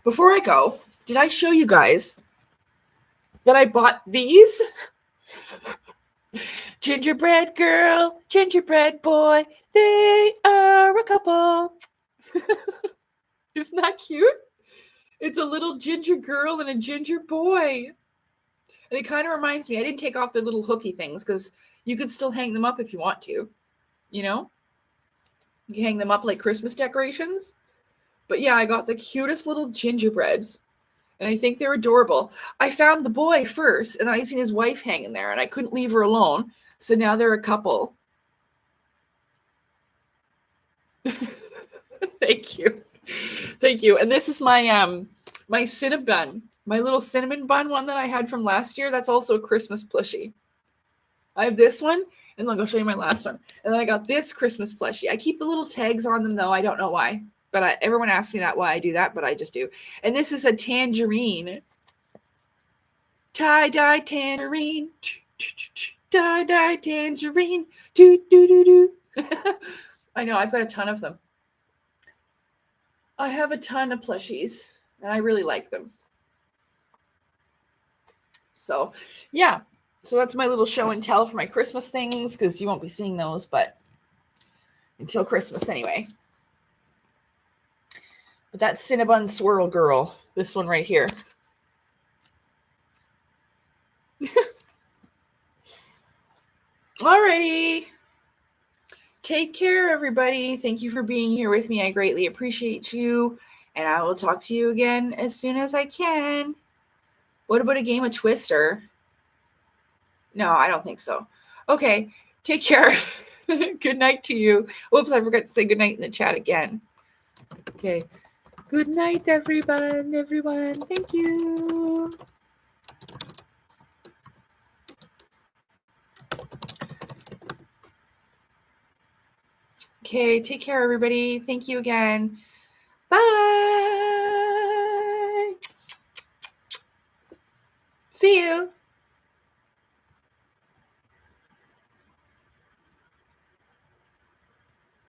before I go, did I show you guys that I bought these? Gingerbread girl, gingerbread boy, they are a couple. Isn't that cute? It's a little ginger girl and a ginger boy. And it kind of reminds me, I didn't take off their little hooky things because you could still hang them up if you want to, you know? You can hang them up like Christmas decorations. But yeah, I got the cutest little gingerbreads. And I think they're adorable. I found the boy first, and then I seen his wife hanging there, and I couldn't leave her alone. So now they're a couple. Thank you. Thank you. And this is my my Cinnabon, my little cinnamon bun one that I had from last year. That's also a Christmas plushie. I have this one, and look, I'll show you my last one. And then I got this Christmas plushie. I keep the little tags on them, though. I don't know why. But everyone asks me that why I do that, but I just do. And this is a tangerine. Tie-dye tangerine. Tie-dye tangerine. Do-do-do-do. I know, I've got a ton of them. I have a ton of plushies, and I really like them. So, yeah. So that's my little show and tell for my Christmas things, because you won't be seeing those, but until Christmas anyway. But that Cinnabon Swirl Girl, this one right here. Alrighty. Take care, everybody. Thank you for being here with me. I greatly appreciate you. And I will talk to you again as soon as I can. What about a game of Twister? No, I don't think so. Okay. Take care. Good night to you. Whoops, I forgot to say good night in the chat again. Okay. Good night, everyone. Thank you. Okay, take care, everybody. Thank you again. Bye. See you.